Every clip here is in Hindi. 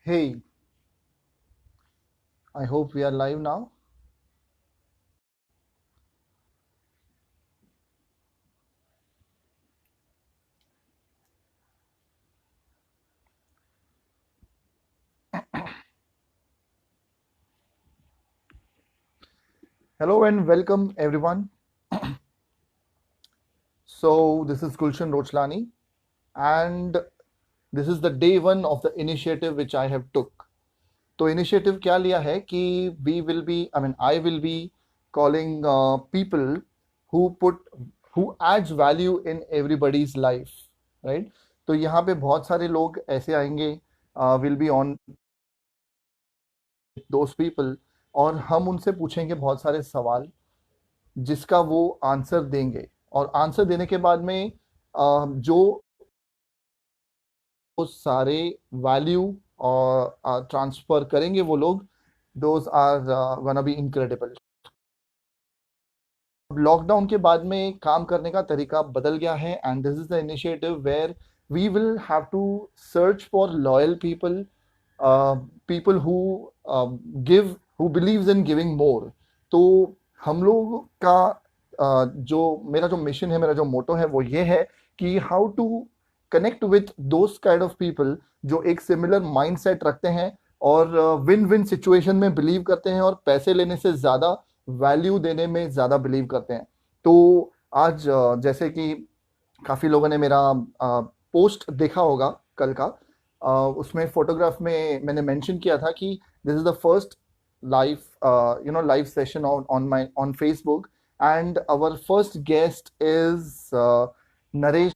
Hey, I hope we are live now. Hello and welcome everyone. So, this is Gulshan Rochlani, and this is the day one of the initiative which I have took. तो इनिशिएटिव क्या लिया है कि we will be I mean I will be calling people who put who adds value in everybody's life, right? तो यहाँ पे बहुत सारे लोग ऐसे आएंगे, will be on those people, और हम उनसे पूछेंगे बहुत सारे सवाल जिसका वो आंसर देंगे। और आंसर देने के बाद में जो वो सारे वैल्यू और ट्रांसफर करेंगे वो लोग, those are gonna be incredible. Lockdown के बाद में काम करने का तरीका बदल गया है, and this is the initiative where we will have to search for loyal people, people who give, who believes in giving more. तो हम लोग का जो मेरा जो मिशन है, मेरा जो मोटो है वो ये है कि how to connect with those kind of people जो एक सिमिलर माइंडसेट रखते हैं और विन विन सिचुएशन में बिलीव करते हैं और पैसे लेने से ज़्यादा वैल्यू देने में ज़्यादा बिलीव करते हैं। तो आज जैसे कि काफ़ी लोगों ने मेरा पोस्ट देखा होगा कल का, उसमें फोटोग्राफ में मैंने मेंशन किया था कि this is the first live live session on my on Facebook, and our first guest is Naresh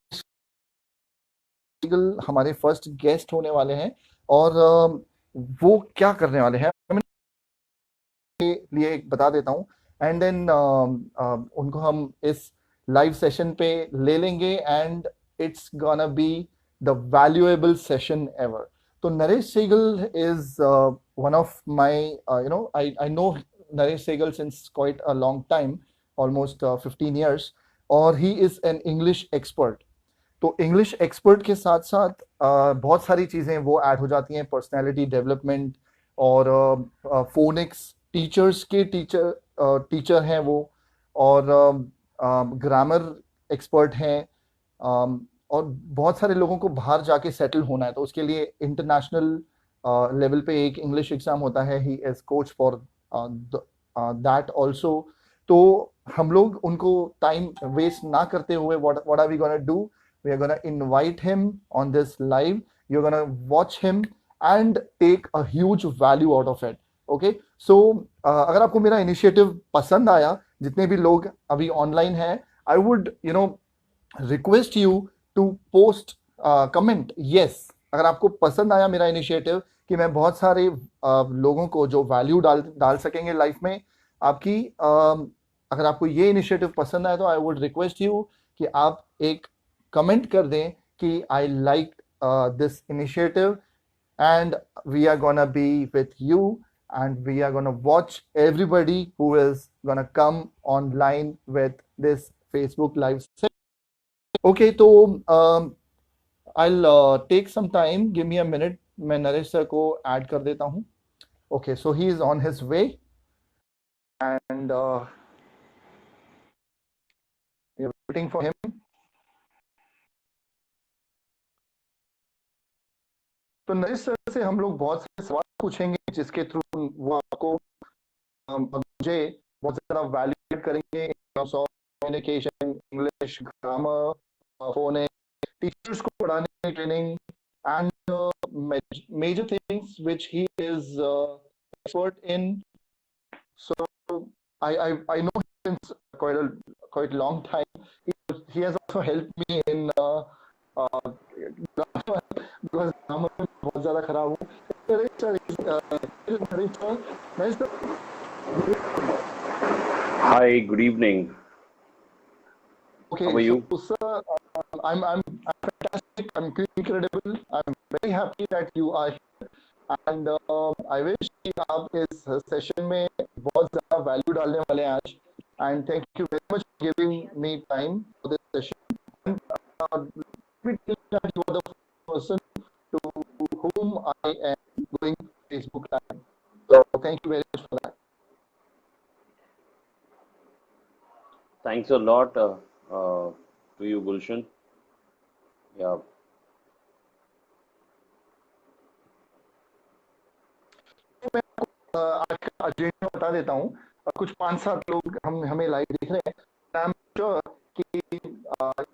Sehgal, हमारे फर्स्ट गेस्ट होने वाले हैं। और वो क्या करने वाले हैं के लिए एक बता देता हूँ, एंड देन उनको हम इस लाइव सेशन पे ले लेंगे, and it's gonna be the valuable session ever. तो Naresh Sehgal is one of my, I know Naresh Sehgal since quite a long time, almost 15 years, और he is an English expert। तो इंग्लिश एक्सपर्ट के साथ साथ बहुत सारी चीज़ें वो ऐड हो जाती हैं, पर्सनालिटी डेवलपमेंट और फोनिक्स, टीचर्स के टीचर हैं वो, और ग्रामर एक्सपर्ट हैं। और बहुत सारे लोगों को बाहर जाके सेटल होना है, तो उसके लिए इंटरनेशनल लेवल पे एक इंग्लिश एग्जाम होता है। He is coach for that also. तो हम लोग उनको टाइम वेस्ट ना करते हुए, what are we gonna do, we are going to invite him on this live, you're going to watch him and take a huge value out of it, okay? So अगर आपको मेरा इनिशिएटिव पसंद आया, जितने भी लोग अभी ऑनलाइन हैं, I would request you to post comment yes, अगर आपको पसंद आया मेरा इनिशिएटिव कि मैं बहुत सारे लोगों को जो वैल्यू डाल डाल सकेंगे लाइफ में आपकी, अगर आपको ये इनिशिएटिव पसंद आया तो आई वुड रिक्वेस्ट यू कि आप एक कमेंट कर दें कि I like this initiative, and we are gonna be with you, and we are going to watch everybody who is going to come online with this Facebook live session. Okay, तो I'll take some time, give me a minute, मैं नरेश सर को ऐड कर देता हूँ। Okay, so he is on his way, and we are waiting for him. तो नरेश सर से हम लोग बहुत सारे सवाल पूछेंगे जिसके थ्रू वो आपको मुझे बहुत ज़्यादा वैल्यूएट करेंगे in terms of communication, English, grammar, phoenix, teachers को पढ़ाने की training, and major things which he is expert in. So I know him since quite long time. He has also helped me in because grammar में बहुत ज़्यादा खराब हूँ। Naresh sir, Naresh sir, Hi, good evening. okay, How are you? so sir, I'm fantastic. I'm incredible. I'm very happy that you are here, and I wish कि आप इस सेशन में बहुत ज़्यादा वैल्यू डालने वाले हैं आज, and thank you very much for giving me time for this session. And let me tell you that you are the person to whom I am following Facebook Live. So thank you very much for that. Thanks a lot to you, Gulshan. Yeah. आज का एजेंडा बता देता हूँ। कुछ 5-7 लोग हम हमें लाइव देख रहे हैं। आई एम श्योर कि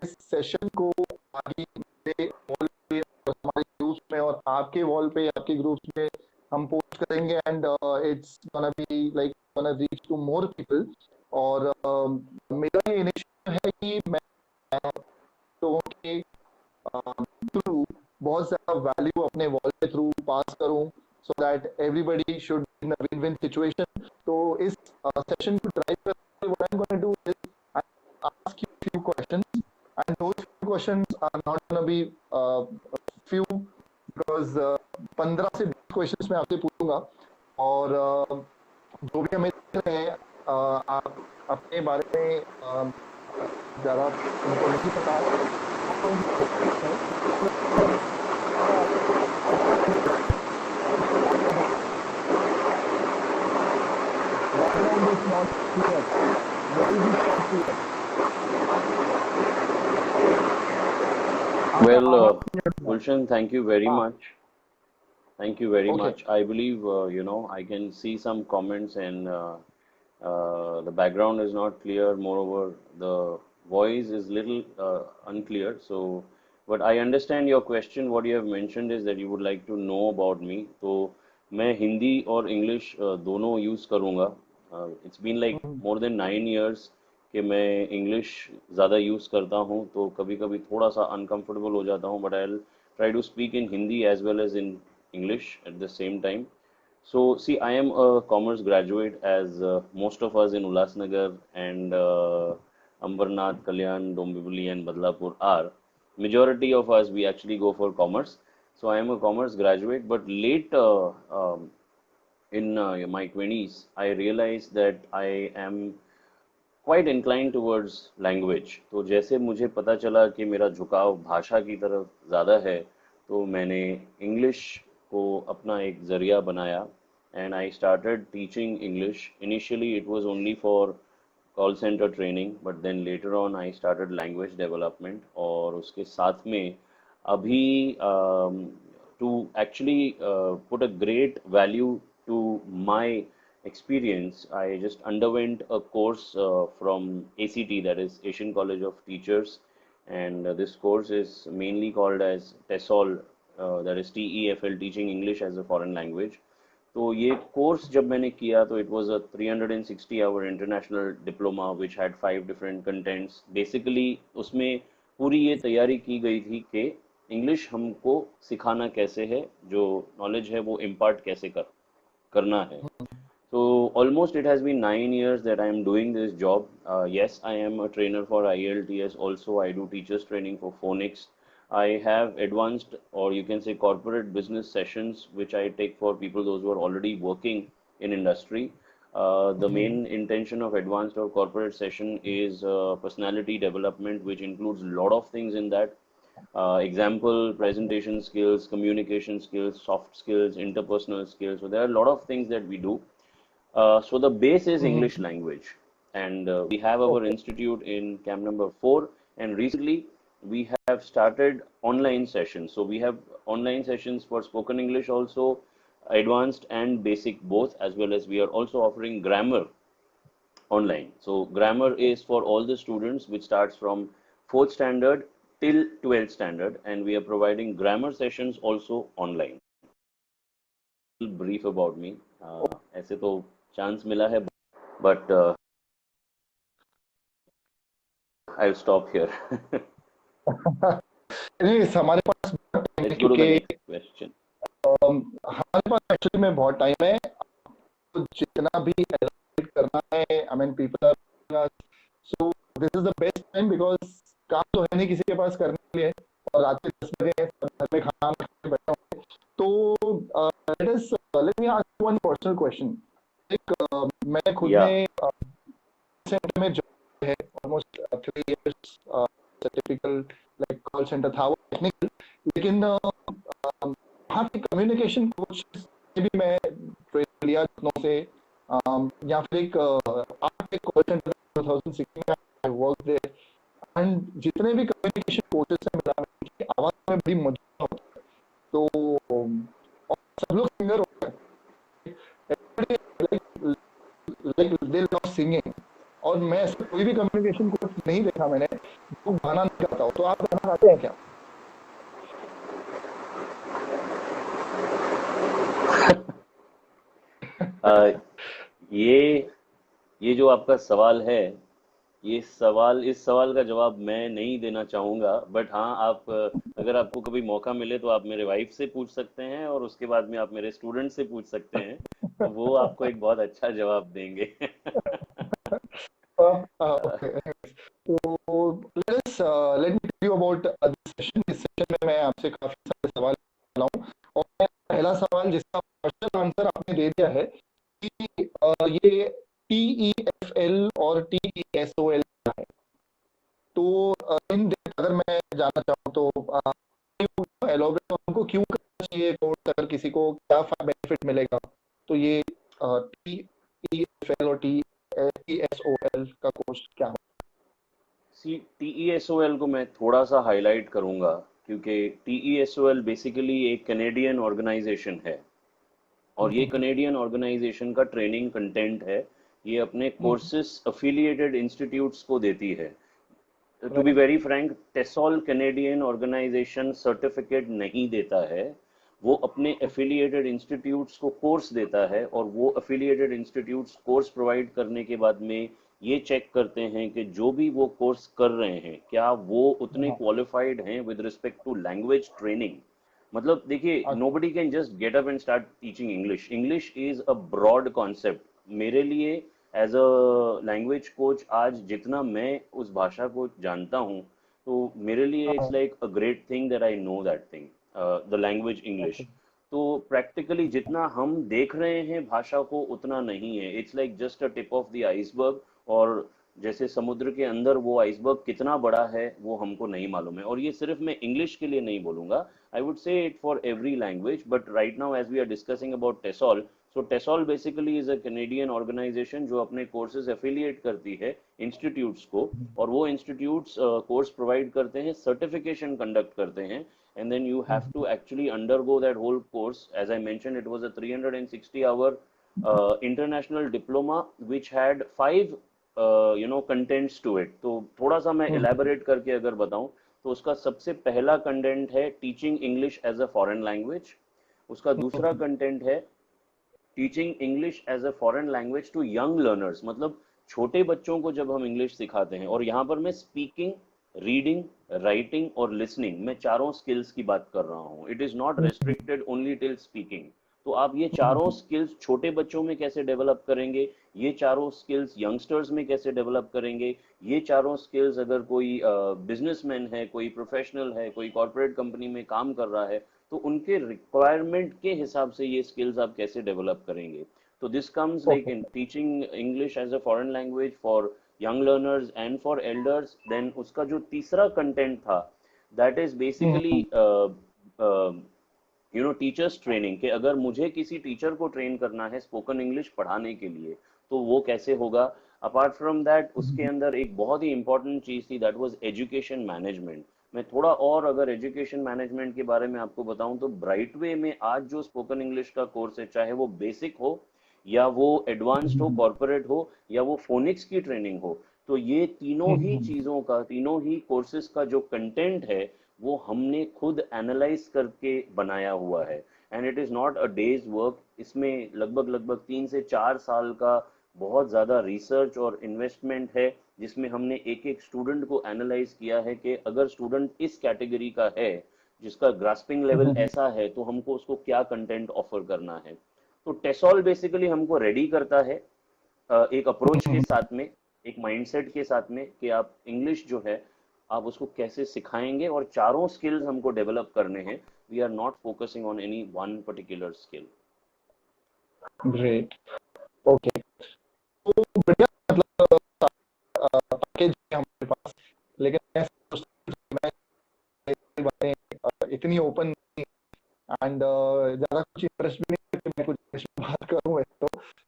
इस सेशन को आगे मेरे वॉल पे और हमारे ग्रुप्स में और आपके वॉल पे, आपके ग्रुप्स में हम पोस्ट करेंगे and it's gonna be like gonna reach to more people. और मेरा ये इनिशिएटिव है कि मैं लोगों के थ्रू बहुत ज़्यादा वैल्यू अपने वॉल के थ्रू पास करूं so that everybody should in a win win situation. तो इस सेशन को ड्राइव करके what I am going to do is I ask you few questions and those few questions are not gonna be few because 15 से 20 क्वेश्चंस मैं आपसे पूछूंगा। और जो भी हमें देख रहे हैं आप अपने बारे में ज़्यादा उनको नहीं पता background is not clear. What is it not clear? Well, आवाज Gulshan, thank you very हाँ much. Thank you very okay much. I believe, I can see some comments and the background is not clear. Moreover, the voice is little unclear. So, but I understand your question. What you have mentioned is that you would like to know about me. तो मैं हिंदी और इंग्लिश दोनों यूज़ करूँगा. It's been like more than 9 years कि मैं इंग्लिश ज़्यादा यूज़ करता हूँ तो कभी कभी थोड़ा सा अनकंफर्टेबल हो जाता हूँ but I try to speak in Hindi as well as in English at the same time. So, see, I am a commerce graduate, as most of us in Ulhasnagar and Ambernath, Kalyan, Dombivli, and Badlapur are. Majority of us, we actually go for commerce. So, I am a commerce graduate, but late in my 20s, I realized that I am quite incline towards language तो जैसे मुझे पता चला कि मेरा झुकाव भाषा की तरफ ज़्यादा है तो मैंने इंग्लिश को अपना एक ज़रिया बनाया and I started teaching English initially it was only for call centre training but then later on I started language development और उसके साथ में अभी to actually put a great value to my experience, I just underwent a course from ACT, that is Asian College of Teachers, and this course is mainly called as TESOL, that is TEFL, Teaching English as a Foreign Language. तो ये कोर्स जब मैंने किया तो it was a 360 hour international diploma which had 5 different contents basically उसमें पूरी ये तैयारी की गई थी कि इंग्लिश हमको सिखाना कैसे है जो नॉलेज है वो इम्पार्ट कैसे करना है. So almost it has been 9 years that I am doing this job. Yes, I am a trainer for IELTS. Also, I do teachers training for phonics. I have advanced, or you can say, corporate business sessions, which I take for people those who are already working in industry. The main intention of advanced or corporate session is personality development, which includes a lot of things in that. Example, presentation skills, communication skills, soft skills, interpersonal skills. So there are a lot of things that we do. So the base is English language, and we have our okay institute in camp number 4. And recently, we have started online sessions. So we have online sessions for spoken English also, advanced and basic both, as well as we are also offering grammar online. So grammar is for all the students, which starts from 4th standard till 12th standard, and we are providing grammar sessions also online. Brief about me. ऐसे तो चांस मिला है but I'll stop here. नहीं हमारे पास बहुत टाइम है Let's go to the क्योंकि next question. हमारे पास एक्चुअली में बहुत टाइम है तो जितना भी एलाइट करना है I mean people are so this is the best time because काम तो है नहीं किसी के पास करने के लिए और रात के 10 बजे सब घर में खाना खा के बैठे होंगे तो let me ask one personal question एक मैं खुद Yeah. ने सेंटर में जॉब है almost 3 years typical like call centre था वो टेक्निकल लेकिन वहाँ के कम्युनिकेशन कोच भी मैं ट्रेनिंग लिया लखनऊ से, या फिर एक आर्ट एक कॉल सेंटर 2016 में आई वर्क देयर, एंड जितने भी कम्युनिकेशन कोचेस से मिला उनकी आवाज में बड़ी मधुर होती है। तो और सब लोग सिंगर होते हैं, लाइक दे लव सिंगिंग, और मैं ऐसा कोई भी कम्युनिकेशन कोच नहीं देखा मैंने जो गाना नहीं गाता हो। तो आप गाना गाते हैं क्या? अ, ये ये जो आपका सवाल है, इस सवाल का जवाब मैं नहीं देना चाहूँगा, बट हाँ, आप अगर आपको कभी मौका मिले तो आप मेरे वाइफ से पूछ सकते हैं और उसके बाद में आप मेरे स्टूडेंट से पूछ सकते हैं, तो वो आपको एक बहुत अच्छा जवाब देंगे। ओके, तो let me tell you about this session. इस सेशन में मैं आपसे काफी सारे सवाल ला हूँ, और पहला सवाल जिसका पार्शियल आंसर आपने दे दिया है कि ये TEFL और TESOL है। तो इन डेप्थ अगर मैं जानना चाहूँ तो एलोबरेट हमको क्यों करना चाहिए कोर्स, अगर किसी को क्या बेनिफिट मिलेगा, तो ये TEFL और TESOL का कोर्स क्या है? सी TESOL को मैं थोड़ा सा हाईलाइट करूँगा, क्योंकि TESOL बेसिकली एक कनेडियन ऑर्गेनाइजेशन है, और ये कनेडियन ऑर्गेनाइजेशन का ट्रेनिंग कंटेंट है। ये अपने कोर्सेस अफिलिएटेड इंस्टीट्यूट्स को देती है। To be right. Very frank, TESOL Canadian organisation certificate नहीं देता है, वो अपने एफिलिएटेड इंस्टीट्यूट्स को कोर्स देता है, और वो एफिलिएटेड इंस्टीट्यूट्स कोर्स प्रोवाइड करने के बाद में ये चेक करते हैं कि जो भी वो कोर्स कर रहे हैं क्या वो उतने हाँ। क्वालिफाइड हैं with respect to language training. मतलब देखिए, nobody can just get up and start teaching English. English is a broad concept. मेरे लिए एज अ लैंग्वेज कोच, आज जितना मैं उस भाषा को जानता हूँ, तो मेरे लिए इट्स हाँ। Like a great thing that I know that thing, the language okay. English. तो प्रैक्टिकली जितना हम देख रहे हैं भाषा को, उतना नहीं है। It's like just a tip of the iceberg, और जैसे समुद्र के अंदर वो आइसबर्ग कितना बड़ा है वो हमको नहीं मालूम है। और ये सिर्फ मैं इंग्लिश के लिए नहीं बोलूंगा, I would say it for every language, but right now as we are discussing about TESOL, so TESOL basically is a Canadian organization जो अपने courses affiliate करती है institutes को, और वो institutes course provide करते हैं, certification conduct करते हैं, and then you have to actually undergo that whole course. As I mentioned, it was a 360-hour international diploma which had 5 contents to it. तो थोड़ा सा मैं elaborate करके अगर बताऊं, तो उसका सबसे पहला कंटेंट है teaching English as a foreign language. उसका दूसरा कंटेंट है teaching English as a foreign language to young learners. मतलब छोटे बच्चों को जब हम इंग्लिश सिखाते हैं, और यहाँ पर मैं स्पीकिंग, रीडिंग, राइटिंग और लिसनिंग, मैं चारों स्किल्स की बात कर रहा हूँ। It is not restricted only till speaking. तो आप ये चारों स्किल्स छोटे बच्चों में कैसे डेवलप करेंगे, ये चारों स्किल्स यंगस्टर्स में कैसे डेवलप करेंगे, ये चारों स्किल्स अगर कोई बिजनेसमैन है, कोई प्रोफेशनल है, कोई कॉर्पोरेट कंपनी में काम कर रहा है, तो उनके रिक्वायरमेंट के हिसाब से ये स्किल्स आप कैसे डेवलप करेंगे। तो this comes like okay. In teaching English as a foreign language for young learners and for elders. Then उसका जो तीसरा कंटेंट था, that is basically teachers training, कि अगर मुझे किसी टीचर को ट्रेन करना है स्पोकन इंग्लिश पढ़ाने के लिए, तो वो कैसे होगा। अपार्ट फ्रॉम दैट, उसके अंदर एक बहुत ही इंपॉर्टेंट चीज थी, दैट वाज एजुकेशन मैनेजमेंट। मैं थोड़ा और अगर एजुकेशन मैनेजमेंट के बारे में आपको बताऊं, तो ब्राइट वे में आज जो स्पोकन इंग्लिश का कोर्स है, चाहे वो बेसिक हो, या वो एडवांस्ड हो, कॉर्पोरेट हो, या वो फोनिक्स की ट्रेनिंग हो, तो ये तीनों ही चीज़ों का, तीनों ही कोर्सेज का जो कंटेंट है, वो हमने खुद एनालाइज करके बनाया हुआ है। And it is not a days work. इसमें लगभग लगभग 3 से 4 साल का बहुत ज़्यादा रिसर्च और इन्वेस्टमेंट है, जिसमें हमने एक एक स्टूडेंट को एनालाइज किया है कि अगर स्टूडेंट इस कैटेगरी का है, जिसका ग्रास्पिंग लेवल ऐसा है, तो हमको उसको क्या कंटेंट ऑफर करना है। तो टेसॉल बेसिकली हमको रेडी करता है एक अप्रोच के साथ में, एक माइंडसेट के साथ में, कि आप इंग्लिश जो है आप उसको कैसे सिखाएंगे, और चारों स्किल्स हमको डेवलप करने हैं। We are not focusing on any one particular skill. Great. Okay. तो बढ़िया, मतलब पैकेज है हमारे पास, लेकिन मैं सोचता हूँ कि मैं ये बातें इतनी ओपन, एंड ज्यादा कुछ इंटरेस्ट भी नहीं है कि मैं कुछ बात करूं मैं तो,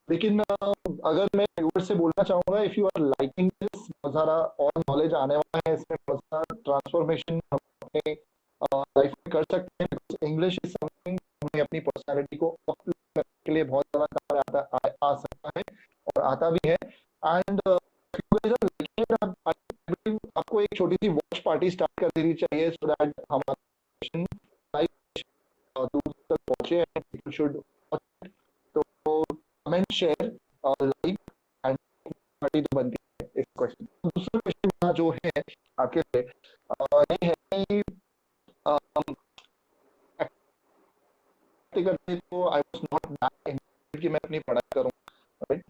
लेकिन अगर मैं व्यूअर से बोलना चाहूंगा, if you are liking this, बहुत सारा और नॉलेज आने वाला है इसमें, बहुत सारा ट्रांसफॉर्मेशन हम अपने लाइफ में कर सकते हैं। इंग्लिश इज समथिंग हमें अपनी पर्सनालिटी को अपलिफ्ट करने के लिए बहुत ज्यादा काम आ सकता है और आता भी है। एंड आपको एक छोटी सी वॉच पार्टी स्टार्ट कर देनी चाहिए, सो दैट हमारा दूर तक पहुंचे एंड पीपल शुड। तो comment, share, like and party तो बनती है इस क्वेश्चन। दूसरा क्वेश्चन जो है आपके लिए ये है कि करते तो आई वाज नॉट दैट कि मैं अपनी पढ़ाई करूं, right?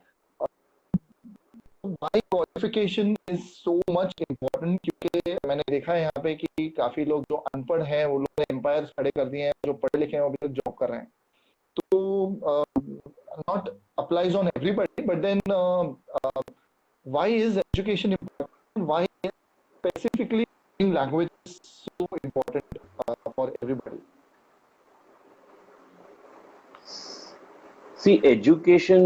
Why qualification is so much important, क्योंकि मैंने देखा है यहाँ पे कि काफी लोग जो अनपढ़ हैं वो लोग एम्पायर खड़े कर दिए हैं, जो पढ़े लिखे हैं वो अभी तक जॉब कर रहे हैं। तो not applies on everybody, but then why is education important? Why is specifically language so important for everybody? See, education,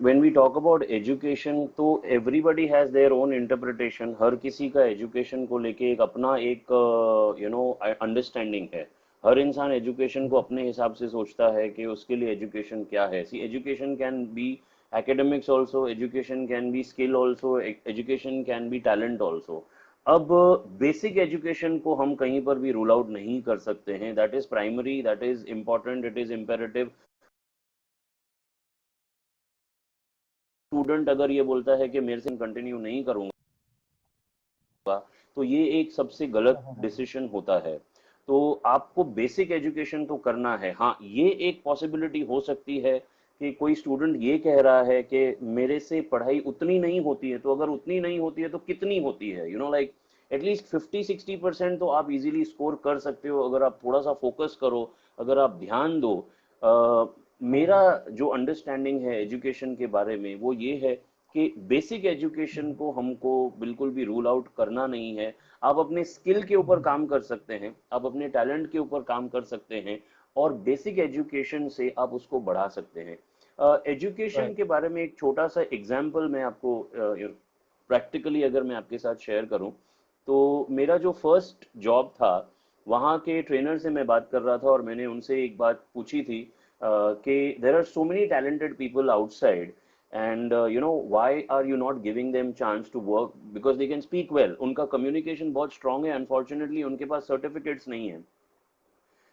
when we talk about education, तो everybody has their own interpretation. हर किसी का education को लेके एक अपना एक अंडरस्टैंडिंग है। हर इंसान एजुकेशन को अपने हिसाब से सोचता है कि उसके लिए एजुकेशन क्या है। See, education can be academics also, education can be skill also, education can be talent also. अब बेसिक एजुकेशन को हम कहीं पर भी रूल आउट नहीं कर सकते हैं। That is primary, that is important, it is imperative. Student अगर ये बोलता है कि मेरे से कंटिन्यू नहीं करूंगा, तो ये एक सबसे गलत डिसीजन होता है। तो आपको बेसिक एजुकेशन तो करना है। हाँ, ये एक पॉसिबिलिटी हो सकती है कि कोई स्टूडेंट ये कह रहा है कि मेरे से पढ़ाई उतनी नहीं होती है। तो अगर उतनी नहीं होती है तो कितनी होती है? लाइक एटलीस्ट 50-60% तो आप इजीली स्कोर कर सकते हो अगर आप थोड़ा सा फोकस करो, अगर आप ध्यान दो। मेरा जो अंडरस्टैंडिंग है एजुकेशन के बारे में वो ये है कि बेसिक एजुकेशन को हमको बिल्कुल भी रूल आउट करना नहीं है। आप अपने स्किल के ऊपर काम कर सकते हैं, आप अपने टैलेंट के ऊपर काम कर सकते हैं, और बेसिक एजुकेशन से आप उसको बढ़ा सकते हैं। Education Right. के बारे में एक छोटा सा एग्जाम्पल मैं आपको प्रैक्टिकली अगर मैं आपके साथ शेयर करूं, तो मेरा जो फर्स्ट जॉब था, वहाँ के ट्रेनर से मैं बात कर रहा था और मैंने उनसे एक बात पूछी थी कि there are so many talented people outside, and why are you not giving them chance to work, because they can speak well. उनका कम्युनिकेशन बहुत स्ट्रांग है, अनफॉर्चुनेटली उनके पास सर्टिफिकेट्स नहीं है।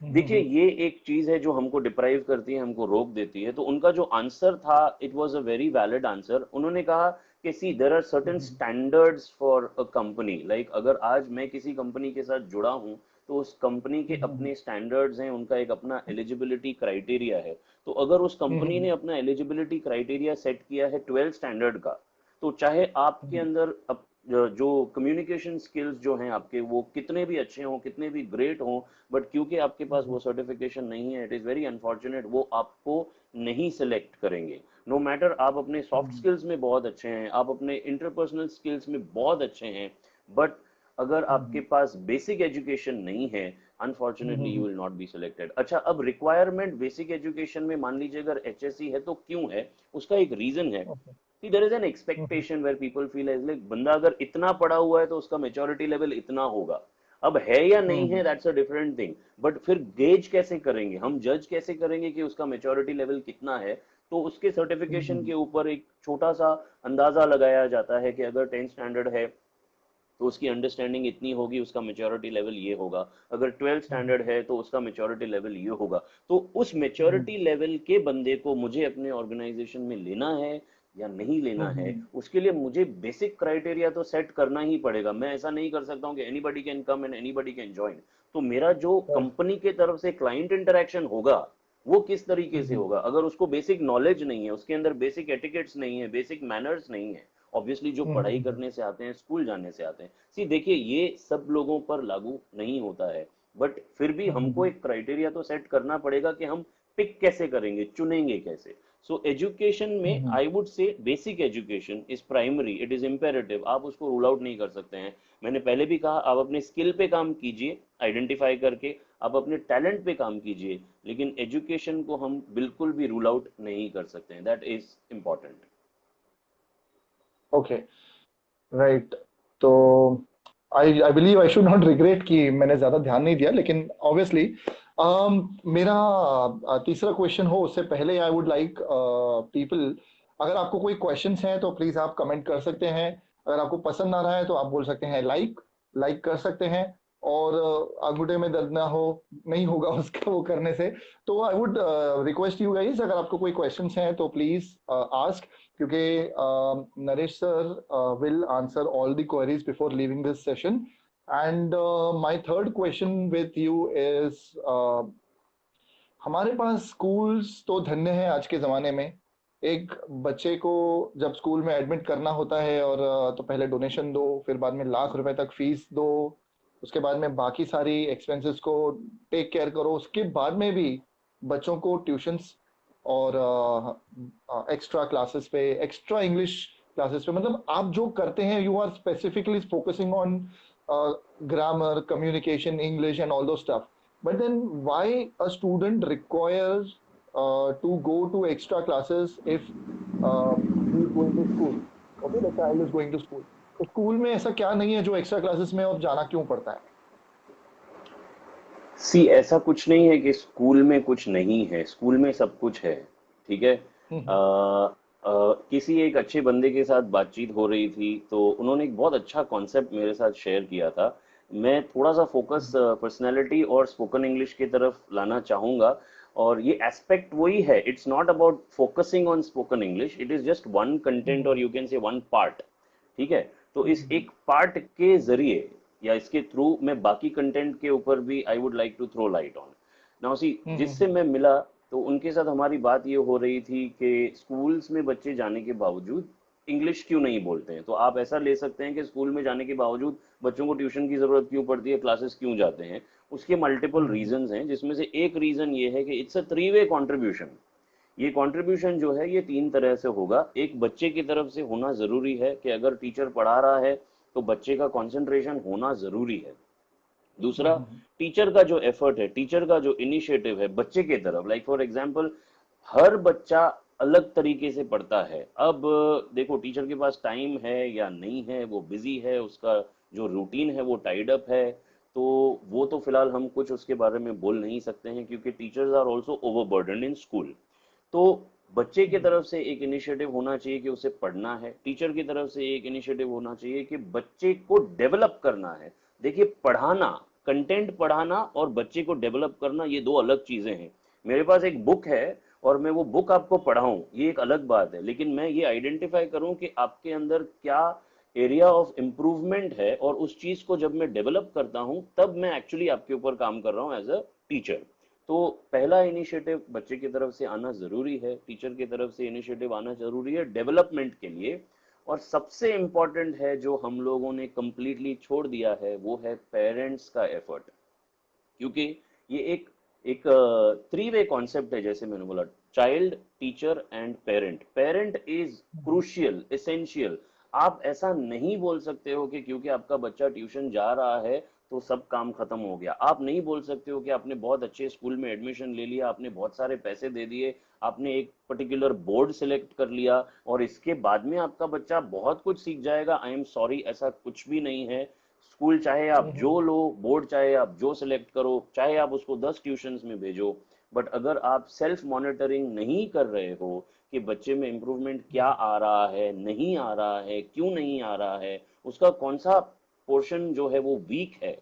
देखिए, ये एक चीज है जो हमको डिप्राइव करती है, हमको रोक देती है। तो उनका जो आंसर था, it was a very valid answer. उन्होंने कहा कि see, there are certain standards for a company. Like अगर आज मैं किसी कंपनी के साथ जुड़ा हूं, तो उस कंपनी के अपने स्टैंडर्ड्स हैं, उनका एक अपना एलिजिबिलिटी क्राइटेरिया है। तो अगर उस कंपनी ने अपना एलिजिबिलिटी क्राइटेरिया सेट किया है 12 स्टैंडर्ड का, तो चाहे आपके अंदर जो कम्युनिकेशन स्किल्स जो हैं आपके, वो कितने भी अच्छे हों, कितने भी ग्रेट हों, बट क्योंकि आपके पास वो सर्टिफिकेशन नहीं है, इट इज वेरी अनफॉर्चुनेट, वो आपको नहीं सिलेक्ट करेंगे। नो मैटर आप अपने सॉफ्ट स्किल्स में बहुत अच्छे हैं, आप अपने इंटरपर्सनल स्किल्स में बहुत अच्छे हैं, बट अगर आपके पास बेसिक एजुकेशन नहीं है, unfortunately you will not be selected. अच्छा, अब रिक्वायरमेंट बेसिक एजुकेशन में मान लीजिए अगर एचएससी है तो क्यों है? उसका एक रीजन है। See, there is an expectation where people feel as like बंदा अगर इतना पढ़ा हुआ है तो उसका मेच्योरिटी लेवल इतना होगा। अब है या नहीं है, that's a different thing, but फिर गेज कैसे करेंगे हम, जज कैसे करेंगे कि उसका मेच्योरिटी लेवल कितना है? तो उसके सर्टिफिकेशन के ऊपर एक छोटा सा अंदाजा लगाया जाता है कि अगर 10 स्टैंडर्ड है तो उसकी अंडरस्टैंडिंग इतनी होगी, उसका मेच्योरिटी लेवल ये होगा। अगर 12 स्टैंडर्ड है तो उसका मेच्योरिटी लेवल ये होगा। तो उस मेच्योरिटी लेवल के बंदे को मुझे अपने ऑर्गेनाइजेशन में लेना है या नहीं लेना है, उसके लिए मुझे बेसिक क्राइटेरिया तो सेट करना ही पड़ेगा। मैं ऐसा नहीं कर सकता हूँ कि anybody can come and anybody can join. तो मेरा जो कंपनी के तरफ से क्लाइंट इंटरेक्शन होगा वो किस तरीके से होगा? अगर उसको बेसिक नॉलेज नहीं है, उसके अंदर बेसिक एटिकेट्स नहीं है, बेसिक मैनर्स नहीं है, ऑब्वियसली जो पढ़ाई करने से आते हैं, स्कूल जाने से आते हैं, सी देखिए ये सब लोगों पर लागू नहीं होता है, बट फिर भी हमको एक क्राइटेरिया तो सेट करना पड़ेगा कि हम पिक कैसे करेंगे, चुनेंगे कैसे। सो एजुकेशन में hmm. I would say basic education is primary, it is imperative, आप उसको रूल आउट नहीं कर सकते हैं। मैंने पहले भी कहा, आप अपने स्किल पे काम कीजिए आइडेंटिफाई करके, आप अपने टैलेंट पे काम कीजिए, लेकिन एजुकेशन को हम बिल्कुल भी रूल आउट नहीं कर सकते हैं, that is important. Okay, right. तो I believe I should not regret कि मैंने ज्यादा ध्यान नहीं दिया, लेकिन ऑब्वियसली मेरा तीसरा क्वेश्चन हो उससे पहले आई वुड लाइक पीपल, अगर आपको कोई क्वेश्चंस हैं तो प्लीज आप कमेंट कर सकते हैं। अगर आपको पसंद आ रहा है तो आप बोल सकते हैं लाइक, लाइक कर सकते हैं। और अंगूठे में दर्द ना हो, नहीं होगा उसका वो करने से। तो I would request you guys, अगर आपको कोई क्वेश्चंस हैं तो प्लीज आस्क, क्योंकि Naresh sir will answer all the queries before leaving this session. And my third question with you is, हमारे पास स्कूल्स तो धन्य हैं आज के ज़माने में। एक बच्चे को जब स्कूल में एडमिट करना होता है, और तो पहले डोनेशन दो, फिर बाद में लाख रुपए तक फीस दो, उसके बाद में बाकी सारी एक्सपेंसेस को टेक केयर करो, उसके बाद में भी बच्चों को ट्यूशंस और एक्स्ट्रा क्लासेस पे, एक्स्ट्रा इंग्लिश क्लासेस पे, मतलब आप जो करते हैं you are specifically focusing on grammar, communication, English, and all those stuff. But then, why a student requires to go to extra classes if he is going to school? Okay, the child is going to school. तो स्कूल में ऐसा क्या नहीं है जो एक्स्ट्रा क्लासेस में और जाना क्यों पड़ता है? सी, ऐसा कुछ नहीं है कि स्कूल में कुछ नहीं है, स्कूल में सब कुछ है। ठीक है। हम्म। किसी एक अच्छे बंदे के साथ बातचीत हो रही थी, तो उन्होंने एक बहुत अच्छा कॉन्सेप्ट मेरे साथ शेयर किया था। मैं थोड़ा सा फोकस पर्सनैलिटी और स्पोकन इंग्लिश की तरफ लाना चाहूंगा। और ये एस्पेक्ट वही है, it's not about focusing on spoken English, it is just one content, और you can say one part. ठीक है। तो इस एक पार्ट के जरिए या इसके थ्रू मैं बाकी कंटेंट के ऊपर भी I would like to throw light on. Now see, जिससे मैं मिला तो उनके साथ हमारी बात ये हो रही थी कि स्कूल्स में बच्चे जाने के बावजूद इंग्लिश क्यों नहीं बोलते हैं। तो आप ऐसा ले सकते हैं कि स्कूल में जाने के बावजूद बच्चों को ट्यूशन की जरूरत क्यों पड़ती है, क्लासेस क्यों जाते हैं। उसके मल्टीपल रीजंस हैं, जिसमें से एक रीजन ये है कि it's a three way contribution. ये कंट्रीब्यूशन जो है ये तीन तरह से होगा। एक, बच्चे की तरफ से होना जरूरी है कि अगर टीचर पढ़ा रहा है तो बच्चे का कंसंट्रेशन होना जरूरी है। दूसरा, टीचर का जो एफर्ट है, टीचर का जो इनिशिएटिव है बच्चे की तरफ, लाइक फॉर एग्जांपल हर बच्चा अलग तरीके से पढ़ता है। अब देखो, टीचर के पास टाइम है या नहीं है, वो बिजी है, उसका जो रूटीन है वो टाइड अप है। तो वो तो फिलहाल हम कुछ उसके बारे में बोल नहीं सकते हैं, क्योंकि teachers are also overburdened in school. तो बच्चे की तरफ से एक इनिशिएटिव होना चाहिए कि उसे पढ़ना है, टीचर की तरफ से एक इनिशिएटिव होना चाहिए कि बच्चे को डेवलप करना है। देखिए, पढ़ाना, कंटेंट पढ़ाना और बच्चे को डेवलप करना, ये दो अलग चीजें हैं। मेरे पास एक बुक है और मैं वो बुक आपको पढ़ाऊं, ये एक अलग बात है, लेकिन मैं ये आइडेंटिफाई करूं कि आपके अंदर क्या एरिया ऑफ इम्प्रूवमेंट है, और उस चीज को जब मैं डेवलप करता हूं तब मैं एक्चुअली आपके ऊपर काम कर रहा हूं एज अ टीचर। तो पहला इनिशिएटिव बच्चे की तरफ से आना जरूरी है, टीचर की तरफ से इनिशिएटिव आना जरूरी है डेवलपमेंट के लिए। और सबसे इंपॉर्टेंट है जो हम लोगों ने कंप्लीटली छोड़ दिया है, वो है पेरेंट्स का एफर्ट। क्योंकि ये एक थ्री वे कॉन्सेप्ट है, जैसे मैंने बोला, child, teacher and parent. Parent is crucial, essential. आप ऐसा नहीं बोल सकते हो कि क्योंकि आपका बच्चा ट्यूशन जा रहा है तो सब काम खत्म हो गया। आप नहीं बोल सकते हो कि आपने बहुत अच्छे स्कूल में एडमिशन ले लिया, आपने बहुत सारे पैसे दे दिए, आपने एक पर्टिकुलर बोर्ड सिलेक्ट कर लिया और इसके बाद में आपका बच्चा बहुत कुछ सीख जाएगा। आई एम सॉरी, ऐसा कुछ भी नहीं है। स्कूल चाहे आप जो लो, बोर्ड चाहे आप जो सिलेक्ट करो, चाहे आप उसको 10 ट्यूशंस में भेजो, बट अगर आप सेल्फ मॉनिटरिंग नहीं कर रहे हो कि बच्चे में इंप्रूवमेंट क्या आ रहा है, नहीं आ रहा है, क्यों नहीं आ रहा है, उसका कौन सा पोर्शन जो है वो वीक है,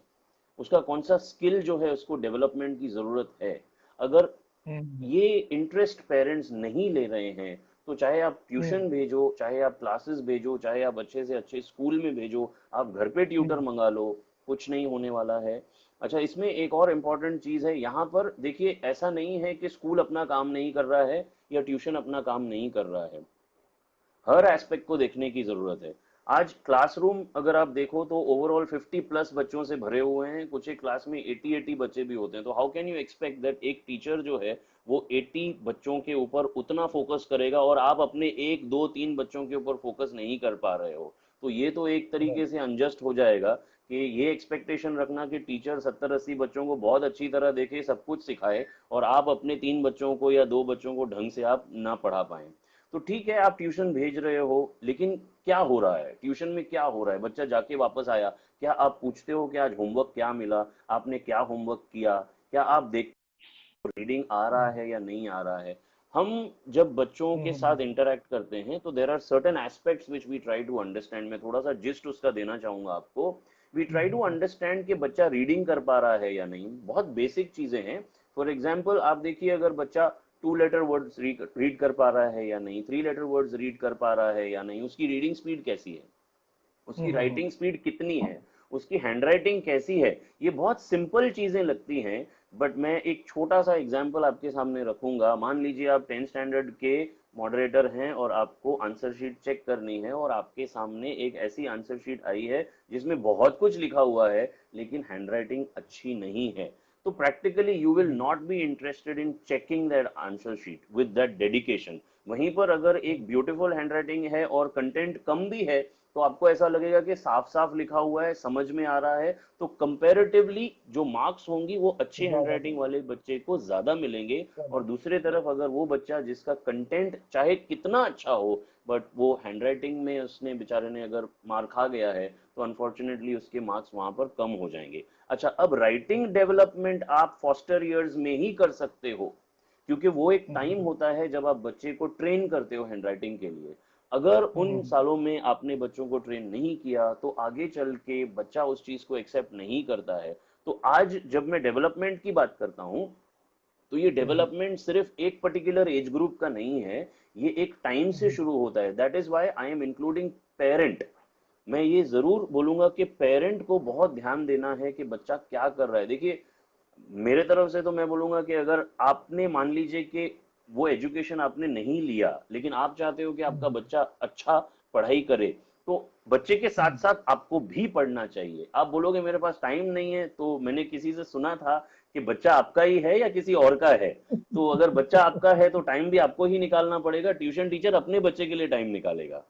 उसका कौन सा स्किल जो है उसको डेवलपमेंट की जरूरत है, अगर ये इंटरेस्ट पेरेंट्स नहीं ले रहे हैं, तो चाहे आप ट्यूशन भेजो, चाहे आप क्लासेस भेजो, चाहे आप अच्छे से अच्छे स्कूल में भेजो, आप घर पे ट्यूटर मंगा लो, कुछ नहीं होने वाला है। अच्छा, इसमें एक और इम्पॉर्टेंट चीज है यहाँ पर। देखिए, ऐसा नहीं है कि स्कूल अपना काम नहीं कर रहा है या ट्यूशन अपना काम नहीं कर रहा है, हर एस्पेक्ट को देखने की जरूरत है। आज क्लासरूम अगर आप देखो तो ओवरऑल 50+ बच्चों से भरे हुए हैं, कुछ एक क्लास में 80 बच्चे भी होते हैं। तो how can you expect that एक टीचर जो है वो 80 बच्चों के ऊपर उतना फोकस करेगा और आप अपने एक दो तीन बच्चों के ऊपर फोकस नहीं कर पा रहे हो। तो ये तो एक तरीके से अनजस्ट हो जाएगा कि ये एक्सपेक्टेशन रखना कि टीचर 70-80 बच्चों को बहुत अच्छी तरह देखे, सब कुछ सिखाए, और आप अपने 3 बच्चों को या 2 बच्चों को ढंग से आप ना पढ़ा पाए। तो ठीक है, आप ट्यूशन भेज रहे हो, लेकिन क्या हो रहा है ट्यूशन में? क्या हो रहा है? बच्चा जाके वापस आया, क्या आप पूछते हो कि आज होमवर्क क्या मिला, आपने क्या होमवर्क किया? क्या आप देख रीडिंग आ रहा है या नहीं आ रहा है? हम जब बच्चों के साथ इंटरेक्ट करते हैं तो there are certain aspects which we try to understand. मैं थोड़ा सा जिस्ट उसका देना चाहूंगा आपको। वी ट्राई टू अंडरस्टैंड कि बच्चा रीडिंग कर पा रहा है या नहीं। बहुत बेसिक चीजें हैं। फॉर एग्जाम्पल आप देखिए, अगर बच्चा 2 लेटर वर्ड्स रीड कर पा रहा है या नहीं, 3 लेटर वर्ड्स रीड कर पा रहा है या नहीं, उसकी रीडिंग स्पीड कैसी है, उसकी राइटिंग स्पीड कितनी है, उसकी हैंडराइटिंग कैसी है, ये बहुत सिंपल चीजें लगती हैं। बट मैं एक छोटा सा एग्जांपल आपके सामने रखूंगा। मान लीजिए आप 10th स्टैंडर्ड के मॉडरेटर हैं और आपको आंसर शीट चेक करनी है, और आपके सामने एक ऐसी आंसर शीट आई है जिसमें बहुत कुछ लिखा हुआ है लेकिन हैंडराइटिंग अच्छी नहीं है। तो practically you will not be interested in checking that answer sheet with that dedication. वहीं पर अगर एक ब्यूटीफुल हैंडराइटिंग है और कंटेंट कम भी है, तो आपको ऐसा लगेगा कि साफ साफ लिखा हुआ है, समझ में आ रहा है, तो कंपैरेटिवली जो मार्क्स होंगी वो अच्छे हैंडराइटिंग वाले बच्चे को ज्यादा मिलेंगे। और दूसरी तरफ अगर वो बच्चा जिसका कंटेंट चाहे कितना अच्छा हो, बट वो हैंडराइटिंग में उसने बेचारे ने अगर मार खा गया है, तो अनफॉर्चुनेटली उसके मार्क्स वहां पर कम हो जाएंगे। अच्छा, अब राइटिंग डेवलपमेंट आप फॉस्टर ईयर्स में ही कर सकते हो, क्योंकि वो एक टाइम होता है जब आप बच्चे को ट्रेन करते हो हैंडराइटिंग के लिए। अगर उन सालों में आपने बच्चों को ट्रेन नहीं किया तो आगे चल के बच्चा उस चीज को एक्सेप्ट नहीं करता है। तो आज जब मैं डेवलपमेंट की बात करता हूं, तो ये डेवलपमेंट सिर्फ एक पर्टिकुलर एज ग्रुप का नहीं है, ये एक टाइम से शुरू होता है। That is why I am including parent. मैं ये जरूर बोलूंगा कि पेरेंट को बहुत ध्यान देना है कि बच्चा क्या कर रहा है। देखिए, मेरे तरफ से तो मैं बोलूंगा कि अगर आपने मान लीजिए कि वो एजुकेशन आपने नहीं लिया, लेकिन आप चाहते हो कि आपका बच्चा अच्छा पढ़ाई करे, तो बच्चे के साथ साथ आपको भी पढ़ना चाहिए। आप बोलोगे मेरे पास टाइम नहीं है, तो मैंने किसी से सुना था कि बच्चा आपका ही है या किसी और का है। तो अगर बच्चा आपका है तो टाइम भी आपको ही निकालना पड़ेगा, ट्यूशन टीचर अपने बच्चे के लिए टाइम निकालेगा।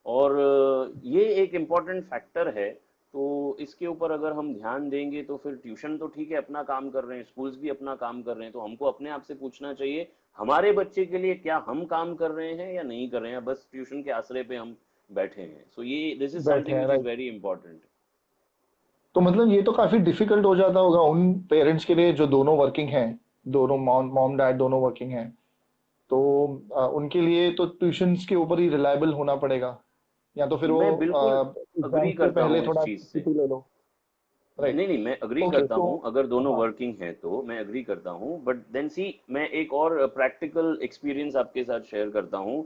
और ये एक इम्पॉर्टेंट फैक्टर है। तो इसके ऊपर अगर हम ध्यान देंगे तो फिर ट्यूशन तो ठीक है अपना काम कर रहे हैं, स्कूल्स भी अपना काम कर रहे हैं, तो हमको अपने आप से पूछना चाहिए हमारे बच्चे के लिए क्या हम काम कर रहे हैं या नहीं कर रहे हैं, बस ट्यूशन के आसरे पे हम बैठे हैं। सो ये दिस इज बैठे समथिंग हैं, which is right. Very important. तो मतलब ये तो काफी डिफिकल्ट हो जाता होगा उन पेरेंट्स के लिए जो दोनों वर्किंग हैं, दोनों मॉम मॉम डैड दोनों वर्किंग हैं। तो उनके लिए तो ट्यूशंस के ऊपर ही रिलायबल होना पड़ेगा, या तो फिर वो मैं बिल्कुल एग्जाम अग्री से करता पहले हूँ इस थोड़ा चीज से। छुट्टी ले लो। राइट। नहीं नहीं, मैं अग्री ओके, करता तो हूँ, अगर दोनों हाँ। वर्किंग हैं तो मैं अग्री करता हूँ। बट देन सी, मैं एक और प्रैक्टिकल एक्सपीरियंस आपके साथ शेयर करता हूँ।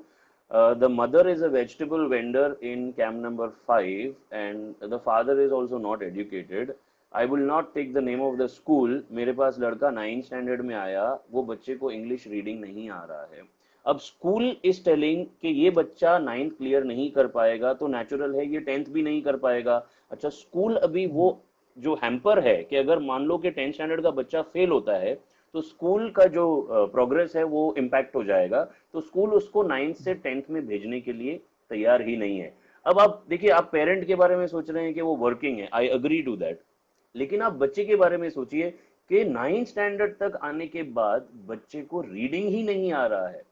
The mother is a vegetable vendor in camp number 5 and the father is also not educated. I will not take the name of the school. मेरे पास लड़का 9th स्टैंडर्ड में आया, वो बच्चे को इंग्लिश रीडिंग नहीं आ रहा है। अब स्कूल इज टेलिंग कि ये बच्चा 9th क्लियर नहीं कर पाएगा, तो नेचुरल है ये 10th भी नहीं कर पाएगा। अच्छा, स्कूल अभी वो जो हैम्पर है कि अगर मान लो कि 10th स्टैंडर्ड का बच्चा फेल होता है, तो स्कूल का जो प्रोग्रेस है वो इम्पैक्ट हो जाएगा। तो स्कूल उसको 9th से 10th में भेजने के लिए तैयार ही नहीं है। अब आप देखिए, आप पेरेंट के बारे में सोच रहे हैं कि वो वर्किंग है, आई अग्री टू दैट। लेकिन आप बच्चे के बारे में सोचिए कि 9th स्टैंडर्ड तक आने के बाद बच्चे को रीडिंग ही नहीं आ रहा है,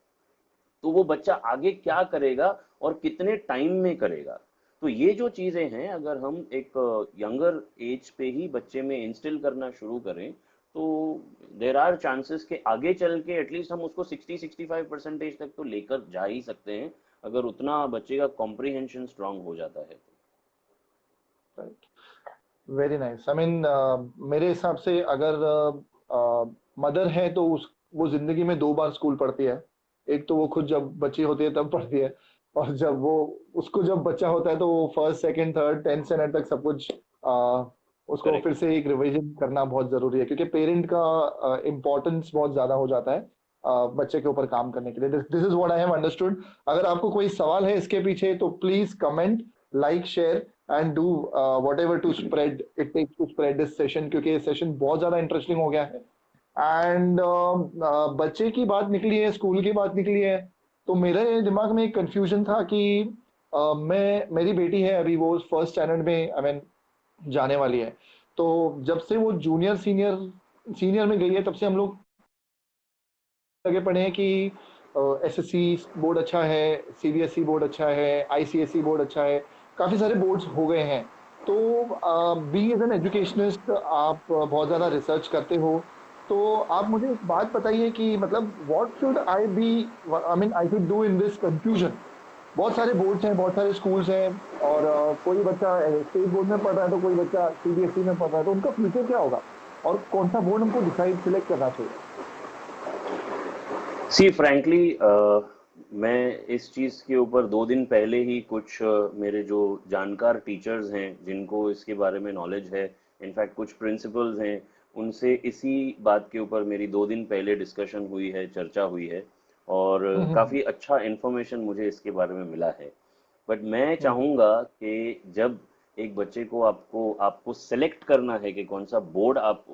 तो वो बच्चा आगे क्या करेगा और कितने टाइम में करेगा? तो ये जो चीजें हैं, अगर हम एक यंगर एज पे ही बच्चे में इंस्टिल करना शुरू करें, तो देर आर चांसेस के आगे चल के एटलीस्ट हम उसको 60-65% तक तो लेकर जा ही सकते हैं, अगर उतना बच्चे का कॉम्प्रिहेंशन स्ट्रांग हो जाता है तो। Right. Very nice. I mean, मेरे हिसाब से अगर मदर है तो उस वो जिंदगी में 2 बार स्कूल पढ़ती है। एक तो वो खुद जब बच्ची होती है तब पढ़ती है, और जब वो उसको जब बच्चा होता है तो वो first second third 10th standard तक सब कुछ उसको फिर करेक्ट। से एक रिवीजन करना बहुत जरूरी है, क्योंकि पेरेंट का इम्पोर्टेंस बहुत ज्यादा हो जाता है बच्चे के ऊपर काम करने के लिए। This is what I have understood. अगर आपको कोई सवाल है इसके पीछे तो please comment, like, share and do whatever to spread it takes to spread this session, क्योंकि ये सेशन बहुत ज़्यादा इंटरेस्टिंग हो गया है। एंड बच्चे की बात निकली है, स्कूल की बात निकली है, तो मेरे दिमाग में एक कंफ्यूजन था कि मेरी बेटी है अभी, वो फर्स्ट स्टैंडर्ड में जाने वाली है। तो जब से वो जूनियर सीनियर में गई है, तब से हम लोग लगे पड़े हैं कि एसएससी बोर्ड अच्छा है, सीबीएसई बोर्ड अच्छा है, आईसीएसई बोर्ड अच्छा है, काफ़ी सारे बोर्ड्स हो गए हैं। तो बीइंग एज एन एजुकेशनिस्ट, आप बहुत ज़्यादा रिसर्च करते हो, तो आप मुझे एक बात बताइए कि मतलब what should I be, I mean I should do in this confusion. बहुत सारे बोर्ड्स हैं, बहुत सारे स्कूल्स हैं, और कोई बच्चा स्टेट बोर्ड में पढ़ रहा है, तो कोई बच्चा सीबीएसई में पढ़ रहा है, तो उनका फ्यूचर क्या होगा और कौन सा बोर्ड हमको डिसाइड सिलेक्ट करना चाहिए? सी फ्रैंकली, मैं इस चीज़ के ऊपर 2 दिन पहले ही कुछ मेरे जो जानकार टीचर्स हैं जिनको इसके बारे में नॉलेज है, इनफैक्ट कुछ प्रिंसिपल्स हैं, उनसे इसी बात के ऊपर मेरी 2 दिन पहले डिस्कशन हुई है, चर्चा हुई है, और हम्म। काफ़ी अच्छा इन्फॉर्मेशन मुझे इसके बारे में मिला है। बट मैं हम्म। चाहूँगा कि जब एक बच्चे को आपको आपको सेलेक्ट करना है कि कौन सा बोर्ड आप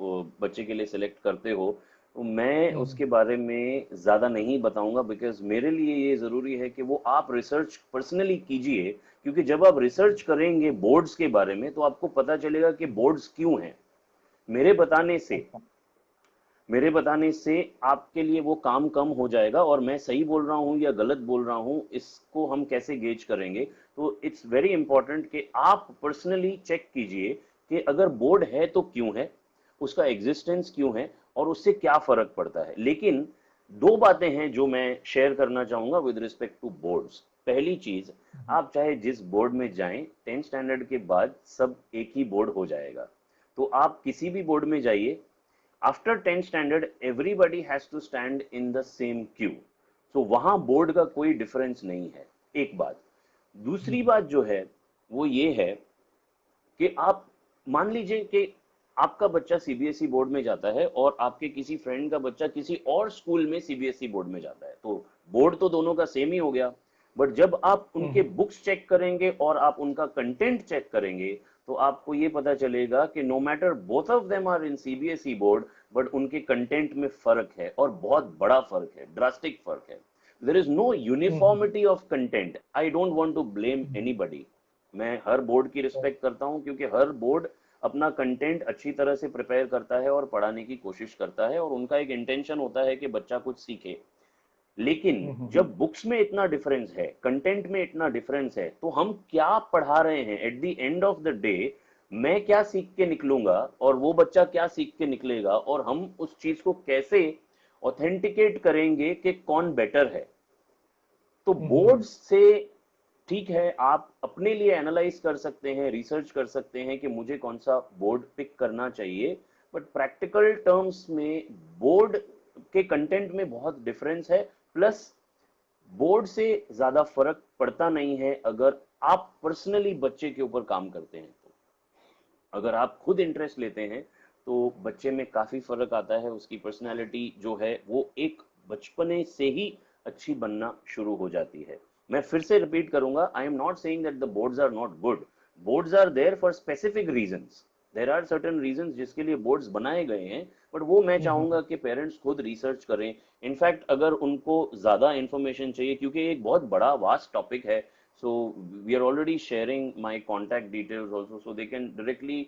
बच्चे के लिए सेलेक्ट करते हो, तो मैं हम्म। उसके बारे में ज़्यादा नहीं बताऊंगा, बिकॉज मेरे लिए ये ज़रूरी है कि वो आप रिसर्च पर्सनली कीजिए, क्योंकि जब आप रिसर्च करेंगे बोर्ड्स के बारे में तो आपको पता चलेगा कि बोर्ड्स क्यों हैं। मेरे बताने से अच्छा। मेरे बताने से आपके लिए वो काम कम हो जाएगा, और मैं सही बोल रहा हूँ या गलत बोल रहा हूँ इसको हम कैसे गेज करेंगे। तो इट्स वेरी इंपॉर्टेंट कि आप पर्सनली चेक कीजिए कि अगर बोर्ड है तो क्यों है, उसका एग्जिस्टेंस क्यों है, और उससे क्या फर्क पड़ता है। लेकिन 2 बातें हैं जो मैं शेयर करना चाहूंगा विद रिस्पेक्ट टू बोर्ड्स। पहली चीज, आप चाहे जिस बोर्ड में जाएं, 10th स्टैंडर्ड के बाद सब एक ही बोर्ड हो जाएगा। तो आप किसी भी बोर्ड में जाइए, after 10th standard everybody has to stand in the same queue. तो वहां बोर्ड का कोई डिफरेंस नहीं है, एक बात। दूसरी बात जो है वो ये है कि आप मान लीजिए कि आपका बच्चा सीबीएसई बोर्ड में जाता है और आपके किसी फ्रेंड का बच्चा किसी और स्कूल में सीबीएसई बोर्ड में जाता है, तो बोर्ड तो दोनों का सेम ही हो गया। बट जब आप उनके हम्म। बुक्स चेक करेंगे और आप उनका कंटेंट चेक करेंगे, तो आपको ये पता चलेगा कि no matter both of them are in CBSE board, but उनके कंटेंट में फर्क है, और बहुत बड़ा फर्क है, ड्रास्टिक फर्क है। There is no hmm. Uniformity of content. I don't want to blame anybody. मैं हर बोर्ड की रिस्पेक्ट करता हूं, क्योंकि हर बोर्ड अपना कंटेंट अच्छी तरह से प्रिपेयर करता है और पढ़ाने की कोशिश करता है, और उनका एक इंटेंशन होता है कि बच्चा कुछ सीखे। लेकिन हम्म। जब बुक्स में इतना डिफरेंस है, कंटेंट में इतना डिफरेंस है, तो हम क्या पढ़ा रहे हैं at the end of the day. मैं क्या सीख के निकलूंगा और वो बच्चा क्या सीख के निकलेगा, और हम उस चीज को कैसे ऑथेंटिकेट करेंगे कि कौन बेटर है। तो बोर्ड हम्म। से ठीक है, आप अपने लिए एनालाइज कर सकते हैं, रिसर्च कर सकते हैं कि मुझे कौन सा बोर्ड पिक करना चाहिए, बट प्रैक्टिकल टर्म्स में बोर्ड के कंटेंट में बहुत डिफरेंस है। प्लस बोर्ड से ज्यादा फर्क पड़ता नहीं है अगर आप पर्सनली बच्चे के ऊपर काम करते हैं। तो अगर आप खुद इंटरेस्ट लेते हैं तो बच्चे में काफी फर्क आता है, उसकी पर्सनैलिटी जो है वो एक बचपने से ही अच्छी बनना शुरू हो जाती है। मैं फिर से रिपीट करूंगा, I am not saying that the boards are not good. Boards are there for specific reasons. There are certain reasons जिसके लिए बोर्ड्स बनाए गए हैं, बट वो मैं चाहूंगा कि पेरेंट्स खुद रिसर्च करें। इनफैक्ट अगर उनको ज्यादा इंफॉर्मेशन चाहिए, क्योंकि ये एक बहुत बड़ा वास्ट टॉपिक है, so we are already sharing my contact details also, so they can directly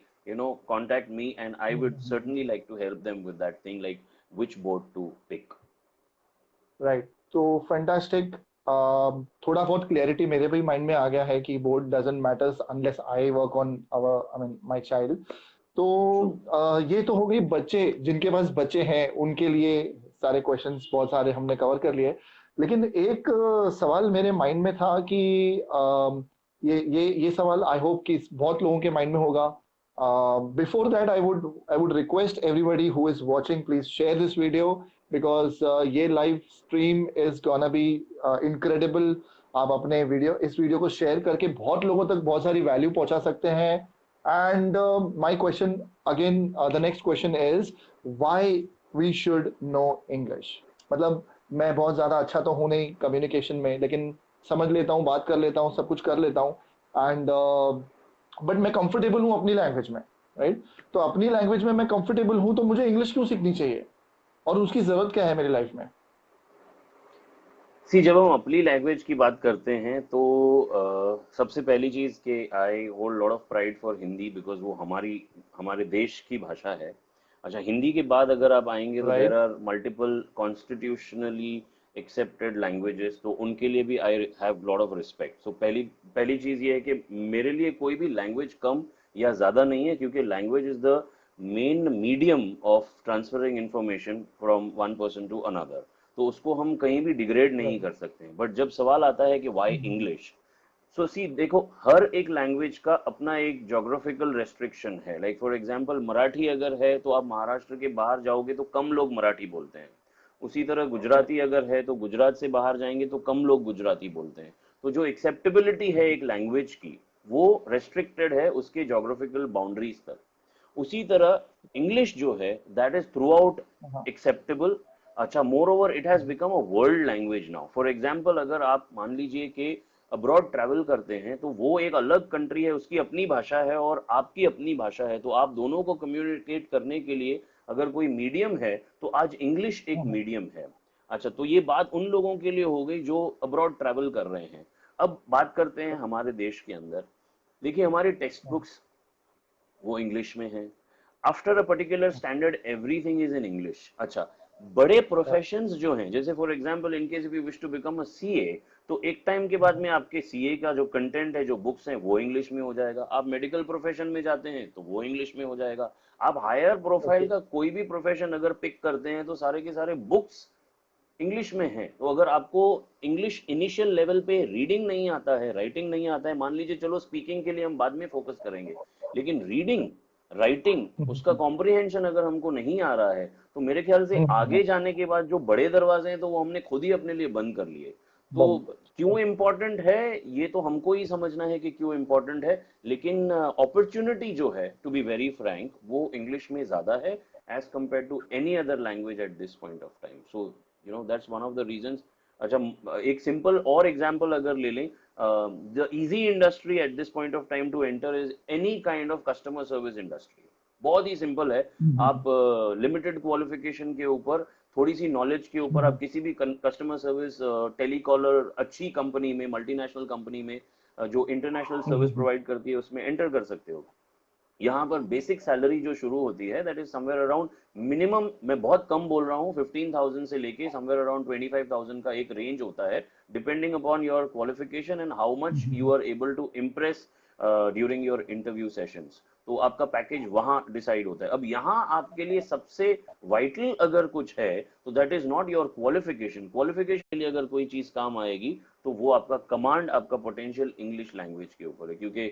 contact me, and I would certainly like to help them with that thing, like which board to pick. Right, तो फैंटास्टिक। थोड़ा बहुत क्लियरिटी मेरे भी माइंड में आ गया है कि board doesn't matters unless I work on our, I mean my child. तो True. ये तो हो गई बच्चे, जिनके पास बच्चे हैं उनके लिए सारे क्वेश्चंस बहुत सारे हमने कवर कर लिए। लेकिन एक सवाल मेरे माइंड में था कि ये सवाल आई होप कि बहुत लोगों के माइंड में होगा। Before that I would request everybody who is watching, please share this video, because ये live stream is gonna be incredible. आप अपने इस वीडियो को शेयर करके बहुत लोगों तक बहुत सारी वैल्यू पहुंचा सकते हैं। And my question again, the next question is why we should know English. मतलब मैं बहुत ज़्यादा अच्छा तो हूँ नहीं कम्युनिकेशन में, लेकिन समझ लेता हूँ, बात कर लेता हूँ, सब कुछ कर लेता हूँ। एंड बट मैं कंफर्टेबल हूँ अपनी लैंग्वेज में, राइट? तो अपनी लैंग्वेज में मैं कंफर्टेबल हूँ, तो मुझे इंग्लिश क्यों सीखनी चाहिए, और उसकी जरूरत क्या है मेरी लाइफ में? सी, जब हम अपनी लैंग्वेज की बात करते हैं तो सबसे पहली चीज कि I hold lot of pride for Hindi, because वो हमारे देश की भाषा है। अच्छा, हिंदी के बाद अगर आप आएंगे तो there right. Are multiple constitutionally accepted languages, तो उनके लिए भी I have lot of respect. So पहली पहली चीज ये है कि मेरे लिए कोई भी लैंग्वेज कम या ज्यादा नहीं है, क्योंकि language is the main medium of transferring information from one person to another, तो उसको हम कहीं भी डिग्रेड नहीं कर सकते। बट जब सवाल आता है कि वाई इंग्लिश, सो सी देखो, हर एक लैंग्वेज का अपना एक जोग्राफिकल रेस्ट्रिक्शन है। लाइक फॉर एग्जांपल मराठी अगर है तो आप महाराष्ट्र के बाहर जाओगे तो कम लोग मराठी बोलते हैं। उसी तरह गुजराती अगर है तो गुजरात से बाहर जाएंगे तो कम लोग गुजराती बोलते हैं। तो जो एक्सेप्टेबिलिटी है एक लैंग्वेज की, वो रेस्ट्रिक्टेड है उसके जोग्राफिकल बाउंड्रीज तक। उसी तरह इंग्लिश जो है that is throughout acceptable. अच्छा, moreover it has become a world language now. For example अगर आप मान लीजिए कि अब्रॉड ट्रैवल करते हैं, तो वो एक अलग कंट्री है, उसकी अपनी भाषा है और आपकी अपनी भाषा है, तो आप दोनों को कम्युनिकेट करने के लिए अगर कोई मीडियम है तो आज इंग्लिश एक मीडियम है। अच्छा, तो ये बात उन लोगों के लिए हो गई जो अब्रॉड ट्रैवल कर रहे हैं। अब बात करते हैं हमारे देश के अंदर। देखिए, हमारी टेक्स्ट बुक्स वो इंग्लिश में है। After a particular standard everything is in English. अच्छा, बड़े प्रोफेशंस जो हैं, जैसे for example in case if you wish to become a CA, तो एक टाइम के बाद में आपके सीए का जो कंटेंट है, जो बुक्स हैं, वो इंग्लिश में हो जाएगा। आप मेडिकल प्रोफेशन में जाते हैं तो वो इंग्लिश में हो जाएगा। आप हायर प्रोफाइल ओके। का कोई भी प्रोफेशन अगर पिक करते हैं तो सारे के सारे बुक्स इंग्लिश में है। तो अगर आपको इंग्लिश इनिशियल लेवल पे रीडिंग नहीं आता है, राइटिंग नहीं आता है, मान लीजिए, चलो स्पीकिंग के लिए हम बाद में फोकस करेंगे, लेकिन रीडिंग, राइटिंग, उसका कॉम्प्रिहेंशन अगर हमको नहीं आ रहा है, तो मेरे ख्याल से आगे जाने के बाद जो बड़े दरवाजे हैं तो वो हमने खुद ही अपने लिए बंद कर लिए। तो क्यों इम्पोर्टेंट है ये तो हमको ही समझना है कि क्यों इम्पोर्टेंट है, लेकिन अपॉर्चुनिटी जो है, टू बी वेरी फ्रैंक, वो इंग्लिश में ज्यादा है as compare to any other language at this point of time. So that's one of the reasons. अच्छा, एक सिंपल और एग्जांपल अगर ले लें, the easy industry at this point of time to enter is any kind of customer service industry. बहुत ही सिंपल है। आप लिमिटेड क्वालिफिकेशन के ऊपर, थोड़ी सी नॉलेज के ऊपर, आप किसी भी कस्टमर सर्विस टेलीकॉलर अच्छी कंपनी में, मल्टीनेशनल कंपनी में, जो इंटरनेशनल सर्विस प्रोवाइड करती है, उसमें एंटर कर सकते हो। यहाँ पर बेसिक सैलरी जो शुरू होती है that is somewhere around, minimum, मैं बहुत कम बोल रहा हूँ, 15,000 से लेके समवेयर अराउंड 25,000 का एक रेंज होता है, depending upon your qualification and how much you are able to impress during your interview sessions. तो आपका पैकेज वहां डिसाइड होता है। अब यहाँ आपके लिए सबसे वाइटल अगर कुछ है तो that is not your qualification. Qualification के लिए अगर कोई चीज काम आएगी तो वो आपका कमांड, आपका पोटेंशियल इंग्लिश लैंग्वेज के ऊपर है, क्योंकि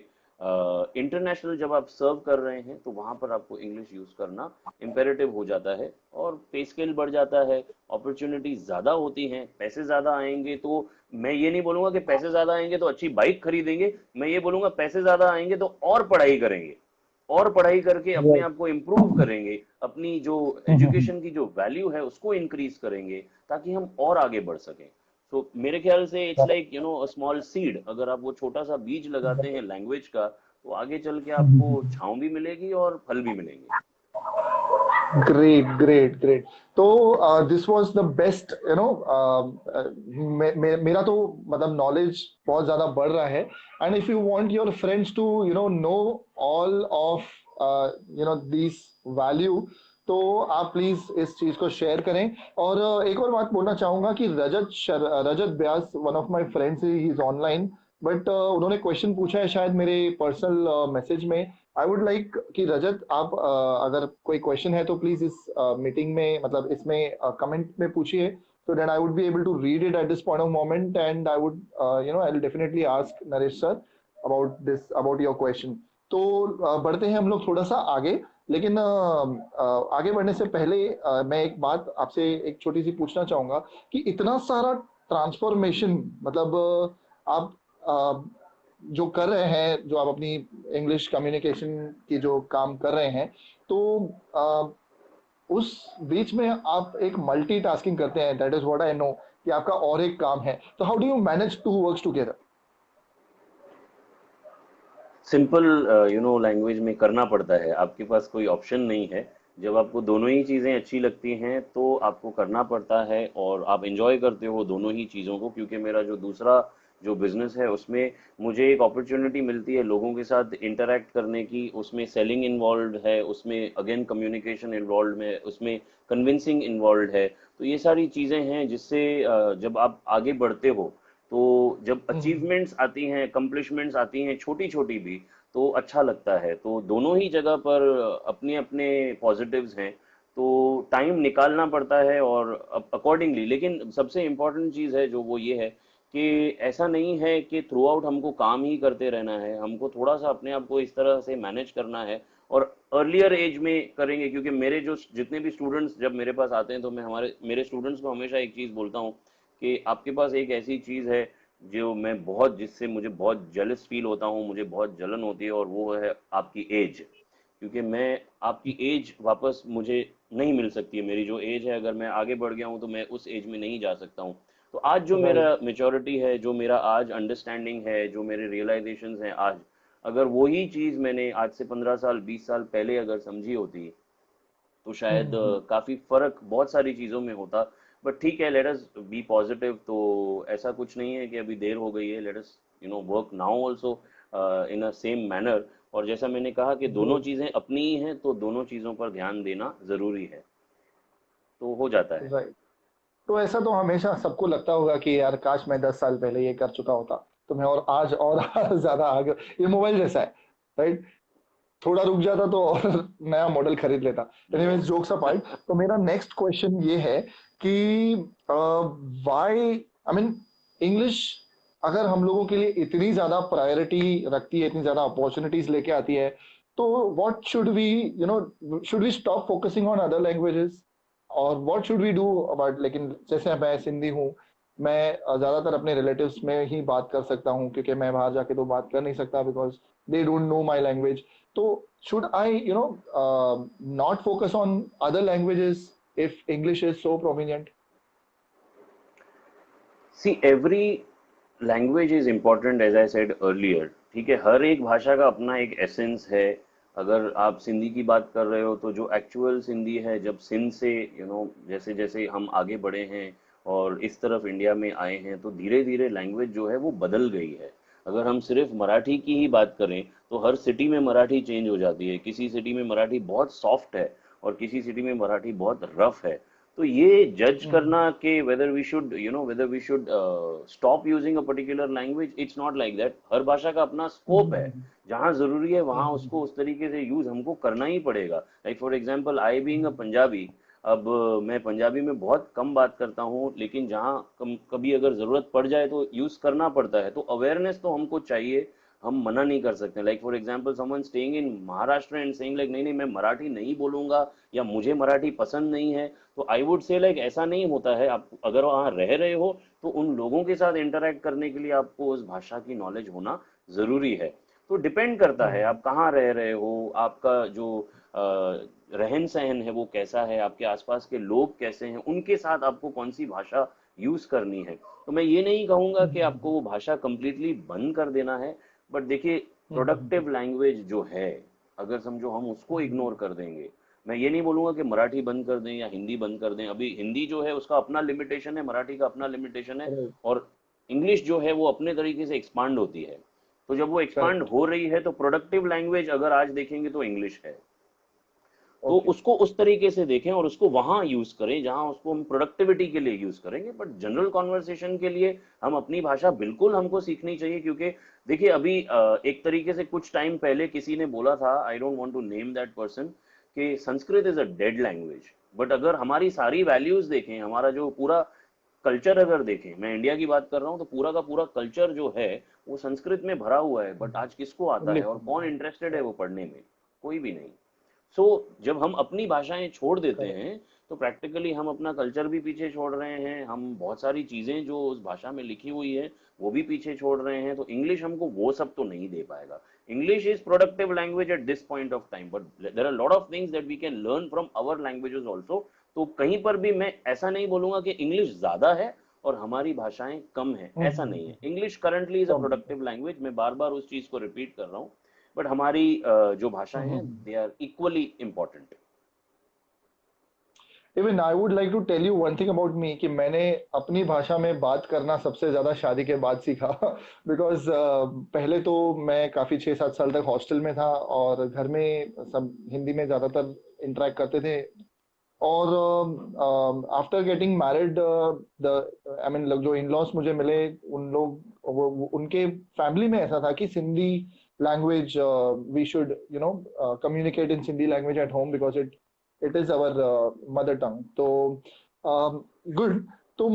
इंटरनेशनल जब आप सर्व कर रहे हैं तो वहां पर आपको इंग्लिश यूज करना इम्पेरेटिव हो जाता है, और पे स्केल बढ़ जाता है, अपॉर्चुनिटी ज्यादा होती हैं, पैसे ज्यादा आएंगे। तो मैं ये नहीं बोलूंगा कि पैसे ज्यादा आएंगे तो अच्छी बाइक खरीदेंगे, मैं ये बोलूंगा पैसे ज्यादा आएंगे तो और पढ़ाई करेंगे, और पढ़ाई करके अपने आप को इम्प्रूव करेंगे, अपनी जो एजुकेशन की जो वैल्यू है उसको इंक्रीज करेंगे, ताकि हम और आगे बढ़ सकें। तो मेरे ख्याल से it's like a small seed. अगर आप वो छोटा सा बीज लगाते हैं लैंग्वेज का, तो आगे चल के आपको छांव भी मिलेगी और फल भी मिलेंगे। Great, great, great. तो दिस वाज द बेस्ट, मेरा तो मतलब नॉलेज बहुत ज्यादा बढ़ रहा है। And if you want your friends to know all of this value, तो आप प्लीज इस चीज को शेयर करें। और एक और बात बोलना चाहूंगा कि Rajat Vyas, one of my friends, he is online, but उन्होंने क्वेश्चन पूछा है शायद मेरे पर्सनल मैसेज में। आई वुड लाइक कि रजत, आप अगर कोई क्वेश्चन है तो प्लीज इस मीटिंग में, मतलब इसमें कमेंट में पूछिए, so that I would be able to read it at this point of moment, and I would, I'll definitely ask Naresh sir about this, about your question. तो बढ़ते हैं हम लोग थोड़ा सा आगे, लेकिन आगे बढ़ने से पहले मैं एक बात आपसे एक छोटी सी पूछना चाहूंगा कि इतना सारा ट्रांसफॉर्मेशन, मतलब आप जो कर रहे हैं, जो आप अपनी इंग्लिश कम्युनिकेशन की जो काम कर रहे हैं, तो उस बीच में आप एक मल्टीटास्किंग करते हैं, that is what I know, कि आपका और एक काम है। तो how do you manage to works together? Simple language में करना पड़ता है, आपके पास कोई ऑप्शन नहीं है। जब आपको दोनों ही चीज़ें अच्छी लगती हैं तो आपको करना पड़ता है, और आप एंजॉय करते हो दोनों ही चीज़ों को। क्योंकि मेरा जो दूसरा जो बिजनेस है उसमें मुझे एक अपॉर्चुनिटी मिलती है लोगों के साथ इंटरेक्ट करने की, उसमें सेलिंग इन्वॉल्व है, उसमें अगेन कम्युनिकेशन इन्वॉल्व है, उसमें कन्विंसिंग इन्वॉल्व है। तो ये सारी चीज़ें हैं जिससे जब आप आगे बढ़ते हो, तो जब हम्म, अचीवमेंट्स आती हैं, कंप्लिशमेंट्स आती हैं छोटी छोटी भी, तो अच्छा लगता है। तो दोनों ही जगह पर अपने अपने पॉजिटिव्स हैं। तो टाइम निकालना पड़ता है और अकॉर्डिंगली। लेकिन सबसे इम्पोर्टेंट चीज़ है जो वो ये है कि ऐसा नहीं है कि थ्रू आउट हमको काम ही करते रहना है, हमको थोड़ा सा अपने आप को इस तरह से मैनेज करना है। और अर्लियर एज में करेंगे, क्योंकि मेरे जो जितने भी स्टूडेंट्स जब मेरे पास आते हैं तो मैं मेरे स्टूडेंट्स को हमेशा एक चीज़ बोलता हूँ कि आपके पास एक ऐसी चीज़ है जो मैं बहुत, जिससे मुझे बहुत जेलस फील होता हूँ, मुझे बहुत जलन होती है, और वो है आपकी एज। क्योंकि मैं आपकी एज वापस मुझे नहीं मिल सकती है। मेरी जो एज है, अगर मैं आगे बढ़ गया हूँ तो मैं उस एज में नहीं जा सकता हूँ। तो आज जो राइट। मेरा मेच्योरिटी है, जो मेरा आज अंडरस्टैंडिंग है, जो मेरे रियलाइजेशंस हैं आज, अगर वही चीज़ मैंने आज से 15 साल 20 साल पहले अगर समझी होती, तो शायद काफी फर्क बहुत सारी चीजों में होता। बट ठीक है, लेट अस बी पॉजिटिव। तो ऐसा कुछ नहीं है कि अभी देर हो गई है, let us work now also in a same manner. और जैसा मैंने कहा कि दोनों ग्रेट। चीजें अपनी ही हैं, तो दोनों चीजों पर ध्यान देना जरूरी है, तो हो जाता है। राइट। तो ऐसा तो हमेशा सबको लगता होगा कि यार काश मैं 10 साल पहले ये कर चुका होता तो मैं और आज और ज्यादा आगे। ये मोबाइल जैसा है, राइट? थोड़ा रुक जाता तो और नया मॉडल खरीद लेता। एनीवेज, जोक्स अपार्ट, तो मेरा नेक्स्ट क्वेश्चन ये है कि व्हाई, आई मीन, इंग्लिश अगर हम लोगों के लिए इतनी ज्यादा प्रायोरिटी रखती है, इतनी ज्यादा अपॉर्चुनिटीज लेके आती है, तो what should we, should we stop focusing on other languages, और what should we do about, लेकिन जैसे मैं सिंधी हूँ, मैं ज्यादातर अपने रिलेटिव्स में ही बात कर सकता हूँ क्योंकि मैं बाहर जाके तो बात कर नहीं सकता because they don't know my language. तो should I, not focus on other languages if English is so prominent? See every language is important, as I said earlier. ठीक है, हर एक भाषा का अपना एक एसेंस है। अगर आप सिंधी की बात कर रहे हो, तो जो एक्चुअल सिंधी है, जब सिंध से जैसे जैसे हम आगे बढ़े हैं और इस तरफ इंडिया में आए हैं, तो धीरे धीरे लैंग्वेज जो है वो बदल गई है। अगर हम सिर्फ मराठी की ही बात करें, तो हर सिटी में मराठी चेंज हो जाती है। किसी सिटी में मराठी बहुत सॉफ्ट है, और किसी सिटी में मराठी बहुत रफ है। तो ये जज हम्म, करना कि whether we should stop using a particular language, it's not like that. हर भाषा का अपना स्कोप है। हम्म, जहाँ जरूरी है वहाँ उसको हम्म, उस तरीके से यूज हमको करना ही पड़ेगा। Like for example, I being a Punjabi, अब मैं पंजाबी में बहुत कम बात करता हूँ, लेकिन जहाँ कभी अगर जरूरत पड़ जाए तो यूज करना पड़ता है। तो अवेयरनेस तो हमको चाहिए, हम मना नहीं कर सकते। Like for example, someone staying in Maharashtra and saying like नहीं नहीं मैं मराठी नहीं बोलूंगा, या मुझे मराठी पसंद नहीं है, तो आई वुड से लाइक ऐसा नहीं होता है। आप अगर वहाँ रह रहे हो, तो उन लोगों के साथ इंटरेक्ट करने के लिए आपको उस भाषा की नॉलेज होना जरूरी है। तो डिपेंड करता है हम्म, आप कहाँ रह रहे हो, आपका जो रहन सहन है वो कैसा है, आपके आसपास के लोग कैसे हैं, उनके साथ आपको कौन सी भाषा यूज करनी है। तो मैं ये नहीं कहूंगा कि आपको हम्म, वो भाषा कंप्लीटली बंद कर देना है। बट देखिए, हम्म, प्रोडक्टिव लैंग्वेज जो है, अगर समझो हम उसको इग्नोर हम्म, कर देंगे, मैं ये नहीं बोलूंगा कि मराठी बंद कर दें या हिंदी बंद कर दें। अभी हिंदी जो है उसका अपना लिमिटेशन है, मराठी का अपना लिमिटेशन है, राइट, और इंग्लिश जो है वो अपने तरीके से एक्सपांड होती है। तो जब वो एक्सपांड करेक्ट, हो रही है, तो प्रोडक्टिव लैंग्वेज अगर आज देखेंगे तो इंग्लिश है। तो ओके, उसको उस तरीके से देखें और उसको वहां यूज करें जहां उसको हम प्रोडक्टिविटी के लिए यूज करेंगे। बट जनरल कॉन्वर्सेशन के लिए हम अपनी भाषा बिल्कुल हमको सीखनी चाहिए। क्योंकि देखिए, अभी एक तरीके से कुछ टाइम पहले किसी ने बोला था, I don't want to name that person, कि Sanskrit is a dead language. But अगर हमारी सारी वैल्यूज देखें, हमारा जो पूरा कल्चर अगर देखें, मैं इंडिया की बात कर रहा हूँ, तो पूरा का पूरा कल्चर जो है वो संस्कृत में भरा हुआ है। बट आज किसको आता है और कौन इंटरेस्टेड है वो पढ़ने में? कोई भी नहीं। सो जब हम अपनी भाषाएं छोड़ देते करेक्ट, हैं, तो प्रैक्टिकली हम अपना कल्चर भी पीछे छोड़ रहे हैं, हम बहुत सारी चीज़ें जो उस भाषा में लिखी हुई है वो भी पीछे छोड़ रहे हैं। तो इंग्लिश हमको वो सब तो नहीं दे पाएगा। English is productive language at this point of time, but there are lot of things that we can learn from our languages also. तो कहीं पर भी मैं ऐसा नहीं बोलूंगा कि इंग्लिश ज़्यादा है और हमारी भाषाएं कम है, ऐसा नहीं है। English currently is a come, productive language, मैं बार बार उस चीज़ को रिपीट कर रहा हूँ। बट हमारी जो भाषाएं हैं they are equally important. Even I would like to tell you one thing about me कि मैंने अपनी भाषा में बात करना सबसे ज्यादा शादी के बाद सीखा। बिकॉज पहले तो मैं काफी 6-7 साल तक हॉस्टल में था और घर में सब हिंदी में ज्यादातर इंटरेक्ट करते थे। और after getting married the I mean जो इन लॉज मुझे मिले उन लोग उनके फैमिली में ऐसा था कि Sindhi language we should communicate in Sindhi language at home because it is our mother tongue. तो गुड। तो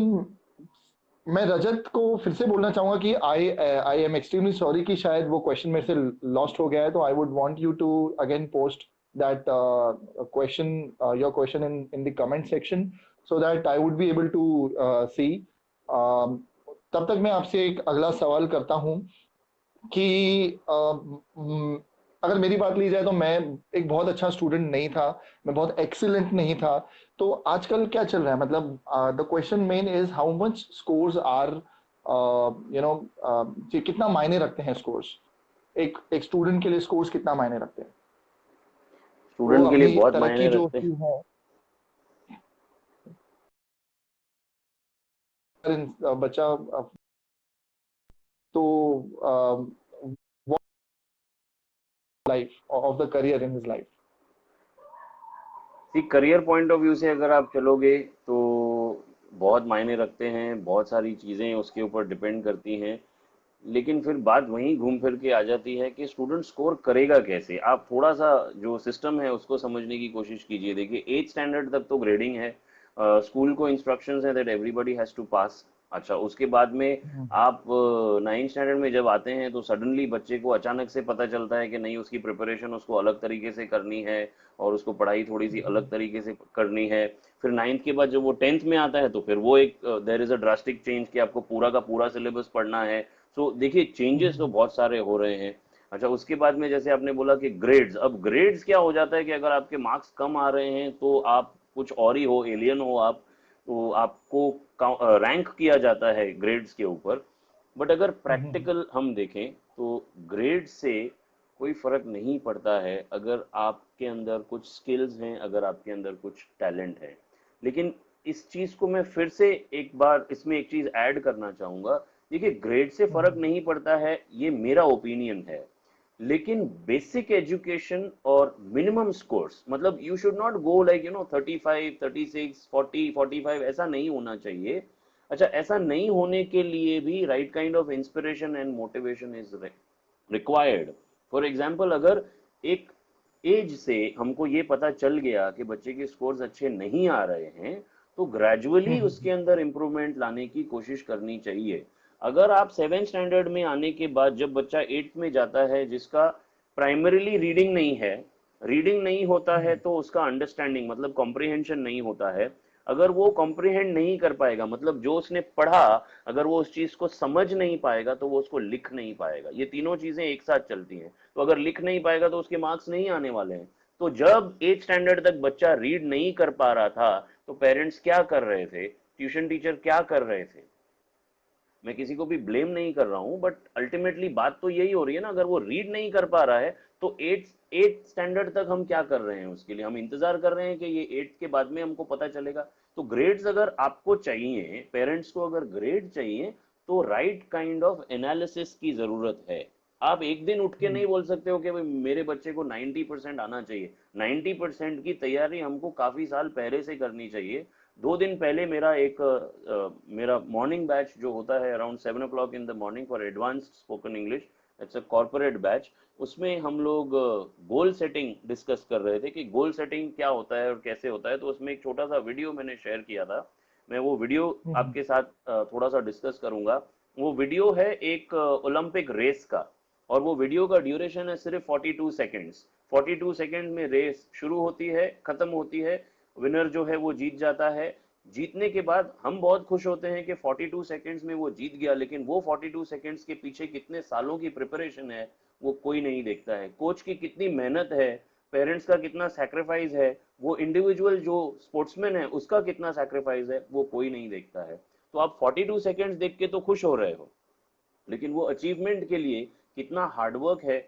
मैं रजत को फिर से बोलना चाहूंगा कि आई एम एक्सट्रीमली सॉरी कि शायद वो क्वेश्चन मेरे से लॉस्ट हो गया है। तो I would want you to again post that question, your question in the comment section, so that I would be able to see. तब तक मैं आपसे एक अगला सवाल करता हूँ कि अगर मेरी बात ली जाए तो मैं एक बहुत अच्छा स्टूडेंट नहीं था, मैं बहुत एक्सीलेंट नहीं था। तो आजकल क्या चल रहा है, मतलब the question main is how much scores are कितना मायने रखते हैं स्कोर्स, एक स्टूडेंट के लिए स्कोर्स कितना मायने रखते हैं। वो स्टूडेंट के लिए अभी बहुत तरक्की मायने जो रखते हैं। की है बच्चा तो life of the career in his life. See career point of view से अगर आप चलोगे तो बहुत मायने रखते हैं, बहुत सारी चीज़ें उसके ऊपर डिपेंड करती हैं। लेकिन फिर बात वहीं घूम फिर के आ जाती है कि स्टूडेंट स्कोर करेगा कैसे। आप थोड़ा सा जो सिस्टम है उसको समझने की कोशिश कीजिए। देखिए 8th स्टैंडर्ड तक तो ग्रेडिंग है, स्कूल को इंस्ट्रक्शंस हैं दैट एवरीबॉडी हैज टू पास। अच्छा, उसके बाद में आप 9th स्टैंडर्ड में जब आते हैं तो सडनली बच्चे को अचानक से पता चलता है कि नहीं, उसकी प्रिपरेशन उसको अलग तरीके से करनी है और उसको पढ़ाई थोड़ी सी अलग तरीके से करनी है। फिर 9th के बाद जब वो 10th में आता है तो फिर वो एक there is a drastic change कि आपको पूरा का पूरा सिलेबस पढ़ना है। सो देखिए चेंजेस तो बहुत सारे हो रहे हैं। अच्छा, उसके बाद में जैसे आपने बोला कि ग्रेड्स, अब ग्रेड्स क्या हो जाता है कि अगर आपके मार्क्स कम आ रहे हैं तो आप कुछ और ही हो, एलियन हो आप, तो आपको रैंक किया जाता है ग्रेड्स के ऊपर। बट अगर प्रैक्टिकल हम देखें तो ग्रेड से कोई फर्क नहीं पड़ता है अगर आपके अंदर कुछ स्किल्स हैं, अगर आपके अंदर कुछ टैलेंट है। लेकिन इस चीज को मैं फिर से एक बार इसमें एक चीज ऐड करना चाहूंगा। देखिए ग्रेड से फर्क नहीं पड़ता है, ये मेरा ओपिनियन है। लेकिन बेसिक एजुकेशन और मिनिमम स्कोर्स, मतलब you should not go like 35, 36, 40, 45, ऐसा नहीं होना चाहिए। अच्छा, ऐसा नहीं होने के लिए भी right kind of inspiration and motivation is required. For example, अगर एक एज से हमको ये पता चल गया कि बच्चे के स्कोर्स अच्छे नहीं आ रहे हैं तो ग्रेजुअली उसके अंदर इंप्रूवमेंट लाने की कोशिश करनी चाहिए। अगर आप 7th स्टैंडर्ड में आने के बाद जब बच्चा 8th में जाता है जिसका प्राइमरीली रीडिंग नहीं है, रीडिंग नहीं होता है तो उसका अंडरस्टैंडिंग मतलब कॉम्प्रिहेंशन नहीं होता है। अगर वो कॉम्प्रिहेंड नहीं कर पाएगा, मतलब जो उसने पढ़ा, अगर वो उस चीज को समझ नहीं पाएगा तो वो उसको लिख नहीं पाएगा। ये तीनों चीजें एक साथ चलती हैं। तो अगर लिख नहीं पाएगा तो उसके मार्क्स नहीं आने वाले हैं। तो जब 8th स्टैंडर्ड तक बच्चा रीड नहीं कर पा रहा था तो पेरेंट्स क्या कर रहे थे, ट्यूशन टीचर क्या कर रहे थे। मैं किसी को भी ब्लेम नहीं कर रहा हूं, बट अल्टीमेटली बात तो यही हो रही है ना, अगर वो रीड नहीं कर पा रहा है तो 8th स्टैंडर्ड तक हम क्या कर रहे हैं, उसके लिए हम इंतजार कर रहे हैं कि ये 8th के बाद में हमको पता चलेगा। तो ग्रेड्स अगर आपको चाहिए, पेरेंट्स को अगर ग्रेड चाहिए, तो राइट काइंड ऑफ एनालिसिस की जरूरत है। आप एक दिन उठ के नहीं बोल सकते हो कि भाई मेरे बच्चे को 90% आना चाहिए। 90% की तैयारी हमको काफी साल पहले से करनी चाहिए। 2 दिन पहले मेरा मॉर्निंग बैच जो होता है around 7 o'clock in the morning for advanced spoken English, it's a corporate batch. उसमें हम लोग गोल सेटिंग डिस्कस कर रहे थे कि गोल सेटिंग क्या होता है और कैसे होता है। तो उसमें एक छोटा सा वीडियो मैंने शेयर किया था। मैं वो वीडियो आपके साथ थोड़ा सा डिस्कस करूंगा। वो वीडियो है एक ओलंपिक रेस का, और वो वीडियो का ड्यूरेशन है सिर्फ 42 सेकेंड्स। 42 सेकेंड में रेस शुरू होती है, खत्म होती है, विनर जो है वो जीत जाता है। जीतने के बाद हम बहुत खुश होते हैं कि 42 सेकेंड्स में वो जीत गया, लेकिन वो 42 सेकेंड्स के पीछे कितने सालों की प्रिपरेशन है वो कोई नहीं देखता है। कोच की कितनी मेहनत है, पेरेंट्स का कितना सैक्रिफाइस है, वो इंडिविजुअल जो स्पोर्ट्समैन है उसका कितना सैक्रिफाइस है, वो कोई नहीं देखता है। तो आप 42 सेकेंड्स देख के तो खुश हो रहे हो, लेकिन वो अचीवमेंट के लिए कितना हार्डवर्क है,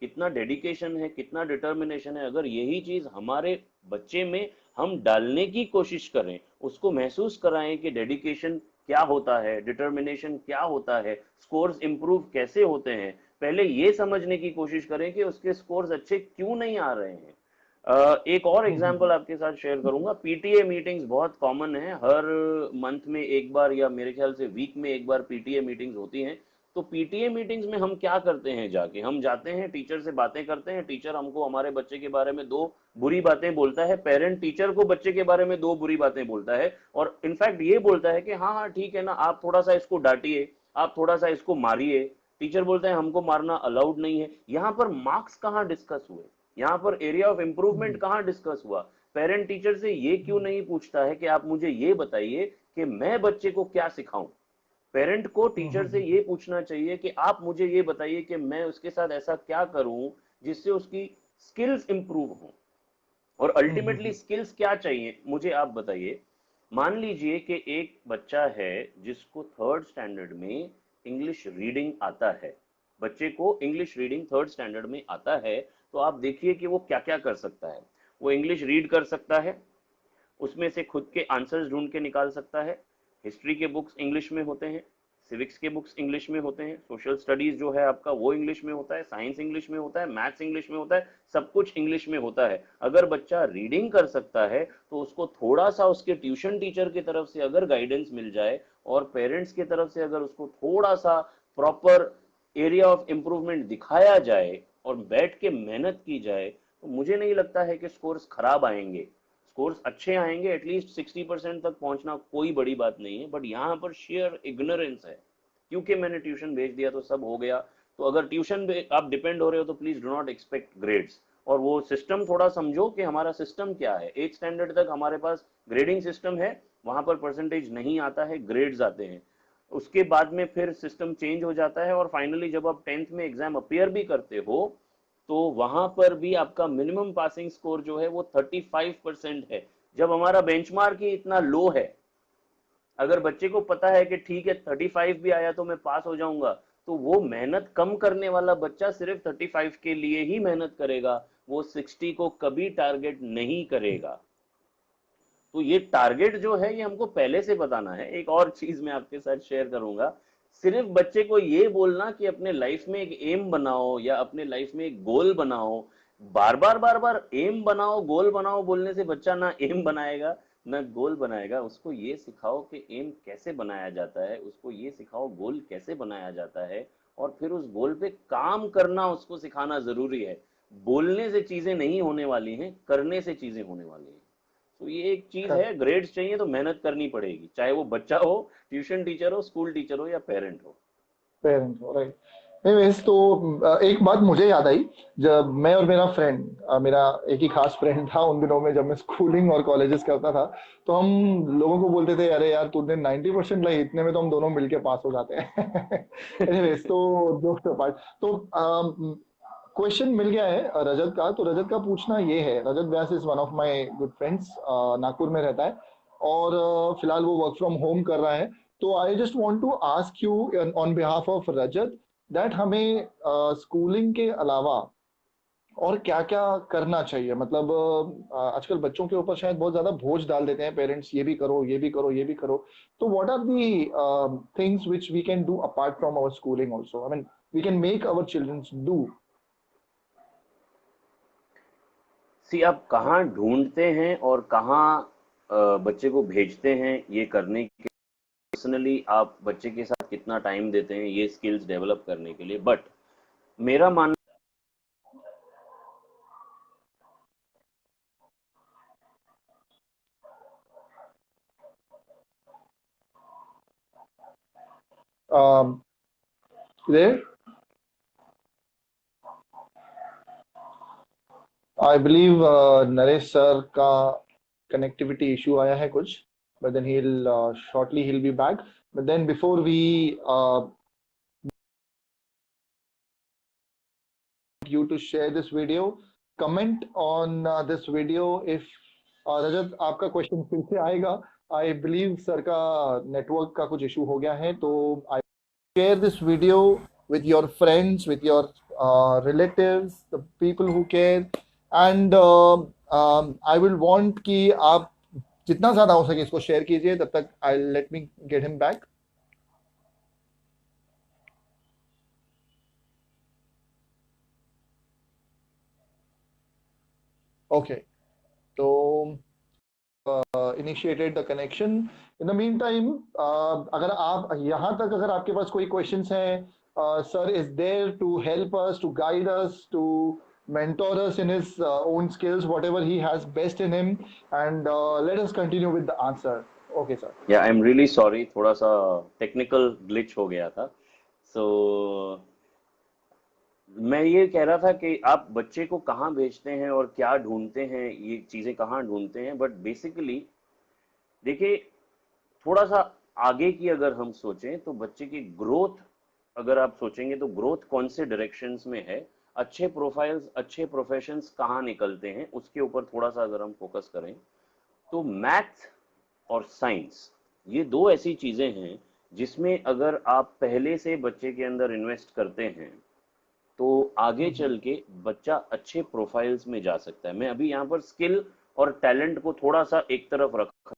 कितना डेडिकेशन है, कितना डिटर्मिनेशन है। अगर यही चीज हमारे बच्चे में हम डालने की कोशिश करें, उसको महसूस कराएं कि डेडिकेशन क्या होता है, डिटर्मिनेशन क्या होता है, स्कोर्स इंप्रूव कैसे होते हैं, पहले ये समझने की कोशिश करें कि उसके स्कोर्स अच्छे क्यों नहीं आ रहे हैं। एक और एग्जांपल आपके साथ शेयर करूंगा। पीटीए मीटिंग्स बहुत कॉमन है, हर मंथ में एक बार या मेरे ख्याल से वीक में एक बार पीटीए मीटिंग्स होती हैं। तो पीटीए मीटिंग्स में हम क्या करते हैं, जाके हम जाते हैं टीचर से बातें करते हैं, टीचर हमको हमारे बच्चे के बारे में दो बुरी बातें बोलता है, पेरेंट टीचर को बच्चे के बारे में दो बुरी बातें बोलता है, और इनफैक्ट ये बोलता है कि हाँ हाँ ठीक है ना, आप थोड़ा सा इसको डांटिए, आप थोड़ा सा इसको मारिए। टीचर बोलता है हमको मारना अलाउड नहीं है। यहाँ पर मार्क्स कहाँ डिस्कस हुए, यहाँ पर एरिया ऑफ इंप्रूवमेंट कहाँ डिस्कस हुआ। पेरेंट टीचर से ये क्यों नहीं पूछता है कि आप मुझे ये बताइए कि मैं बच्चे को क्या सिखाऊं। पेरेंट को टीचर से ये पूछना चाहिए कि आप मुझे ये बताइए कि मैं उसके साथ ऐसा क्या करूं जिससे उसकी स्किल्स इंप्रूव हो। और अल्टीमेटली स्किल्स क्या चाहिए मुझे आप बताइए। मान लीजिए कि एक बच्चा है जिसको थर्ड स्टैंडर्ड में इंग्लिश रीडिंग आता है, बच्चे को इंग्लिश रीडिंग थर्ड स्टैंडर्ड में आता है, तो आप देखिए कि वो क्या क्या कर सकता है। वो इंग्लिश रीड कर सकता है, उसमें से खुद के आंसर्स ढूंढ के निकाल सकता है। हिस्ट्री के बुक्स इंग्लिश में होते हैं, सिविक्स के बुक्स इंग्लिश में होते हैं, सोशल स्टडीज जो है आपका वो इंग्लिश में होता है, साइंस इंग्लिश में होता है, मैथ्स इंग्लिश में होता है, सब कुछ इंग्लिश में होता है। अगर बच्चा रीडिंग कर सकता है तो उसको थोड़ा सा उसके ट्यूशन टीचर की तरफ से अगर गाइडेंस मिल जाए और पेरेंट्स की तरफ से अगर उसको थोड़ा सा प्रॉपर एरिया ऑफ इंप्रूवमेंट दिखाया जाए और बैठ के मेहनत की जाए, तो मुझे नहीं लगता है कि स्कोर्स खराब आएंगे। स्कोर्स अच्छे आएंगे, एटलीस्ट 60% तक पहुंचना कोई बड़ी बात नहीं है। बट यहाँ पर शेयर इग्नोरेंस है, क्योंकि मैंने ट्यूशन भेज दिया तो सब हो गया। तो अगर ट्यूशन आप डिपेंड हो रहे हो तो please do not expect grades. और वो सिस्टम थोड़ा समझो कि हमारा सिस्टम क्या है। 8 स्टैंडर्ड तक हमारे पास ग्रेडिंग सिस्टम है, वहां पर परसेंटेज नहीं आता है, ग्रेड्स आते हैं। उसके बाद में फिर सिस्टम चेंज हो जाता है और फाइनली जब आप 10th में एग्जाम अपियर भी करते हो तो वहां पर भी आपका मिनिमम पासिंग स्कोर जो है वो 35% है। जब हमारा बेंचमार्क ही इतना लो है, अगर बच्चे को पता है कि ठीक है 35 भी आया तो मैं पास हो जाऊंगा, तो वो मेहनत कम करने वाला बच्चा सिर्फ 35 के लिए ही मेहनत करेगा, वो 60 को कभी टारगेट नहीं करेगा। तो ये टारगेट जो है ये हमको पहले से बताना है। एक और चीज मैं आपके साथ शेयर करूंगा। सिर्फ बच्चे को ये बोलना कि अपने लाइफ में एक एम बनाओ या अपने लाइफ में एक गोल बनाओ, बार बार एम बनाओ गोल बनाओ बोलने से बच्चा ना एम बनाएगा ना गोल बनाएगा। उसको ये सिखाओ कि एम कैसे बनाया जाता है, उसको ये सिखाओ गोल कैसे बनाया जाता है, और फिर उस गोल पे काम करना उसको सिखाना जरूरी है। बोलने से चीजें नहीं होने वाली हैं, करने से चीजें होने वाली हैं। तो ये एक चीज है, ग्रेड्स चाहिए तो मेहनत करनी पड़ेगी, चाहे वो बच्चा हो, ट्यूशन टीचर हो, स्कूल टीचर हो या पेरेंट हो। पेरेंट हो, राइट। नहीं वैसे तो एक बात मुझे याद आई। जब मैं और मेरा फ्रेंड, मेरा एक ही खास फ्रेंड था उन दिनों में जब मैं स्कूलिंग और कॉलेजेस करता था, तो हम लोगों को बोलते थे अरे यार तूने 90% लाई, इतने में तो हम दोनों मिलके पास हो जाते हैं। एनीवेज, तो दोस्तों पार्ट तो क्वेश्चन मिल गया है रजत का। तो रजत का पूछना ये है, Rajat Vyas is one of my good friends, Nagpur में रहता है और फिलहाल वो वर्क फ्रॉम होम कर रहा है। तो I just want to ask you on behalf of Rajat that हमें स्कूलिंग के अलावा और क्या क्या करना चाहिए। मतलब आजकल बच्चों के ऊपर शायद बहुत ज्यादा बोझ डाल देते हैं पेरेंट्स, ये भी करो ये भी करो ये भी करो। तो what are the things which we can do apart from our schooling also, I mean we can make our childrens do. See आप कहाँ ढूंढते हैं और कहाँ बच्चे को भेजते हैं ये करने के, पर्सनली आप बच्चे के साथ कितना टाइम देते हैं ये स्किल्स डेवलप करने के लिए। बट मेरा मानना there I believe Naresh sir का कनेक्टिविटी इशू आया है कुछ, but then he'll shortly he'll be back. But then before we you to share this video, comment on this video if रजत आपका क्वेश्चन फिर से आएगा। आई बिलीव सर का नेटवर्क का कुछ इशू हो गया है। तो आई share this video with your friends, with your relatives, the people who care, and I will want कि आप जितना ज़्यादा हो सके इसको शेयर कीजिए. तब तक I'll let me get him back. Okay, so initiated the connection. In the meantime, अगर आप यहाँ तक अगर आपके पास कोई questions हैं, sir is there to help us, to guide us, to mentor us in his own skills, whatever he has best in him, and let us continue with the answer. Okay, sir. या आई एम रियली सॉरी, थोड़ा सा टेक्निकल ग्लिच हो गया था. सो मैं ये कह रहा था कि आप बच्चे को कहाँ भेजते हैं और क्या ढूंढते हैं, ये चीज़ें कहाँ ढूंढते हैं. बट बेसिकली देखिए, थोड़ा सा आगे की अगर हम सोचें तो बच्चे की ग्रोथ अगर आप सोचेंगे तो ग्रोथ कौन से डायरेक्शंस में है, अच्छे प्रोफाइल्स अच्छे प्रोफेशंस कहाँ निकलते हैं, उसके ऊपर थोड़ा सा अगर हम फोकस करें तो मैथ और साइंस ये दो ऐसी चीजें हैं जिसमें अगर आप पहले से बच्चे के अंदर इन्वेस्ट करते हैं तो आगे चल के बच्चा अच्छे प्रोफाइल्स में जा सकता है. मैं अभी यहाँ पर स्किल और टैलेंट को थोड़ा सा एक तरफ रख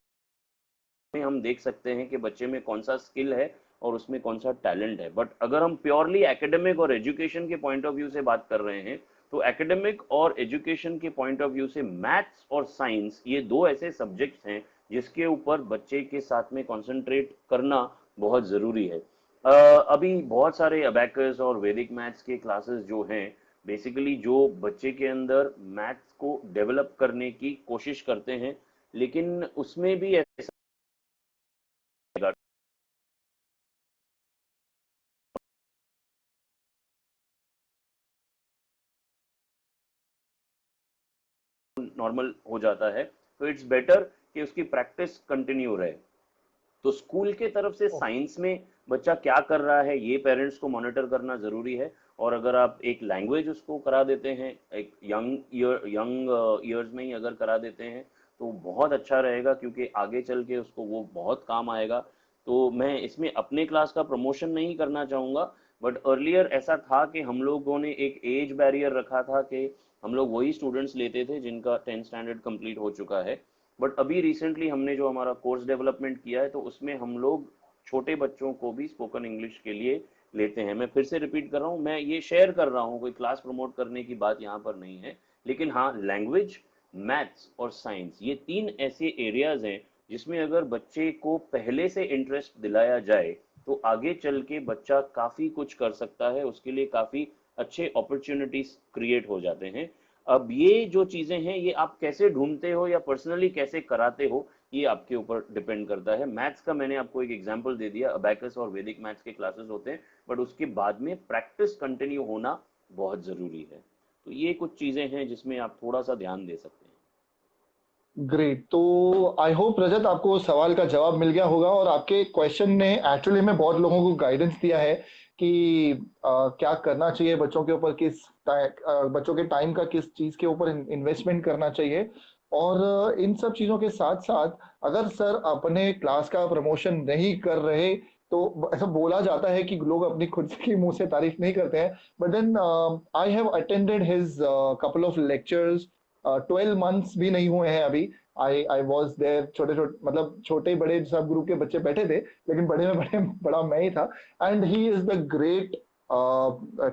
में हम देख सकते हैं कि बच्चे में कौन सा स्किल है और उसमें कौन सा टैलेंट है. बट अगर हम प्योरली एकेडमिक और एजुकेशन के पॉइंट ऑफ व्यू से बात कर रहे हैं तो एकेडमिक और एजुकेशन के पॉइंट ऑफ व्यू से मैथ्स और साइंस ये दो ऐसे सब्जेक्ट्स हैं जिसके ऊपर बच्चे के साथ में कंसंट्रेट करना बहुत ज़रूरी है. अभी बहुत सारे अबैकस और वैदिक मैथ्स के क्लासेस जो हैं बेसिकली जो बच्चे के अंदर मैथ्स को डेवलप करने की कोशिश करते हैं, लेकिन उसमें भी ऐसा नॉर्मल हो जाता है. तो इट्स बेटर कि उसकी प्रैक्टिस कंटिन्यू रहे. तो स्कूल के तरफ से साइंस में बच्चा क्या कर रहा है ये पेरेंट्स को मॉनिटर करना जरूरी है. और अगर आप एक लैंग्वेज उसको करा देते हैं एक यंग ईयर्स में ही अगर करा देते हैं तो बहुत अच्छा रहेगा, क्योंकि आगे चल के उसको वो बहुत काम आएगा. तो मैं इसमें अपने क्लास का प्रमोशन नहीं करना चाहूँगा, बट अर्लियर ऐसा था कि हम लोगों ने एक एज बैरियर रखा था कि हम लोग वही स्टूडेंट्स लेते थे जिनका 10th स्टैंडर्ड कंप्लीट हो चुका है. बट अभी रिसेंटली हमने जो हमारा कोर्स डेवलपमेंट किया है तो उसमें हम लोग छोटे बच्चों को भी स्पोकन इंग्लिश के लिए लेते हैं. मैं फिर से रिपीट कर रहा हूँ, मैं ये शेयर कर रहा हूँ, कोई क्लास प्रमोट करने की बात यहाँ पर नहीं है. लेकिन हाँ, लैंग्वेज, मैथ्स और साइंस ये तीन ऐसे एरियाज हैं जिसमें अगर बच्चे को पहले से इंटरेस्ट दिलाया जाए तो आगे चल के बच्चा काफ़ी कुछ कर सकता है, उसके लिए काफ़ी अच्छे अपॉर्चुनिटीज क्रिएट हो जाते हैं. अब ये जो चीजें हैं ये आप कैसे ढूंढते हो या पर्सनली कैसे कराते हो ये आपके ऊपर डिपेंड करता है. मैथ्स का मैंने आपको एक एग्जांपल दे दिया, अबैकस और वैदिक मैथ्स के क्लासेस होते हैं, बट उसके बाद में प्रैक्टिस कंटिन्यू होना बहुत जरूरी है. तो ये कुछ चीजें हैं जिसमें आप थोड़ा सा ध्यान दे सकते हैं. ग्रेट. तो आई होप रजत आपको सवाल का जवाब मिल गया होगा और आपके क्वेश्चन ने एक्चुअली में बहुत लोगों को गाइडेंस दिया है कि क्या करना चाहिए बच्चों के ऊपर, बच्चों के टाइम का किस चीज के ऊपर इन्वेस्टमेंट करना चाहिए. और इन सब चीजों के साथ साथ अगर सर अपने क्लास का प्रमोशन नहीं कर रहे तो ऐसा बोला जाता है कि लोग अपनी खुद की मुंह से तारीफ नहीं करते हैं, but then I have attended his couple of lectures. 12 months भी नहीं हुए हैं अभी. I was there. छोटे छोटे मतलब छोटे बड़े सब ग्रुप के बच्चे बैठे थे, लेकिन बड़े में बड़ा मैं ही था. And he is the great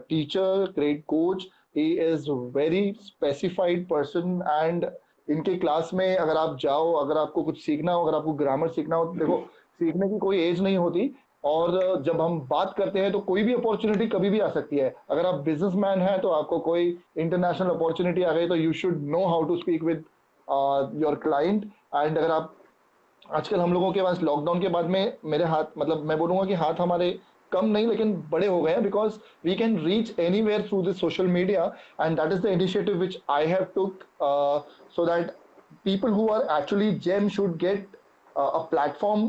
teacher, great coach. He is very specified person. And इनके क्लास में अगर आप जाओ, अगर आपको कुछ सीखना हो, अगर आपको ग्रामर सीखना हो, तो देखो सीखने की कोई एज नहीं होती. और जब हम बात करते हैं तो कोई भी अपॉर्चुनिटी कभी भी आ सकती है. अगर आप बिजनेसमैन हैं तो आपको कोई इंटरनेशनल अपॉर्चुनिटी आ गई तो you should know how to speak with your client. And अगर आप आजकल हम लोगों के पास लॉकडाउन के बाद में मेरे हाथ मतलब मैं बोलूंगा कि हाथ हमारे कम नहीं लेकिन बड़े हो गए हैं, because we can reach anywhere through this social media. And that is the initiative which I have took, so that people who are actually gem should get a platform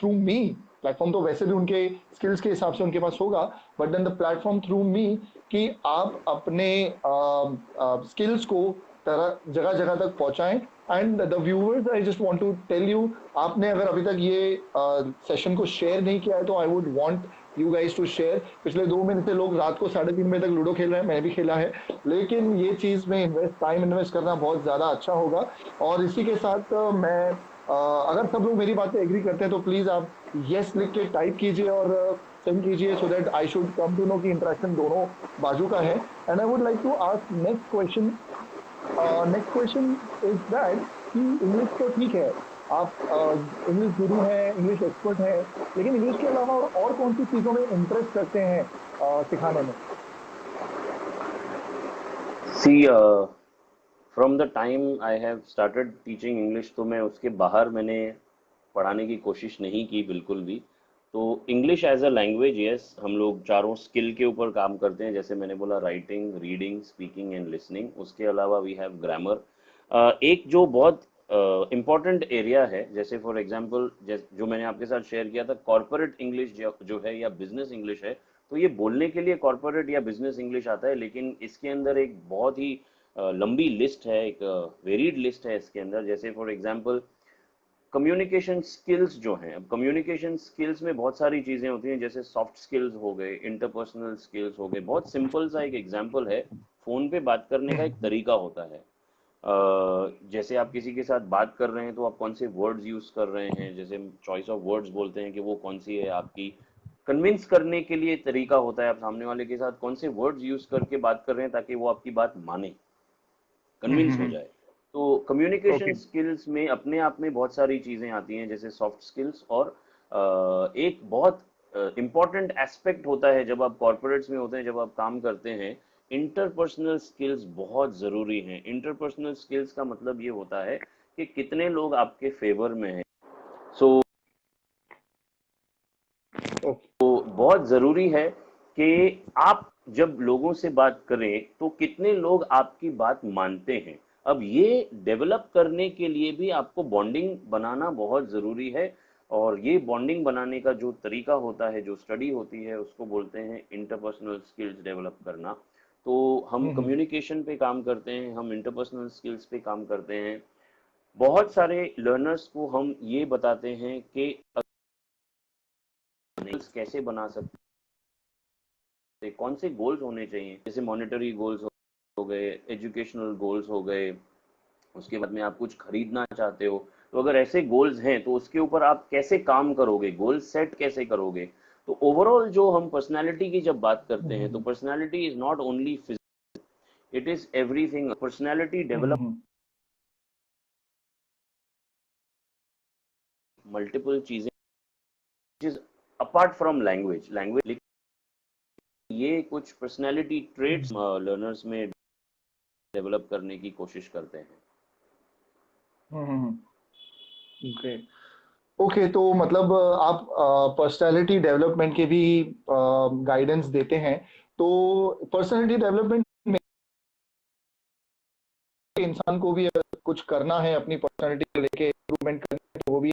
through me. Platform तो वैसे भी उनके स्किल्स के हिसाब से उनके पास होगा, but then the platform through me कि आप अपने स्किल्स को जगह जगह तक पहुंचाएं. And the viewers, I just want to tell you, आपने अगर अभी तक ये सेशन को शेयर नहीं किया है तो I would want you guys to share. पिछले 2 महीने से लोग रात को 3:30 बजे तक लूडो खेल रहे हैं, मैंने भी खेला है, लेकिन ये चीज़ में टाइम इन्वेस्ट करना बहुत ज़्यादा अच्छा होगा। और इसी के साथ मैं अगर सब लोग मेरी बात पे एग्री करते हैं तो प्लीज़ आप यस लिख के टाइप कीजिए और सेंड कीजिए, so that I should come to know कि इंटरेक्शन दोनों बाजू का है। And I would like to ask next question. Next question is that कि इंग्लिश तो ठीक है, आप इंग्लिश गुरु हैं, इंग्लिश एक्सपर्ट हैं, लेकिन इंग्लिश के अलावा और कौन सी चीज़ों में इंटरेस्ट रखते हैं सिखाने में? See, from the time I have started teaching English, तो मैं उसके बाहर मैंने पढ़ाने की कोशिश नहीं की बिल्कुल भी। तो English as a language, yes, हम लोग चारों स्किल के ऊपर काम करते हैं, जैसे मैंने बोला, writing, reading, speaking and listening. उसके अलावा वी हैव ग्रामर। एक जो बहुत इम्पॉर्टेंट एरिया है, जैसे फॉर एग्जांपल जो मैंने आपके साथ शेयर किया था, कॉर्पोरेट इंग्लिश जो है या बिजनेस इंग्लिश है, तो ये बोलने के लिए कॉर्पोरेट या बिजनेस इंग्लिश आता है, लेकिन इसके अंदर एक बहुत ही लंबी लिस्ट है, एक वेरिड लिस्ट है इसके अंदर। जैसे फॉर एग्जांपल कम्युनिकेशन स्किल्स जो हैं, अब कम्युनिकेशन स्किल्स में बहुत सारी चीज़ें होती हैं, जैसे सॉफ्ट स्किल्स हो गए, इंटरपर्सनल स्किल्स हो गए। बहुत सिंपल सा एक एग्जांपल है, फ़ोन पे बात करने का एक हम्म, तरीका होता है। जैसे आप किसी के साथ बात कर रहे हैं तो आप कौन से वर्ड्स यूज़ कर रहे हैं, जैसे चॉइस ऑफ वर्ड्स बोलते हैं कि वो कौन सी है आपकी। कन्विंस करने के लिए तरीका होता है, आप सामने वाले के साथ कौन से वर्ड्स यूज़ करके बात कर रहे हैं ताकि वो आपकी बात माने, कन्विंस हो जाए। तो कम्युनिकेशन ओके। स्किल्स में अपने आप में बहुत सारी चीज़ें आती हैं, जैसे सॉफ्ट स्किल्स। और एक बहुत इम्पॉर्टेंट एस्पेक्ट होता है जब आप कॉर्पोरेट्स में होते हैं, जब आप काम करते हैं, इंटरपर्सनल स्किल्स बहुत ज़रूरी हैं। इंटरपर्सनल स्किल्स का मतलब ये होता है कि कितने लोग आपके फेवर में हैं। So okay. बहुत ज़रूरी है कि आप जब लोगों से बात करें तो कितने लोग आपकी बात मानते हैं। अब ये डेवलप करने के लिए भी आपको बॉन्डिंग बनाना बहुत ज़रूरी है, और ये बॉन्डिंग बनाने का जो तरीका होता है, जो स्टडी होती है, उसको बोलते हैं इंटरपर्सनल स्किल्स डेवलप करना। तो हम हम्म, कम्युनिकेशन पे काम करते हैं, हम इंटरपर्सनल स्किल्स पे काम करते हैं। बहुत सारे लर्नर्स को हम ये बताते हैं कि कैसे बना सकते, कौन से गोल्स होने चाहिए, जैसे मॉनेटरी गोल्स हो गए, एजुकेशनल गोल्स हो गए। उसके बाद में आप कुछ खरीदना चाहते हो, तो अगर ऐसे गोल्स हैं तो उसके ऊपर आप कैसे काम करोगे, गोल सेट कैसे करोगे। तो ओवरऑल जो हम पर्सनालिटी की जब बात करते हैं, तो hmm, personality is not only physical, it is everything. Personality hmm, develop multiple चीजें अपार्ट फ्रॉम लैंग्वेज। लैंग्वेज ये कुछ पर्सनालिटी ट्रेट्स हम्म, लर्नर्स में डेवलप करने की कोशिश करते हैं। ग्रेट। ओके, तो मतलब आप पर्सनालिटी डेवलपमेंट के भी गाइडेंस देते हैं। तो पर्सनालिटी डेवलपमेंट में इंसान को भी अगर कुछ करना है अपनी पर्सनालिटी को लेके इम्प्रूवमेंट करना है, तो वो भी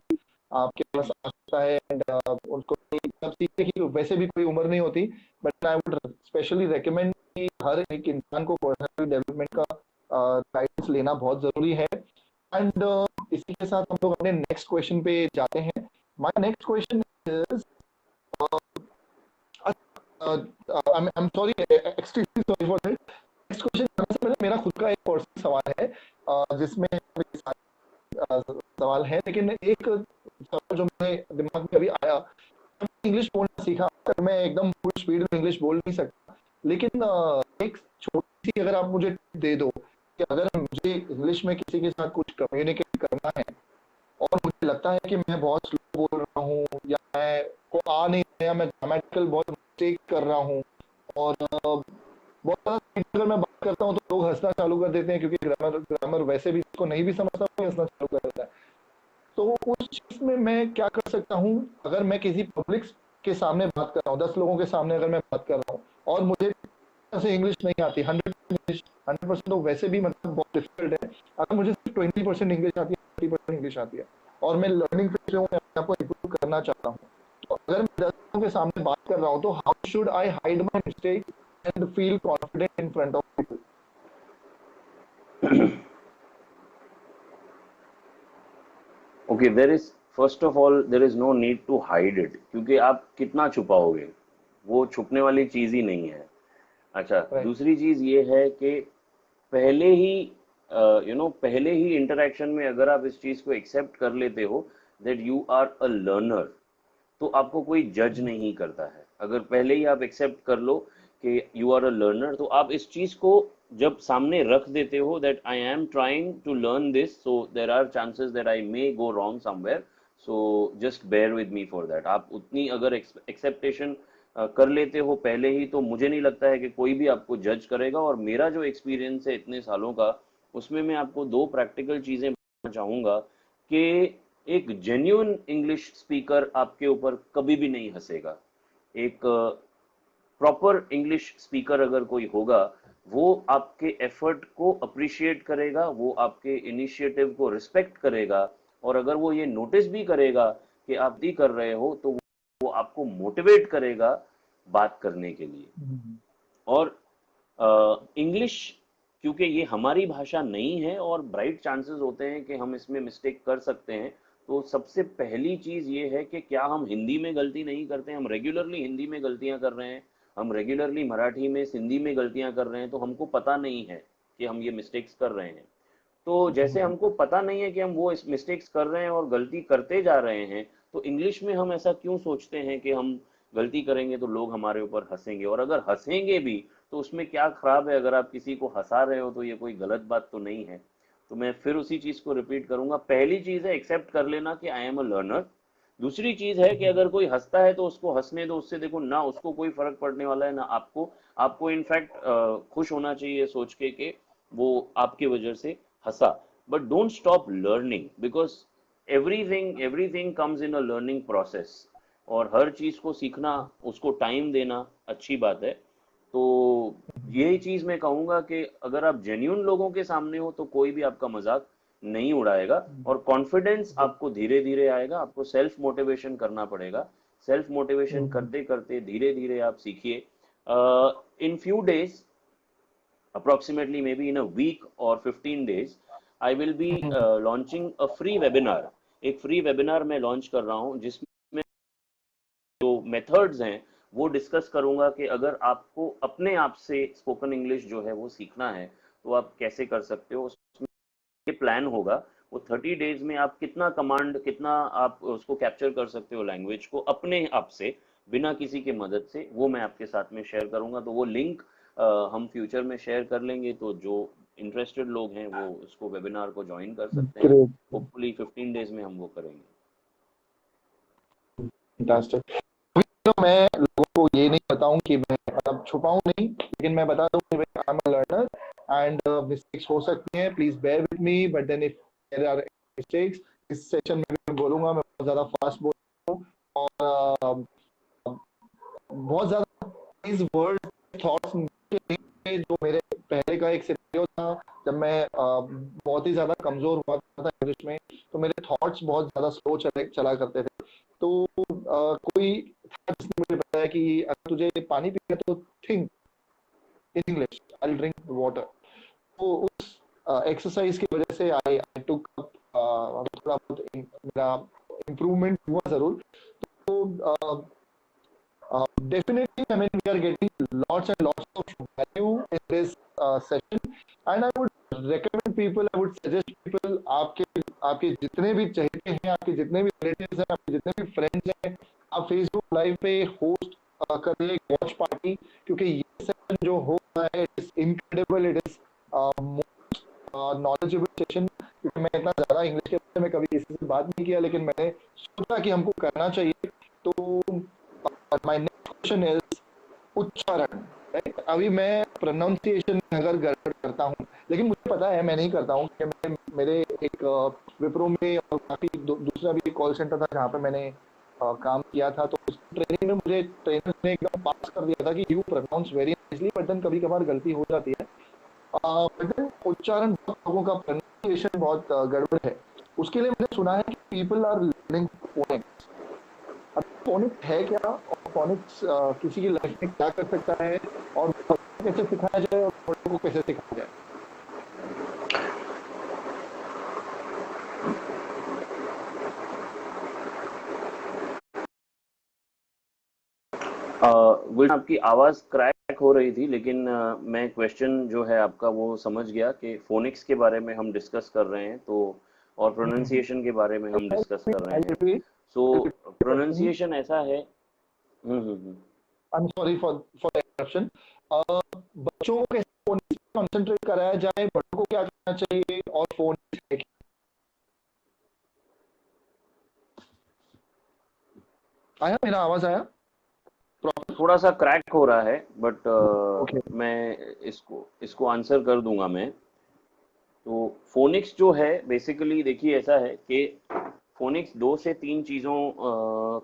आपके पास आ सकता है। एंड उनको सब सीखने की वैसे भी कोई उम्र नहीं होती, but I would specially recommend कि हर एक इंसान को पर्सनालिटी डेवलपमेंट का गाइडेंस लेना बहुत जरूरी है। एंड इसी के साथ हम लोग अपने नेक्स्ट क्वेश्चन पे जाते हैं। My next question is, I'm sorry, extremely sorry for that। Next question आने से पहले मेरा खुद का एक पर्सनल सवाल है, जिसमें मेरे सवाल है, लेकिन एक सवाल जो मेरे दिमाग में अभी आया। इंग्लिश बोलना सीखा, पर मैं एकदम फुल स्पीड में इंग्लिश बोल नहीं सकता, लेकिन एक छोटी सी अगर आप मुझे tip दे दो कि अगर मुझे इंग्लिश में किसी के साथ कुछ कम्युनिकेट करना है और मुझे लगता है कि मैं बहुत स्लो बोल रहा हूँ, या मैं को आ नहीं रहा, मैं ग्रामेटिकल बहुत मिस्टेक कर रहा हूँ, और बहुत ज़्यादा स्पीड अगर मैं बात करता हूँ तो लोग हंसना चालू कर देते हैं, क्योंकि ग्रामर ग्रामर वैसे भी इसको नहीं भी समझता, वो हंसना चालू कर देता है। तो उस चीज़ में मैं क्या कर सकता हूँ? अगर मैं किसी पब्लिक के सामने बात कर रहा हूँ, 10 लोगों के सामने अगर मैं बात कर रहा हूँ, और मुझे से इंग्लिश नहीं आती 100% इंग्लिश, 100% तो वैसे भी मतलब बहुत डिफिकल्ट है। अगर मुझे सिर्फ 20% इंग्लिश आती है, 30% इंग्लिश आती है, और मैं लर्निंग फेज में हूँ, मैं अपने आप को इम्प्रूव करना चाहता हूँ, तो अगर मैं 10 लोगों के सामने बात कर रहा हूँ, तो how should I hide my mistake and feel confident in front of people? Okay, there is, first of all there is no need to hide it, क्योंकि आप कितना छुपाओगे। वो छुपने वाली चीज ही नहीं है। अच्छा, राइट। दूसरी चीज ये है कि पहले ही पहले ही इंटरेक्शन में अगर आप इस चीज को एक्सेप्ट कर लेते हो that you are a learner, तो आपको कोई जज नहीं करता है। अगर पहले ही आप एक्सेप्ट कर लो कि यू आर अ लर्नर, तो आप इस चीज को जब सामने रख देते हो that I am trying to learn this, so there are chances that I may go wrong somewhere, so just bear with me for that. आप उतनी अगर एक्सेप्टेशन कर लेते हो पहले ही, तो मुझे नहीं लगता है कि कोई भी आपको जज करेगा। और मेरा जो एक्सपीरियंस है इतने सालों का, उसमें मैं आपको दो प्रैक्टिकल चीजें बताना चाहूंगा कि एक जेन्युइन इंग्लिश स्पीकर आपके ऊपर कभी भी नहीं हंसेगा। एक प्रॉपर इंग्लिश स्पीकर अगर कोई होगा, वो आपके एफर्ट को अप्रिशिएट करेगा, वो आपके इनिशिएटिव को रिस्पेक्ट करेगा, और अगर वो ये नोटिस भी करेगा कि आप नहीं कर रहे हो, तो वो आपको मोटिवेट करेगा बात करने के लिए। और इंग्लिश, क्योंकि ये हमारी भाषा नहीं है और ब्राइट चांसेस होते हैं कि हम इसमें मिस्टेक कर सकते हैं, तो सबसे पहली चीज ये है कि क्या हम हिंदी में गलती नहीं करते? हम रेगुलरली हिंदी में गलतियां कर रहे हैं, हम रेगुलरली मराठी में, सिंधी में गलतियां कर रहे हैं, तो हमको पता नहीं है कि हम ये मिस्टेक्स कर रहे हैं। तो जैसे हमको पता नहीं है कि हम वो इस मिस्टेक्स कर रहे हैं और गलती करते जा रहे हैं, तो इंग्लिश में हम ऐसा क्यों सोचते हैं कि हम गलती करेंगे तो लोग हमारे ऊपर हंसेंगे? और अगर हंसेंगे भी तो उसमें क्या खराब है? अगर आप किसी को हंसा रहे हो तो ये कोई गलत बात तो नहीं है। तो मैं फिर उसी चीज को रिपीट करूंगा, पहली चीज है एक्सेप्ट कर लेना कि आई एम अ लर्नर। दूसरी चीज है कि अगर कोई हंसता है तो उसको हंसने दो, उससे देखो ना उसको कोई फर्क पड़ने वाला है ना आपको। आपको इनफैक्ट खुश होना चाहिए सोच के कि वो आपकी वजह से हंसा। But don't stop learning, because everything comes in a learning process, और हर चीज को सीखना, उसको टाइम देना अच्छी बात है। तो यही चीज मैं कहूंगा कि अगर आप जेन्यून लोगों के सामने हो तो कोई भी आपका मजाक नहीं उड़ाएगा, और कॉन्फिडेंस आपको धीरे धीरे आएगा। आपको सेल्फ मोटिवेशन करना पड़ेगा। सेल्फ मोटिवेशन करते करते धीरे धीरे आप सीखिए। In few days, approximately maybe in a week or 15 days, I will be launching a free webinar। एक फ्री वेबिनार मैं लॉन्च कर रहा हूं जिसमें जो मेथड्स हैं वो डिस्कस करूंगा कि अगर आपको अपने आप से स्पोकन इंग्लिश जो है वो सीखना है तो आप कैसे कर सकते हो। उसमें ये प्लान होगा, वो 30 डेज में आप कितना कमांड, कितना आप उसको कैप्चर कर सकते हो लैंग्वेज को अपने आप से, बिना किसी के मदद से, वो मैं आपके साथ में शेयर करूंगा। तो वो लिंक हम फ्यूचर में शेयर कर लेंगे, तो जो इंटरेस्टेड लोग हैं वो उसको वेबिनार को ज्वाइन कर सकते हैं। ग्रेट। होपफुली 15 डेज में हम वो करेंगे। फैंटास्टिक। तो मैं लोगों को ये नहीं बताऊं कि मैं मतलब छुपाऊं नहीं, लेकिन मैं बता दूं कि मैं I am a learner and mistakes हो सकती हैं, please bear with me, but then if there are mistakes, इस सेशन में भी बोलूंगा मैं बहुत ज्यादा फास्ट बोल रहा हूं, और बहुत ज्यादा इस वर्ड थॉट्स जो मेरे पहले का एक सिनेरियो था, जब मैं बहुत ही ज्यादा कमजोर हुआ था इंग्लिश में, तो मेरे थॉट्स बहुत ज्यादा स्लो चला करते थे। तो कोई था जिसने मुझे बताया कि अगर तुझे पानी पीना तो think in English, I will drink water. तो उस एक्सरसाइज की वजह से आई आई टुक थोड़ा बहुत मेरा इम्प्रूवमेंट हुआ जरूर। तो definitely, I mean, we are getting lots and lots of value in this session, and I would recommend people, I would suggest people, आपके आपके जितने भी चहेते हैं, आपके जितने भी रिलेटिव्स हैं, आपके जितने भी फ्रेंड्स हैं, आप फेसबुक लाइव पे होस्ट करिए वॉच पार्टी, क्योंकि ये सेशन जो हो रहा है it is incredible, it is knowledgeable session. क्योंकि मैं इतना ज्यादा इंग्लिश के बारे में कभी किसी से बात नहीं किया, लेकिन मैंने सोचा कि हमको करना चाहिए। तो माय नेक्स्ट क्वेश्चन इज उच्चारण। राइट, अभी मैं प्रोनाउंसिएशन अगर गड़बड़ करता हूँ, लेकिन मुझे पता है मैं नहीं करता हूँ कि मेरे एक विप्रो में और काफी दूसरा भी कॉल सेंटर था जहाँ पे मैंने काम किया था, तो उस ट्रेनिंग में मुझे ट्रेनर ने एकदम पास कर दिया था कि you pronounce very nicely, but then कभी कभार गलती हो जाती है। बट देन उच्चारण, बहुत लोगों का प्रोनाउंसिएशन बहुत गड़बड़ है। उसके लिए मैंने सुना है कि पीपल आर लर्निंग फोनेटिक्स। अब फोनिक्स है क्या, और फोनिक्स किसी की लाइफ में क्या कर सकता है, और कैसे सिखाया जाए और बड़ों को कैसे सिखाया जाए? आपकी आवाज क्रैक हो रही थी, लेकिन मैं क्वेश्चन जो है आपका वो समझ गया कि फोनिक्स के बारे में हम डिस्कस कर रहे हैं, तो और प्रोनाउंसिएशन के बारे में हम डिस्कस कर रहे हैं। सो प्रोनाउंसिएशन ऐसा है। Hmm. I am sorry for the interruption. बच्चों को कैसे फोनिक्स पे कंसंट्रेट कराया जाए, बड़ों को क्या करना चाहिए, और फोनिक्स आया, मेरा आवाज आया प्रॉपर? थोड़ा सा क्रैक हो रहा है, बट ओके। मैं इसको इसको आंसर कर दूंगा मैं। तो फोनिक्स जो है बेसिकली देखिए ऐसा है कि फोनिक्स दो से तीन चीज़ों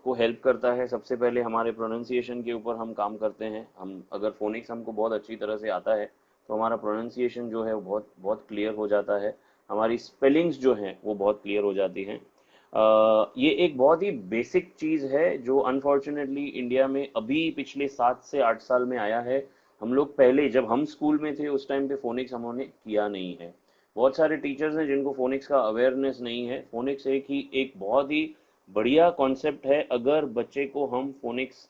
को हेल्प करता है। सबसे पहले हमारे प्रोनाउंसिएशन के ऊपर हम काम करते हैं। हम अगर फोनिक्स हमको बहुत अच्छी तरह से आता है तो हमारा प्रोनाउंसिएशन जो है वो बहुत बहुत क्लियर हो जाता है। हमारी स्पेलिंग्स जो हैं वो बहुत क्लियर हो जाती हैं। ये एक बहुत ही बेसिक चीज़ है जो अनफॉर्चुनेटली इंडिया में अभी पिछले 7 से 8 साल में आया है। हम लोग पहले जब हम स्कूल में थे उस टाइम पे फोनिक्स हमने किया नहीं है। बहुत सारे टीचर्स हैं जिनको फोनिक्स का अवेयरनेस नहीं है। फोनिक्स एक बहुत ही बढ़िया कॉन्सेप्ट है। अगर बच्चे को हम फोनिक्स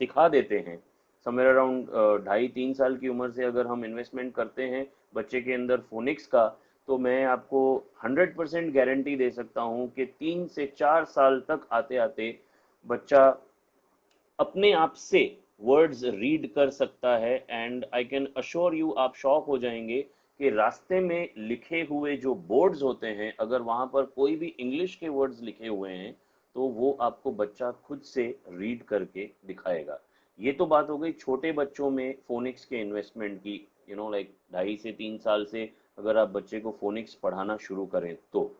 सिखा देते हैं, समवेयर अराउंड 2.5 3 साल की उम्र से अगर हम इन्वेस्टमेंट करते हैं बच्चे के अंदर फोनिक्स का, तो मैं आपको 100% गारंटी दे सकता हूँ कि 3 से 4 साल तक आते आते बच्चा अपने आप से वर्ड्स रीड कर सकता है। And I can assure you, आप शॉक हो जाएंगे कि रास्ते में लिखे हुए जो बोर्ड्स होते हैं, अगर वहां पर कोई भी इंग्लिश के वर्ड्स लिखे हुए हैं तो वो आपको बच्चा खुद से रीड करके दिखाएगा। ये तो बात हो गई छोटे बच्चों में फोनिक्स के इन्वेस्टमेंट की। लाइक 2.5 से 3 साल से अगर आप बच्चे को फोनिक्स पढ़ाना शुरू करें तो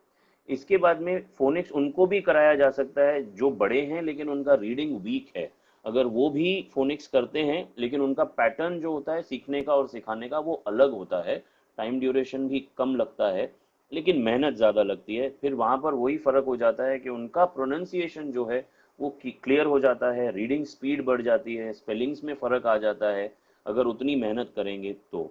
इसके बाद में फोनिक्स उनको भी कराया जा सकता है जो बड़े हैं लेकिन उनका रीडिंग वीक है। अगर वो भी फोनिक्स करते हैं लेकिन उनका पैटर्न जो होता है सीखने का और सिखाने का वो अलग होता है। टाइम ड्यूरेशन भी कम लगता है लेकिन मेहनत ज़्यादा लगती है। फिर वहाँ पर वही फ़र्क हो जाता है कि उनका प्रोनाउंसिएशन जो है वो क्लियर हो जाता है, रीडिंग स्पीड बढ़ जाती है, स्पेलिंग्स में फ़र्क आ जाता है अगर उतनी मेहनत करेंगे तो।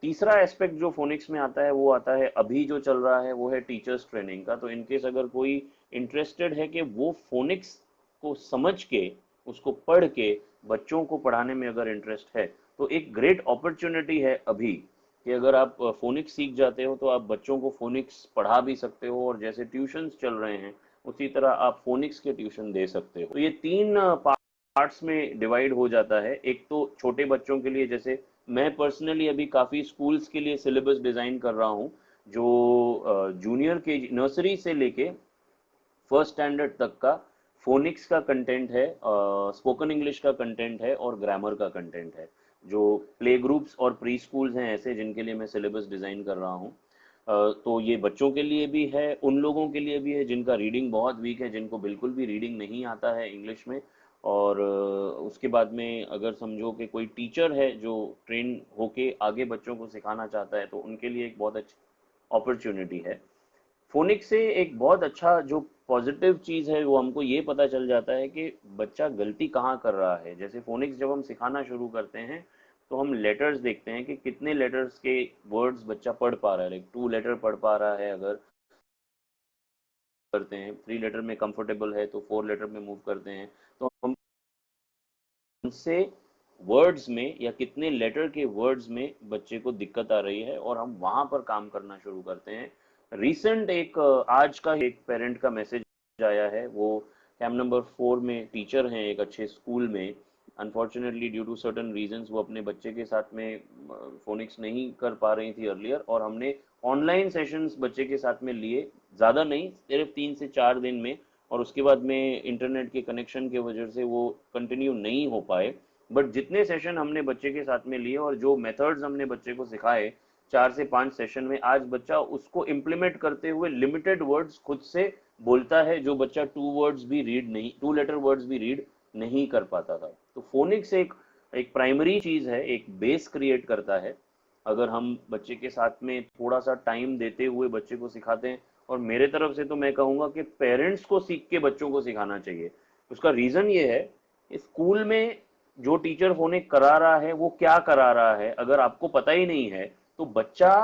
तीसरा एस्पेक्ट जो फोनिक्स में आता है वो आता है अभी जो चल रहा है वो है टीचर्स ट्रेनिंग का। तो इनकेस अगर कोई इंटरेस्टेड है कि वो फोनिक्स को समझ के उसको पढ़ के बच्चों को पढ़ाने में अगर इंटरेस्ट है तो एक ग्रेट अपॉर्चुनिटी है अभी कि अगर आप फोनिक्स सीख जाते हो तो आप बच्चों को फोनिक्स पढ़ा भी सकते हो, और जैसे ट्यूशंस चल रहे हैं उसी तरह आप फोनिक्स के ट्यूशन दे सकते हो। तो ये तीन पार्ट्स में डिवाइड हो जाता है। एक तो छोटे बच्चों के लिए, जैसे मैं पर्सनली अभी काफ़ी स्कूल्स के लिए सिलेबस डिज़ाइन कर रहा हूँ जो जूनियर के नर्सरी से लेके फर्स्ट स्टैंडर्ड तक का फोनिक्स का कंटेंट है, स्पोकन इंग्लिश का कंटेंट है और ग्रामर का कंटेंट है। जो प्ले ग्रुप्स और प्री स्कूल्स हैं ऐसे जिनके लिए मैं सिलेबस डिज़ाइन कर रहा हूँ, तो ये बच्चों के लिए भी है, उन लोगों के लिए भी है जिनका रीडिंग बहुत वीक है, जिनको बिल्कुल भी रीडिंग नहीं आता है इंग्लिश में। और उसके बाद में अगर समझो कि कोई टीचर है जो ट्रेन होके आगे बच्चों को सिखाना चाहता है तो उनके लिए एक बहुत अच्छी अपॉर्चुनिटी है। फोनिक्स से एक बहुत अच्छा जो पॉजिटिव चीज़ है वो हमको ये पता चल जाता है कि बच्चा गलती कहाँ कर रहा है। जैसे फोनिक्स जब हम सिखाना शुरू करते हैं तो हम लेटर्स देखते हैं कि कितने लेटर्स के वर्ड्स बच्चा पढ़ पा रहा है। लाइक 2 लेटर पढ़ पा रहा है, अगर करते हैं 3 लेटर में कंफर्टेबल है तो 4 लेटर में मूव करते हैं। तो हम उनसे वर्ड्स में या कितने लेटर के वर्ड्स में बच्चे को दिक्कत आ रही है और हम वहां पर काम करना शुरू करते हैं। रिसेंट एक आज का एक पेरेंट का मैसेज आया है, वो कैंप नंबर 4 में टीचर हैं एक अच्छे स्कूल में। Unfortunately due to certain reasons वो अपने बच्चे के साथ में फोनिक्स नहीं कर पा रही थी अर्लियर, और हमने ऑनलाइन सेशंस बच्चे के साथ में लिए, ज़्यादा नहीं सिर्फ 3 से 4 दिन में। और उसके बाद में इंटरनेट के कनेक्शन के वजह से वो कंटिन्यू नहीं हो पाए। बट जितने सेशन हमने बच्चे के साथ में लिए और जो मेथड्स हमने बच्चे को सिखाए 4 से 5 सेशन में, आज बच्चा उसको इम्प्लीमेंट करते हुए लिमिटेड वर्ड्स खुद से बोलता है जो बच्चा 2 लेटर वर्ड्स भी रीड नहीं कर पाता था। तो फोनिक्स एक एक प्राइमरी चीज है, एक बेस क्रिएट करता है। अगर हम बच्चे के साथ में थोड़ा सा टाइम देते हुए बच्चे को सिखाते हैं, और मेरे तरफ से तो मैं कहूँगा कि पेरेंट्स को सीख के बच्चों को सिखाना चाहिए। उसका रीज़न ये है, स्कूल में जो टीचर फोनिक करा रहा है वो क्या करा रहा है अगर आपको पता ही नहीं है तो बच्चा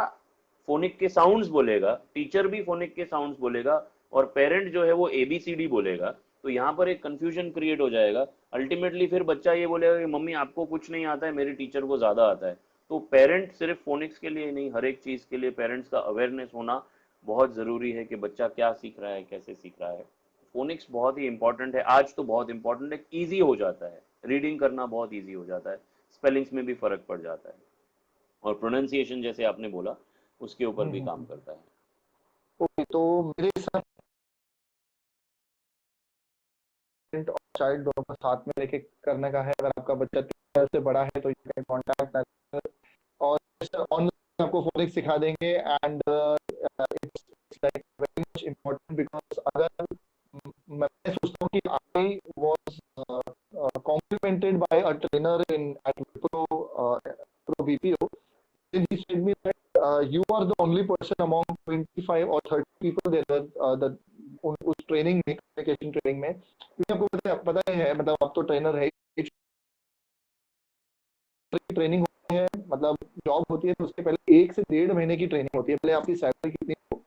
फोनिक के साउंड्स बोलेगा, टीचर भी फोनिक के साउंड्स बोलेगा, और पेरेंट जो है वो ABCD बोलेगा। तो यहाँ पर एक कंफ्यूजन क्रिएट हो जाएगा। अल्टीमेटली फिर बच्चा ये बोलेगा कि मम्मी आपको कुछ नहीं आता है, मेरे टीचर को ज़्यादा आता है। तो पेरेंट सिर्फ फोनिक्स के लिए ही नहीं, हर एक चीज़ के लिए पेरेंट्स का अवेयरनेस होना बहुत ज़रूरी है कि बच्चा क्या सीख रहा है, कैसे सीख रहा है। फोनिक्स बहुत ही इंपॉर्टेंट है, आज तो बहुत इंपॉर्टेंट है, ईजी हो जाता है, रीडिंग करना बहुत ईजी हो जाता है, स्पेलिंग्स में भी फ़र्क पड़ जाता है, और प्रोनाउंसिएशन जैसे आपने बोला उसके ऊपर भी काम करता है। ओके, तो मेरे हिसाब से और चाइल्ड दोनों को साथ में लेके करने का है। अगर आपका बच्चा 3 साल से बड़ा है तो यू कैन कॉन्टैक्ट, और ऑनलाइन आपको फोनिक्स सिखा देंगे। And it's like very much important, because अगर मैं सोचता हूँ कि I was complimented by a trainer in at Pro BPO. Then he said me that you are the only person among 25 or 30 people there, उस ट्रेनिंग में, कम्युनिकेशन ट्रेनिंग में, क्योंकि आपको पता ही है, मतलब आप तो ट्रेनर है, ट्रेनिंग होती है, मतलब जॉब होती है तो उसके पहले 1 से 1.5 महीने की ट्रेनिंग होती है। पहले आपकी सैलरी कितनी हो,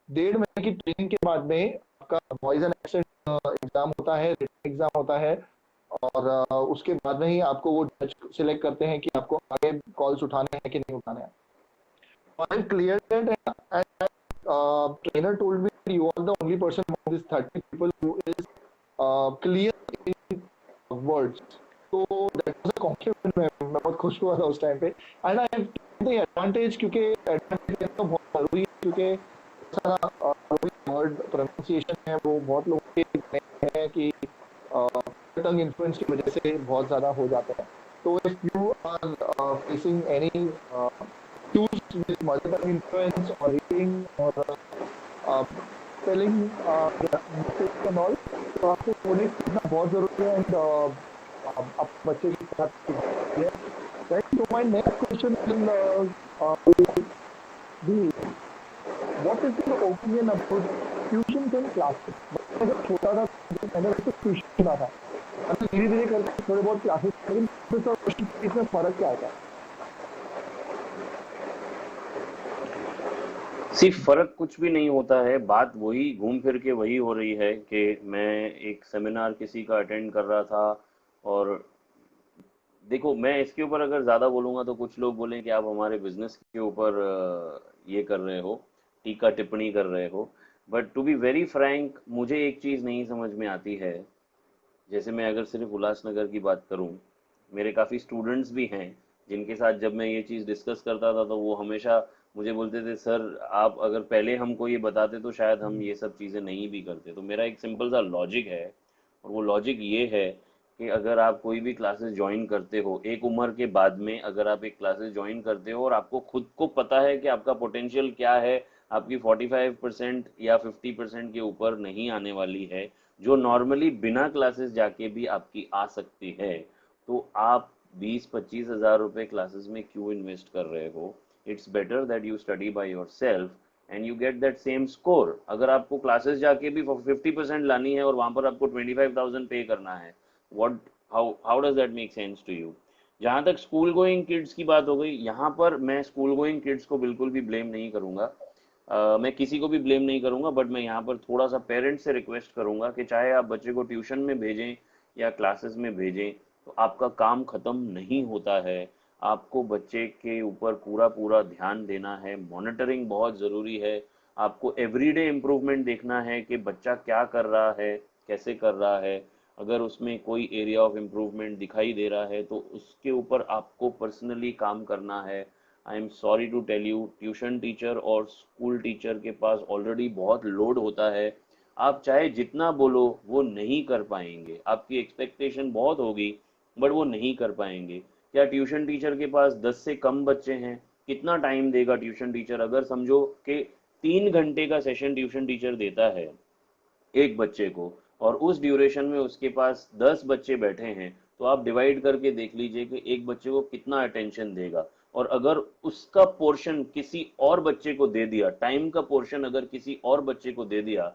1.5 महीने की ट्रेनिंग के बाद में आपका वॉइस एंड एक्सेंट एग्जाम होता है, रिटन एग्जाम होता है, और उसके बाद में ही आपको वो जज सिलेक्ट करते हैं कि आपको आगे कॉल्स उठाने हैं कि नहीं उठाने हैं। I cleared it, and trainer told me you are the only person among these 30 people who is clear in words. तो that was a compliment, मैं बहुत खुश हुआ था उस टाइम पे। And I have the advantage, क्योंकि एडवांटेज लेना तो बहुत जरूरी है, क्योंकि सारा वर्ड प्रोनाउंसिएशन है वो बहुत लोगों के हैं कि टंग इन्फ्लुएंस की वजह से बहुत ज़्यादा हो जाता है। तो if you are facing any issues with mother tongue influence or reading or uh, spelling mistakes and all, तो आपको फोनिक्स सीखना बहुत जरूरी है। एंड आप बच्चे के साथ सीखिए, राइट? तो my next question will be, what is your opinion about tuitions and classes? मैं जब छोटा था तो मैंने तो ट्यूशन था, मतलब धीरे धीरे करके थोड़े बहुत क्लासेस, लेकिन इसमें फर्क क्या आता है? सिर्फ फर्क कुछ भी नहीं होता है, बात वही घूम फिर के वही हो रही है कि मैं एक सेमिनार किसी का अटेंड कर रहा था, और देखो मैं इसके ऊपर अगर ज़्यादा बोलूँगा तो कुछ लोग बोलें कि आप हमारे बिजनेस के ऊपर ये कर रहे हो, टीका टिप्पणी कर रहे हो। But to be very frank, मुझे एक चीज़ नहीं समझ में आती है। जैसे मैं अगर सिर्फ उल्लासनगर की बात करूं, मेरे काफ़ी स्टूडेंट्स भी हैं जिनके साथ जब मैं ये चीज़ डिस्कस करता था तो वो हमेशा मुझे बोलते थे, सर आप अगर पहले हमको ये बताते तो शायद हम ये सब चीज़ें नहीं भी करते। तो मेरा एक सिंपल सा लॉजिक है, और वो लॉजिक ये है कि अगर आप कोई भी क्लासेस ज्वाइन करते हो एक उम्र के बाद में, अगर आप एक क्लासेस ज्वाइन करते हो और आपको खुद को पता है कि आपका पोटेंशियल क्या है, आपकी 45% या 50% के ऊपर नहीं आने वाली है, जो नॉर्मली बिना क्लासेस जाके भी आपकी आ सकती है, तो आप 20-25 हज़ार रुपए क्लासेस में क्यों इन्वेस्ट कर रहे हो? It's better that you study by your self and you get that same score. अगर आपको क्लासेस जाके भी 50% लानी है और वहां पर आपको 25,000 पे करना है, what, how how does that make sense to you? जहां तक स्कूल गोइंग किड्स की बात हो गई, यहाँ पर मैं स्कूल गोइंग किड्स को बिल्कुल भी ब्लेम नहीं करूंगा। मैं किसी को भी ब्लेम नहीं करूंगा, बट मैं यहाँ पर थोड़ा सा पेरेंट्स से रिक्वेस्ट करूंगा कि चाहे आप बच्चे को ट्यूशन में भेजें या क्लासेस में भेजें, तो आपका काम खत्म नहीं होता है। आपको बच्चे के ऊपर पूरा पूरा ध्यान देना है, मॉनिटरिंग बहुत ज़रूरी है। आपको एवरीडे इम्प्रूवमेंट देखना है कि बच्चा क्या कर रहा है, कैसे कर रहा है। अगर उसमें कोई एरिया ऑफ इम्प्रूवमेंट दिखाई दे रहा है तो उसके ऊपर आपको पर्सनली काम करना है। I am sorry to tell you, tuition teacher और स्कूल टीचर के पास ऑलरेडी बहुत लोड होता है। आप चाहे जितना बोलो वो नहीं कर पाएंगे, आपकी एक्सपेक्टेशन बहुत होगी बट वो नहीं कर पाएंगे। क्या ट्यूशन टीचर के पास 10 से कम बच्चे हैं? कितना टाइम देगा ट्यूशन टीचर? अगर समझो कि 3 घंटे का सेशन ट्यूशन टीचर देता है एक बच्चे को, और उस ड्यूरेशन में उसके पास 10 बच्चे बैठे हैं, तो आप डिवाइड करके देख लीजिए कि एक बच्चे को कितना अटेंशन देगा। और अगर उसका पोर्शन किसी और बच्चे को दे दिया, टाइम का पोर्शन अगर किसी और बच्चे को दे दिया,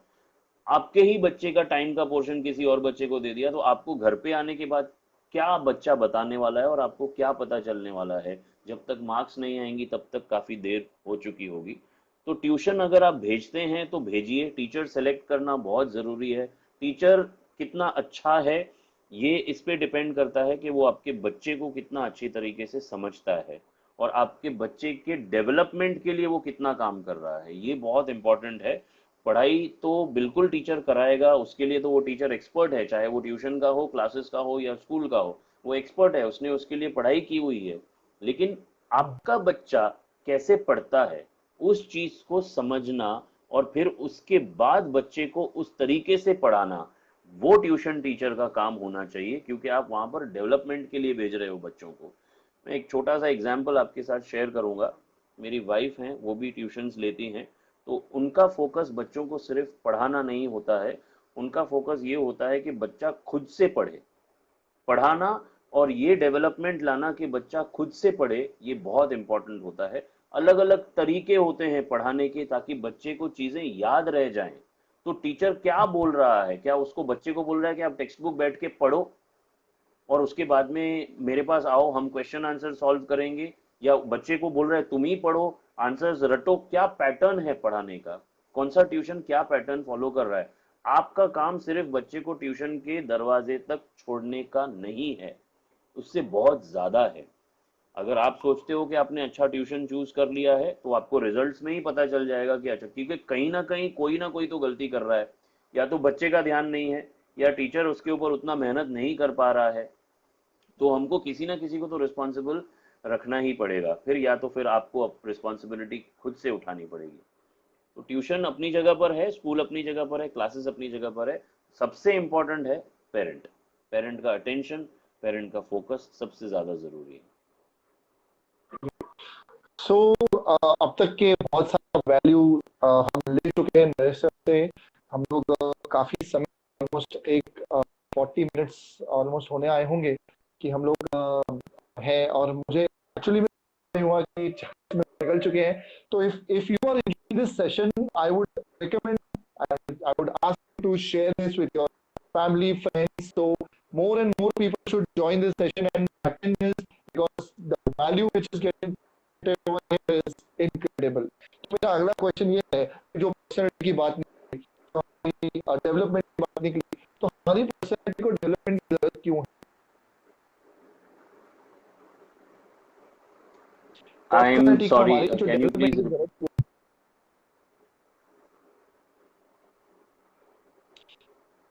आपके ही बच्चे का टाइम का पोर्शन किसी और बच्चे को दे दिया, तो आपको घर पे आने के बाद क्या बच्चा बताने वाला है और आपको क्या पता चलने वाला है? जब तक मार्क्स नहीं आएंगी तब तक काफी देर हो चुकी होगी। तो ट्यूशन अगर आप भेजते हैं तो भेजिए, टीचर सेलेक्ट करना बहुत जरूरी है। टीचर कितना अच्छा है ये इस पे डिपेंड करता है कि वो आपके बच्चे को कितना अच्छी तरीके से समझता है और आपके बच्चे के डेवलपमेंट के लिए वो कितना काम कर रहा है, ये बहुत इंपॉर्टेंट है। पढ़ाई तो बिल्कुल टीचर कराएगा, उसके लिए तो वो टीचर एक्सपर्ट है, चाहे वो ट्यूशन का हो, क्लासेस का हो या स्कूल का हो, वो एक्सपर्ट है, उसने उसके लिए पढ़ाई की हुई है। लेकिन आपका बच्चा कैसे पढ़ता है, उस चीज को समझना और फिर उसके बाद बच्चे को उस तरीके से पढ़ाना, वो ट्यूशन टीचर का काम होना चाहिए, क्योंकि आप वहां पर डेवलपमेंट के लिए भेज रहे हो बच्चों को। मैं एक छोटा सा एग्जांपल आपके साथ शेयर करूंगा। मेरी वाइफ हैं, वो भी ट्यूशंस लेती हैं। तो उनका फोकस बच्चों को सिर्फ पढ़ाना नहीं होता है, उनका फोकस ये होता है कि बच्चा खुद से पढ़े। पढ़ाना और ये डेवलपमेंट लाना कि बच्चा खुद से पढ़े, ये बहुत इंपॉर्टेंट होता है। अलग अलग तरीके होते हैं पढ़ाने के, ताकि बच्चे को चीजें याद रह जाएं। तो टीचर क्या बोल रहा है, क्या उसको बच्चे को बोल रहा है कि आप टेक्स्ट बुक बैठ के पढ़ो और उसके बाद में मेरे पास आओ, हम क्वेश्चन आंसर सॉल्व करेंगे, या बच्चे को बोल रहा है तुम ही पढ़ो, आंसर्स रटो? क्या पैटर्न है पढ़ाने का, कौन सा ट्यूशन क्या पैटर्न फॉलो कर रहा है? आपका काम सिर्फ बच्चे को ट्यूशन के दरवाजे तक छोड़ने का नहीं है, उससे बहुत ज्यादा है। अगर आप सोचते हो कि आपने अच्छा ट्यूशन चूज कर लिया है, तो आपको रिजल्ट्स में ही पता चल जाएगा कि अच्छा, क्योंकि कहीं ना कोई तो गलती कर रहा है। या तो बच्चे का ध्यान नहीं है, या टीचर उसके ऊपर उतना मेहनत नहीं कर पा रहा है। तो हमको किसी ना किसी को तो रिस्पॉन्सिबल रखना ही पड़ेगा फिर, या तो फिर आपको रिस्पॉन्सिबिलिटी खुद से उठानी पड़ेगी। तो ट्यूशन अपनी जगह पर है, स्कूल अपनी जगह पर है, क्लासेस अपनी जगह पर है। सबसे इंपॉर्टेंट है पेरेंट। पेरेंट का अटेंशन, पेरेंट का फोकस सबसे ज्यादा जरूरी है। सो अब तक के बहुत सारा वैल्यू हम ले चुके हैं मेरे हिसाब से। हम लोग काफी समय, ऑलमोस्ट एक 40 मिनट्स ऑलमोस्ट होने आए होंगे कि हम लोग हैं। और मुझे एक्चुअली नहीं हुआ कि 40 मिनट निकल चुके हैं। तो if you are in this session, I would recommend, I would ask to share this with your family, friends, so more and more people should join this session and attend this, because the value which is getting over here is incredible. तो मेरा अगला क्वेश्चन ये है कि जो पर्सनैलिटी की बात निकली, तो हमारी डेवलपमेंट की बात निकली, तो हमारी पर्सनैलिटी को डेवलपमेंट की जरूरत क्यों है? आई एम पर्सनैलिटी को सॉरी, हमारी जो कैन यू डेवलपमेंट प्लीज? की जरूरत क्यों है?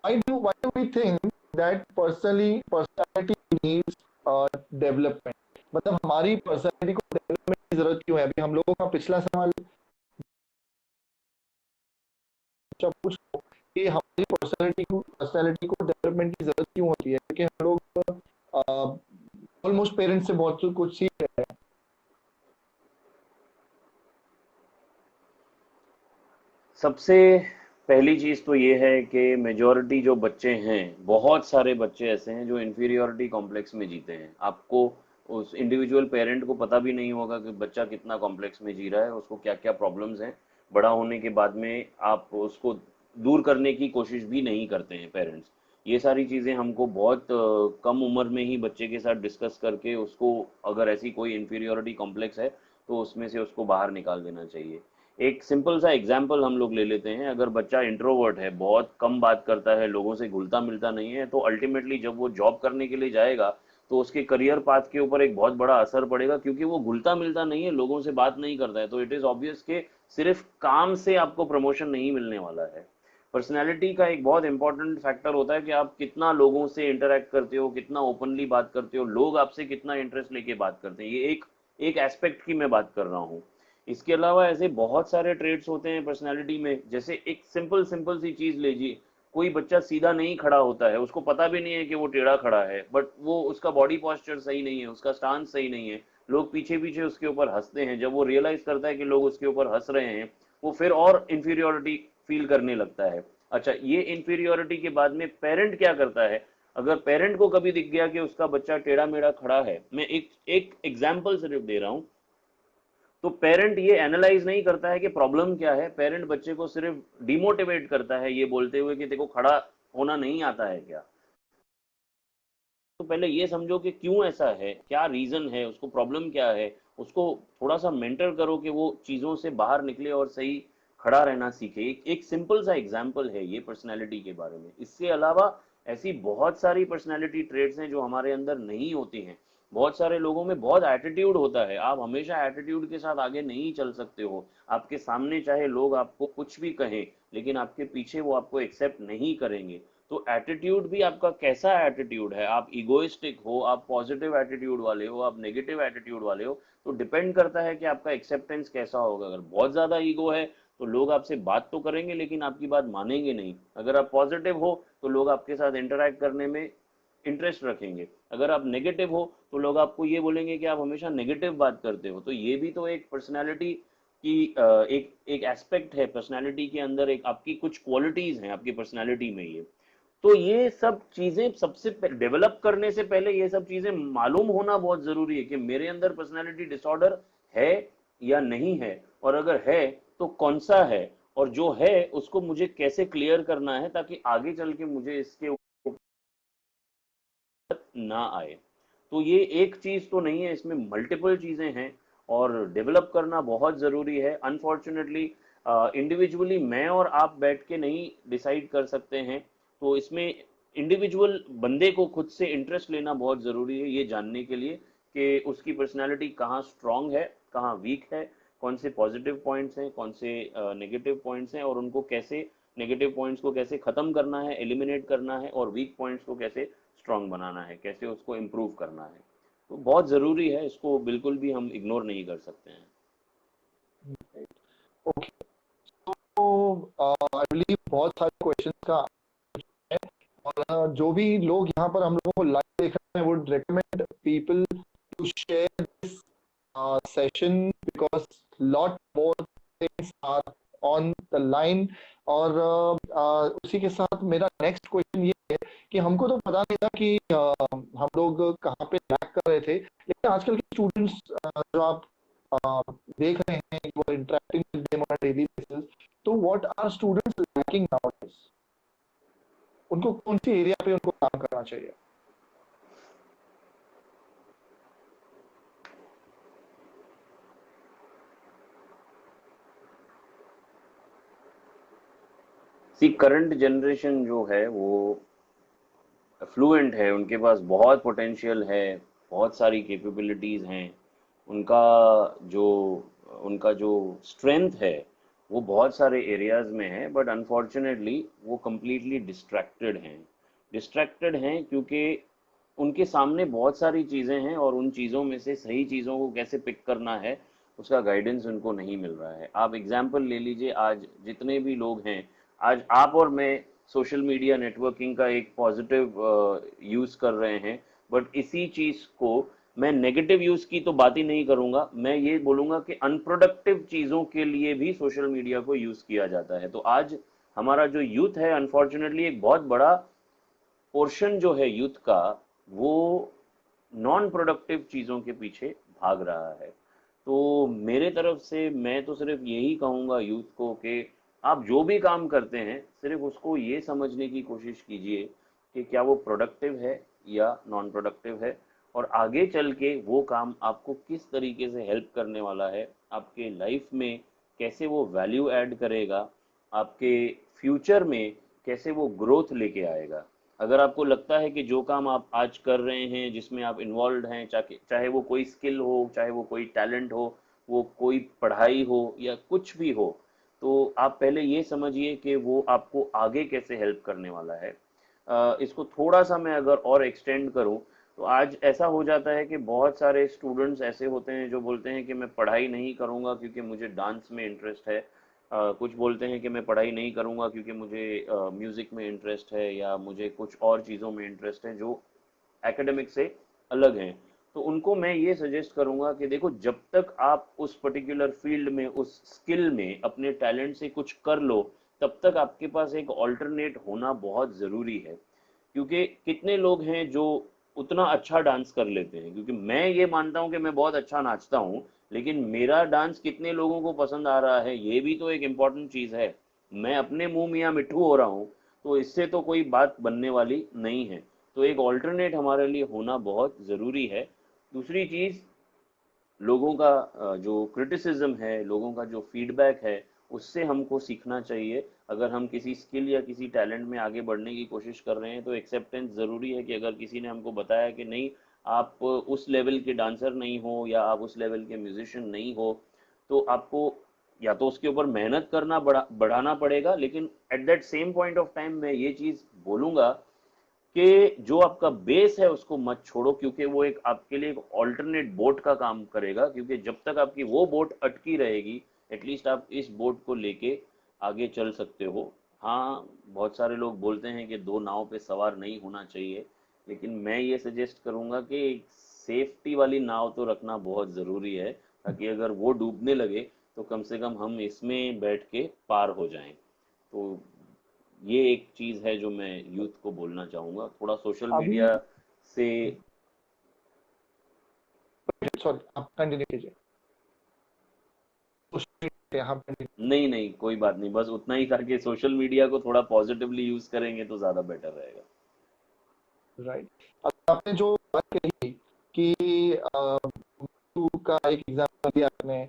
Why do we think that personality needs development? मतलब हमारी पर्सनैलिटी को डेवलपमेंट की जरूरत क्यों है? अभी हम लोगों का पिछला सवाल जब पूछ लो कि हमारी पर्सनैलिटी को डेवलपमेंट की जरूरत क्यों होती है, क्योंकि हम लोग ऑलमोस्ट पेरेंट्स से बहुत कुछ सीख रहे हैं। सबसे पहली चीज तो ये है कि मेजॉरिटी जो बच्चे हैं, बहुत सारे बच्चे ऐसे हैं जो इंफीरियोरिटी कॉम्प्लेक्स में जीते हैं। आपको उस इंडिविजुअल पेरेंट को पता भी नहीं होगा कि बच्चा कितना कॉम्प्लेक्स में जी रहा है, उसको क्या क्या प्रॉब्लम्स हैं। बड़ा होने के बाद में आप उसको दूर करने की कोशिश भी नहीं करते हैं पेरेंट्स। ये सारी चीज़ें हमको बहुत कम उम्र में ही बच्चे के साथ डिस्कस करके उसको, अगर ऐसी कोई इंफीरियोरिटी कॉम्प्लेक्स है, तो उसमें से उसको बाहर निकाल देना चाहिए। एक सिंपल सा एग्जाम्पल हम लोग ले लेते हैं। अगर बच्चा इंट्रोवर्ट है, बहुत कम बात करता है, लोगों से घुलता मिलता नहीं है, तो अल्टीमेटली जब वो जॉब करने के लिए जाएगा, तो उसके करियर पाथ के ऊपर एक बहुत बड़ा असर पड़ेगा, क्योंकि वो घुलता मिलता नहीं है, लोगों से बात नहीं करता है। तो इट इज ऑब्वियस कि सिर्फ काम से आपको प्रमोशन नहीं मिलने वाला है। पर्सनैलिटी का एक बहुत इंपॉर्टेंट फैक्टर होता है कि आप कितना लोगों से इंटरेक्ट करते हो, कितना ओपनली बात करते हो, लोग आपसे कितना इंटरेस्ट लेके बात करते हैं। ये एक एक एस्पेक्ट की मैं बात कर रहा हूँ। इसके अलावा ऐसे बहुत सारे ट्रेड्स होते हैं पर्सनालिटी में। जैसे एक सिंपल सिंपल सी चीज लीजिए, कोई बच्चा सीधा नहीं खड़ा होता है, उसको पता भी नहीं है कि वो टेढ़ा खड़ा है, बट वो उसका बॉडी पॉस्चर सही नहीं है, उसका स्टांस सही नहीं है, लोग पीछे पीछे उसके ऊपर हंसते हैं। जब वो रियलाइज करता है कि लोग उसके ऊपर हंस रहे हैं, वो फिर और इंफीरियोरिटी फील करने लगता है। अच्छा, ये इंफीरियोरिटी के बाद में पेरेंट क्या करता है? अगर पेरेंट को कभी दिख गया कि उसका बच्चा टेढ़ा मेढ़ा खड़ा है, मैं एक एक एग्जाम्पल सिर्फ दे रहा हूं, तो पेरेंट ये एनालाइज नहीं करता है कि प्रॉब्लम क्या है। पेरेंट बच्चे को सिर्फ डिमोटिवेट करता है, ये बोलते हुए कि देखो खड़ा होना नहीं आता है क्या। तो पहले ये समझो कि क्यों ऐसा है, क्या रीजन है, उसको प्रॉब्लम क्या है। उसको थोड़ा सा मेंटर करो कि वो चीजों से बाहर निकले और सही खड़ा रहना सीखे। एक सिंपल सा एग्जाम्पल है ये पर्सनैलिटी के बारे में। इसके अलावा ऐसी बहुत सारी पर्सनैलिटी ट्रेड्स हैं जो हमारे अंदर नहीं होती हैं। बहुत सारे लोगों में बहुत एटीट्यूड होता है, आप हमेशा एटीट्यूड के साथ आगे नहीं चल सकते हो। आपके सामने चाहे लोग आपको कुछ भी कहें, लेकिन आपके पीछे वो आपको एक्सेप्ट नहीं करेंगे। तो एटीट्यूड भी आपका कैसा एटीट्यूड है, आप इगोइस्टिक हो, आप पॉजिटिव एटीट्यूड वाले हो, आप नेगेटिव एटीट्यूड वाले हो, तो डिपेंड करता है कि आपका एक्सेप्टेंस कैसा होगा। अगर बहुत ज्यादा ईगो है तो लोग आपसे बात तो करेंगे लेकिन आपकी बात मानेंगे नहीं। अगर आप पॉजिटिव हो तो लोग आपके साथ इंटरेक्ट करने में इंटरेस्ट रखेंगे। अगर आप नेगेटिव हो तो लोग आपको ये बोलेंगे कि आप हमेशा नेगेटिव बात करते हो। तो ये भी तो एक पर्सनैलिटी की एक एक एस्पेक्ट है। पर्सनैलिटी के अंदर एक आपकी कुछ क्वालिटीज हैं आपकी पर्सनैलिटी में। ये तो ये सब चीजें सबसे डेवलप करने से पहले ये सब चीजें मालूम होना बहुत जरूरी है कि मेरे अंदर पर्सनैलिटी डिसऑर्डर है या नहीं है, और अगर है तो कौन सा है, और जो है उसको मुझे कैसे क्लियर करना है ताकि आगे चल के मुझे इसके ना आए। तो ये एक चीज तो नहीं है, इसमें मल्टीपल चीजें हैं और डेवलप करना बहुत जरूरी है। अनफॉर्चुनेटली इंडिविजुअली मैं और आप बैठ के नहीं डिसाइड कर सकते हैं। तो इसमें इंडिविजुअल बंदे को खुद से इंटरेस्ट लेना बहुत जरूरी है, ये जानने के लिए कि उसकी पर्सनालिटी कहाँ स्ट्रांग है, कहाँ वीक है, कौन से पॉजिटिव पॉइंट्स हैं, कौन से नेगेटिव पॉइंट्स हैं, और उनको कैसे नेगेटिव पॉइंट्स को कैसे खत्म करना है, एलिमिनेट करना है, और वीक पॉइंट्स को कैसे स्ट्रांग बनाना है, कैसे उसको इम्प्रूव करना है। तो बहुत ज़रूरी है, इसको बिल्कुल भी हम इग्नोर नहीं कर सकते हैं। ओके, तो आई बिलीव बहुत सारे क्वेश्चंस का है, और जो भी लोग यहाँ पर हम लोगों को लाइव देख रहे हैं, would recommend people to share this session because lot more things are on the line। और उसी के साथ मेरा नेक्स्ट क्वेश्चन ये है कि हमको तो पता नहीं था कि हम लोग कहाँ पे लैग कर रहे थे, लेकिन आजकल के स्टूडेंट्स जो आप देख रहे हैं, you are interacting with them on a daily basis, तो what are students lacking nowadays? उनको कौन सी एरिया पे उनको काम करना चाहिए? सी करंट जनरेशन जो है वो फ्लुएंट है, उनके पास बहुत पोटेंशियल है, बहुत सारी कैपेबिलिटीज़ हैं। उनका जो उनका जो स्ट्रेंथ है वो बहुत सारे एरियाज में है, बट अनफॉर्चुनेटली वो कम्प्लीटली डिस्ट्रैक्टेड हैं क्योंकि उनके सामने बहुत सारी चीज़ें हैं और उन चीज़ों में से सही चीज़ों को कैसे पिक करना है उसका गाइडेंस उनको नहीं मिल रहा है। आप एग्जाम्पल ले लीजिए, आज जितने भी लोग हैं, आज आप और मैं सोशल मीडिया नेटवर्किंग का एक पॉजिटिव यूज़ कर रहे हैं, बट इसी चीज़ को मैं नेगेटिव यूज़ की तो बात ही नहीं करूंगा, मैं ये बोलूंगा कि अनप्रोडक्टिव चीज़ों के लिए भी सोशल मीडिया को यूज़ किया जाता है। तो आज हमारा जो यूथ है, अनफॉर्चुनेटली एक बहुत बड़ा पोर्शन जो है यूथ का, वो नॉन प्रोडक्टिव चीज़ों के पीछे भाग रहा है। तो मेरे तरफ से मैं तो सिर्फ यही कहूँगा यूथ को कि आप जो भी काम करते हैं सिर्फ उसको ये समझने की कोशिश कीजिए कि क्या वो प्रोडक्टिव है या नॉन प्रोडक्टिव है, और आगे चल के वो काम आपको किस तरीके से हेल्प करने वाला है, आपके लाइफ में कैसे वो वैल्यू ऐड करेगा, आपके फ्यूचर में कैसे वो ग्रोथ लेके आएगा। अगर आपको लगता है कि जो काम आप आज कर रहे हैं, जिसमें आप इन्वॉल्व हैं, चाहे चाहे वो कोई स्किल हो, चाहे वो कोई टैलेंट हो, वो कोई पढ़ाई हो या कुछ भी हो, तो आप पहले ये समझिए कि वो आपको आगे कैसे हेल्प करने वाला है। इसको थोड़ा सा मैं अगर और एक्सटेंड करूं, तो आज ऐसा हो जाता है कि बहुत सारे स्टूडेंट्स ऐसे होते हैं जो बोलते हैं कि मैं पढ़ाई नहीं करूंगा क्योंकि मुझे डांस में इंटरेस्ट है। कुछ बोलते हैं कि मैं पढ़ाई नहीं करूंगा क्योंकि मुझे म्यूज़िक में इंटरेस्ट है या मुझे कुछ और चीज़ों में इंटरेस्ट है जो एकेडमिक से अलग हैं। तो उनको मैं ये सजेस्ट करूंगा कि देखो, जब तक आप उस पर्टिकुलर फील्ड में, उस स्किल में अपने टैलेंट से कुछ कर लो, तब तक आपके पास एक ऑल्टरनेट होना बहुत ज़रूरी है। क्योंकि कितने लोग हैं जो उतना अच्छा डांस कर लेते हैं, क्योंकि मैं ये मानता हूँ कि मैं बहुत अच्छा नाचता हूँ, लेकिन मेरा डांस कितने लोगों को पसंद आ रहा है ये भी तो एक इम्पॉर्टेंट चीज़ है। मैं अपने मुंह मियाँ मिट्ठू हो रहा हूँ तो इससे तो कोई बात बनने वाली नहीं है। तो एक ऑल्टरनेट हमारे लिए होना बहुत ज़रूरी है। दूसरी चीज़, लोगों का जो क्रिटिसिज्म है, लोगों का जो फीडबैक है, उससे हमको सीखना चाहिए। अगर हम किसी स्किल या किसी टैलेंट में आगे बढ़ने की कोशिश कर रहे हैं तो एक्सेप्टेंस ज़रूरी है कि अगर किसी ने हमको बताया कि नहीं, आप उस लेवल के डांसर नहीं हो या आप उस लेवल के म्यूजिशियन नहीं हो, तो आपको या तो उसके ऊपर मेहनत करना बढ़ाना पड़ेगा। लेकिन at that same point of time मैं ये चीज़ बोलूँगा कि जो आपका बेस है उसको मत छोड़ो, क्योंकि वो एक आपके लिए एक ऑल्टरनेट बोट का काम करेगा। क्योंकि जब तक आपकी वो बोट अटकी रहेगी, एटलीस्ट आप इस बोट को लेके आगे चल सकते हो। हाँ, बहुत सारे लोग बोलते हैं कि दो नाव पे सवार नहीं होना चाहिए, लेकिन मैं ये सजेस्ट करूंगा कि सेफ्टी वाली नाव तो रखना बहुत ज़रूरी है, ताकि अगर वो डूबने लगे तो कम से कम हम इसमें बैठ के पार हो जाएं। तो ये एक चीज है जो मैं यूथ को बोलना चाहूंगा, थोड़ा सोशल अभी मीडिया से। सॉरी, आप कंटिन्यू कीजिए। हाँ, नहीं नहीं, कोई बात नहीं, बस उतना ही था कि सोशल मीडिया को थोड़ा पॉजिटिवली यूज करेंगे तो ज्यादा बेटर रहेगा। राइट। अब आपने जो बात कही कि का एक एग्जाम्पल दिया आपने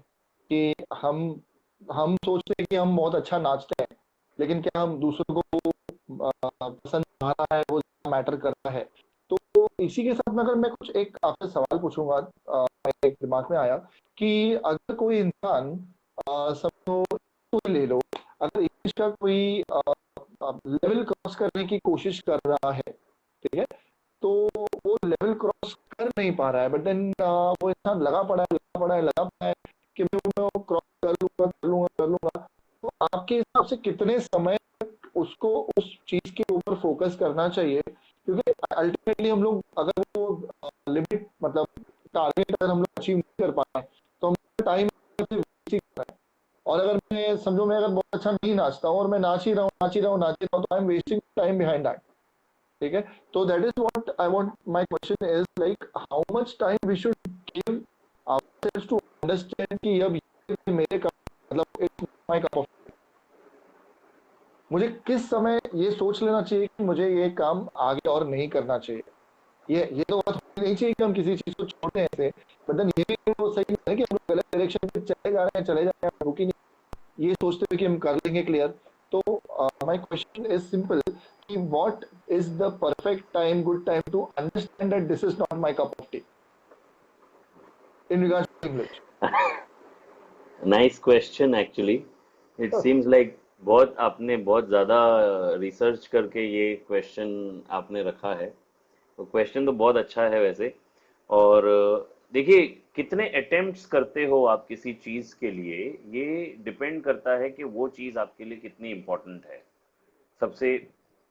कि हम सोचते हैं कि हम बहुत अच्छा नाचते हैं, लेकिन क्या हम दूसरों को पसंद आ रहा है वो मैटर करता है। तो इसी के साथ में अगर मैं कुछ एक आपसे सवाल पूछूंगा, मेरे दिमाग में आया कि अगर कोई इंसान समझो, कोई ले लो, अगर इंग्लिश का कोई लेवल क्रॉस करने की कोशिश कर रहा है, ठीक है, तो वो लेवल क्रॉस कर नहीं पा रहा है, बट देन वो इंसान लगा पड़ा है कि मैं वो क्रॉस कर लूंगा। तो आपके हिसाब से कितने समय उसको उस चीज के ऊपर फोकस करना चाहिए? क्योंकि अल्टीमेटली हम लोग अगर वो लिमिट मतलब टारगेट अगर हम लोग अचीव नहीं कर पाए तो हम टाइम वेस्ट ही कर रहे हैं। और अगर मैं समझो मैं अगर बहुत अच्छा नहीं नाचता हूँ और मैं नाच ही रहा हूँ तो I am wasting time behind that. ठीक है। तो that is what I want, my question is like how much time we should give ourselves to understand कि अब ये मेरे का मतलब इट्स माय कप ऑफ। मुझे किस समय ये सोच लेना चाहिए कि मुझे ये काम आगे और नहीं करना चाहिए? ये तो बात होनी नहीं चाहिए कि हम किसी चीज को छोड़ दें ऐसे, बट देन ये भी तो सही नहीं है कि हम लोग गलत डायरेक्शन में चले जा रहे हैं, रुकी नहीं, ये सोचते हुए कि हम कर लेंगे क्लियर। तो माय क्वेश्चन इज सिंपल कि what is the perfect time, good time to understand that this is not my cup of tea in regards to English? Nice question actually. It seems like बहुत आपने बहुत ज़्यादा रिसर्च करके ये क्वेश्चन आपने रखा है। तो क्वेश्चन तो बहुत अच्छा है वैसे। और देखिए, कितने अटेम्प्ट्स करते हो आप किसी चीज़ के लिए, ये डिपेंड करता है कि वो चीज़ आपके लिए कितनी इम्पोर्टेंट है। सबसे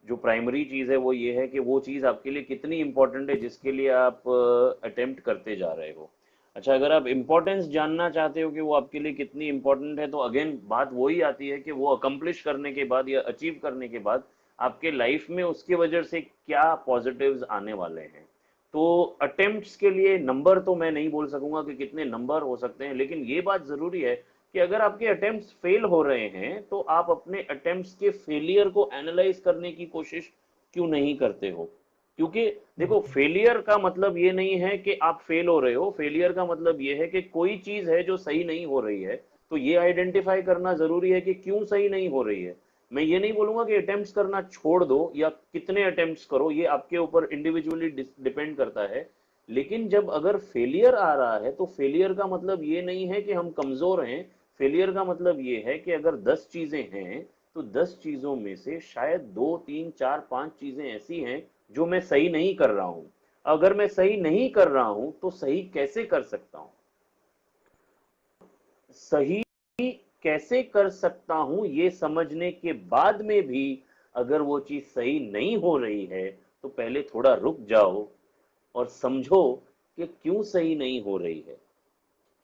जो प्राइमरी चीज़ है वो ये है कि वो चीज़ आपके लिए कितनी इम्पोर्टेंट है जिसके लिए आप अटेम्प्ट करते जा रहे हो। अच्छा, अगर आप इम्पोर्टेंस जानना चाहते हो कि वो आपके लिए कितनी इम्पोर्टेंट है, तो अगेन बात वही आती है कि वो अकम्प्लिश करने के बाद या अचीव करने के बाद आपके लाइफ में उसकी वजह से क्या पॉजिटिव्स आने वाले हैं। तो अटेम्प्ट्स के लिए नंबर तो मैं नहीं बोल सकूंगा कि कितने नंबर हो सकते हैं, लेकिन ये बात ज़रूरी है कि अगर आपके अटेम्प्ट्स फेल हो रहे हैं तो आप अपने अटेम्प्ट्स के फेलियर को एनालाइज करने की कोशिश क्यों नहीं करते हो। क्योंकि देखो, फेलियर का मतलब ये नहीं है कि आप फेल हो रहे हो, फेलियर का मतलब ये है कि कोई चीज है जो सही नहीं हो रही है। तो ये आइडेंटिफाई करना जरूरी है कि क्यों सही नहीं हो रही है। मैं ये नहीं बोलूंगा कि अटेम्प्ट्स करना छोड़ दो या कितने अटेम्प्ट्स करो, ये आपके ऊपर इंडिविजुअली डिपेंड करता है। लेकिन जब अगर फेलियर आ रहा है तो फेलियर का मतलब ये नहीं है कि हम कमजोर हैं। फेलियर का मतलब ये है कि अगर 10 चीजें हैं तो 10 चीजों में से शायद 2 3 4 5 चीजें ऐसी हैं जो मैं सही नहीं कर रहा हूं। अगर मैं सही नहीं कर रहा हूं तो सही कैसे कर सकता हूं, सही कैसे कर सकता हूं ये समझने के बाद में भी अगर वो चीज सही नहीं हो रही है तो पहले थोड़ा रुक जाओ और समझो कि क्यों सही नहीं हो रही है।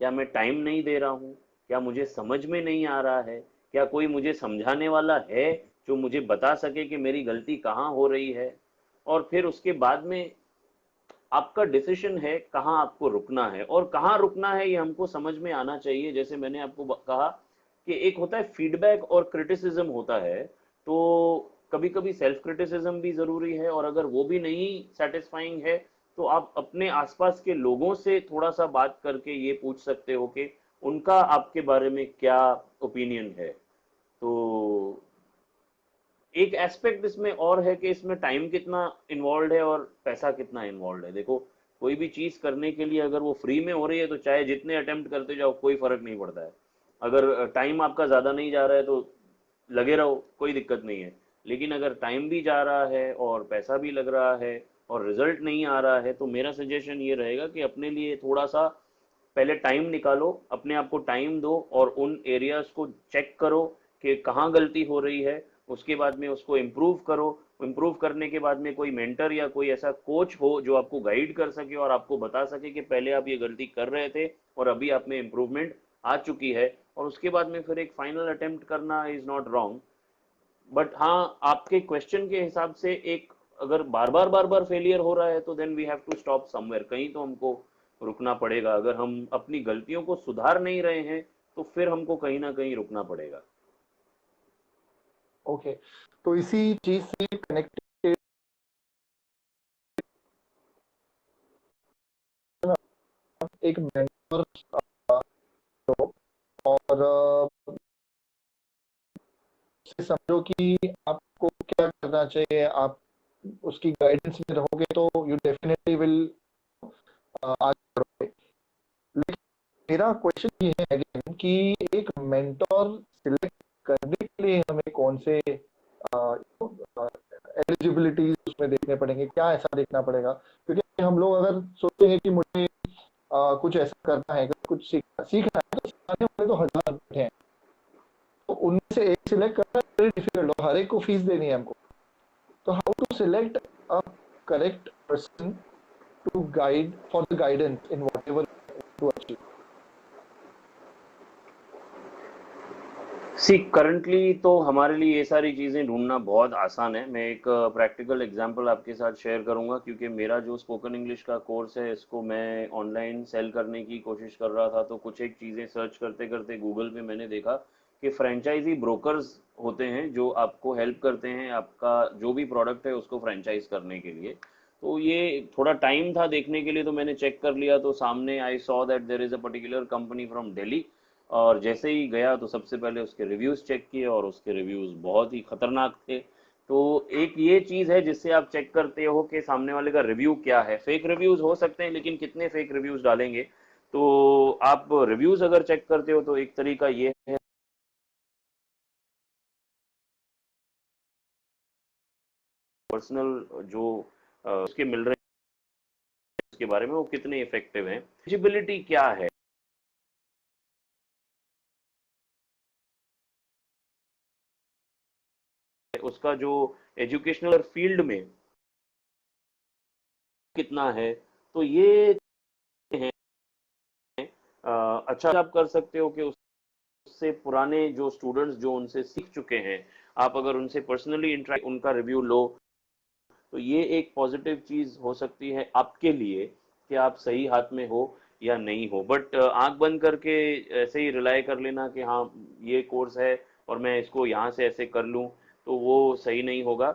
क्या मैं टाइम नहीं दे रहा हूँ? क्या मुझे समझ में नहीं आ रहा है? क्या कोई मुझे समझाने वाला है जो मुझे बता सके कि मेरी गलती कहाँ हो रही है? और फिर उसके बाद में आपका डिसीजन है कहाँ आपको रुकना है, और कहाँ रुकना है ये हमको समझ में आना चाहिए। जैसे मैंने आपको कहा कि एक होता है फीडबैक और क्रिटिसिज्म होता है। तो कभी कभी सेल्फ क्रिटिसिज्म भी जरूरी है, और अगर वो भी नहीं सेटिस्फाइंग है तो आप अपने आसपास के लोगों से थोड़ा सा बात करके ये पूछ सकते हो कि उनका आपके बारे में क्या ओपिनियन है। तो एक एस्पेक्ट इसमें और है कि इसमें टाइम कितना इन्वॉल्व है और पैसा कितना इन्वॉल्व है। देखो, कोई भी चीज करने के लिए अगर वो फ्री में हो रही है तो चाहे जितने अटेम्प्ट करते जाओ कोई फर्क नहीं पड़ता है। अगर टाइम आपका ज्यादा नहीं जा रहा है तो लगे रहो, कोई दिक्कत नहीं है। लेकिन अगर टाइम भी जा रहा है और पैसा भी लग रहा है और रिजल्ट नहीं आ रहा है, तो मेरा सजेशन ये रहेगा कि अपने लिए थोड़ा सा पहले टाइम निकालो, अपने आप को टाइम दो और उन एरियाज को चेक करो कि कहाँ गलती हो रही है। उसके बाद में उसको इम्प्रूव करो। इम्प्रूव करने के बाद में कोई मेंटर या कोई ऐसा कोच हो जो आपको गाइड कर सके और आपको बता सके कि पहले आप ये गलती कर रहे थे और अभी आप में इम्प्रूवमेंट आ चुकी है, और उसके बाद में फिर एक फाइनल अटेम्प्ट करना इज नॉट रॉन्ग। बट हाँ, आपके क्वेश्चन के हिसाब से एक, अगर बार बार फेलियर हो रहा है तो then we have to stop somewhere, कहीं तो हमको रुकना पड़ेगा। अगर हम अपनी गलतियों को सुधार नहीं रहे हैं तो फिर हमको कहीं ना कहीं रुकना पड़ेगा। ओके, तो इसी चीज से कनेक्टेड एक मेंटर लो, और समझो कि आपको क्या करना चाहिए। आप उसकी गाइडेंस में रहोगे तो यू डेफिनेटली विल आगे बढ़ोगे। लेकिन मेरा क्वेश्चन ये है अगेन कि एक मेंटोर सिलेक्ट करने के लिए हमें कौन से एलिजिबिलिटीज उसमें देखने पड़ेंगे, क्या ऐसा देखना पड़ेगा? क्योंकि हम लोग अगर सोचते हैं कि मुझे कुछ ऐसा करना है, कुछ सीखना है, तो सिखाने वाले तो हजार बैठे हैं, तो उनमें से एक सिलेक्ट करना वेरी डिफिकल्ट, और हर एक को फीस देनी है हमको। तो how to select a correct person to guide for the guidance in whatever to achieve? See, currently तो हमारे लिए ये सारी चीज़ें ढूंढना बहुत आसान है। मैं एक प्रैक्टिकल एग्जांपल आपके साथ शेयर करूंगा, क्योंकि मेरा जो स्पोकन इंग्लिश का कोर्स है इसको मैं ऑनलाइन सेल करने की कोशिश कर रहा था। तो कुछ एक चीज़ें सर्च करते करते गूगल पे मैंने देखा कि फ्रेंचाइजी ब्रोकर्स होते हैं जो आपको हेल्प करते हैं आपका जो भी प्रोडक्ट है उसको फ्रेंचाइज करने के लिए। तो ये थोड़ा टाइम था देखने के लिए, तो मैंने चेक कर लिया, तो सामने I saw that there is a particular company from Delhi. और जैसे ही गया तो सबसे पहले उसके रिव्यूज़ चेक किए और उसके रिव्यूज़ बहुत ही खतरनाक थे। तो एक ये चीज़ है जिससे आप चेक करते हो कि सामने वाले का रिव्यू क्या है। फेक रिव्यूज़ हो सकते हैं लेकिन कितने फेक रिव्यूज़ डालेंगे। तो आप रिव्यूज़ अगर चेक करते हो तो एक तरीका ये है, पर्सनल जो उसके मिल रहे हैं उसके बारे में वो कितने इफेक्टिव हैं, एलिजिबिलिटी क्या है, उसका जो एजुकेशनल फील्ड में कितना है। तो ये हैं, अच्छा आप कर सकते हो कि उससे पुराने जो स्टूडेंट्स जो उनसे सीख चुके हैं, आप अगर उनसे पर्सनली इंटरेक्ट उनका रिव्यू लो, तो ये एक पॉजिटिव चीज हो सकती है आपके लिए कि आप सही हाथ में हो या नहीं हो। बट आंख बंद करके ऐसे ही रिलाई कर लेना कि हाँ ये कोर्स है और मैं इसको यहाँ से ऐसे कर लूँ, तो वो सही नहीं होगा।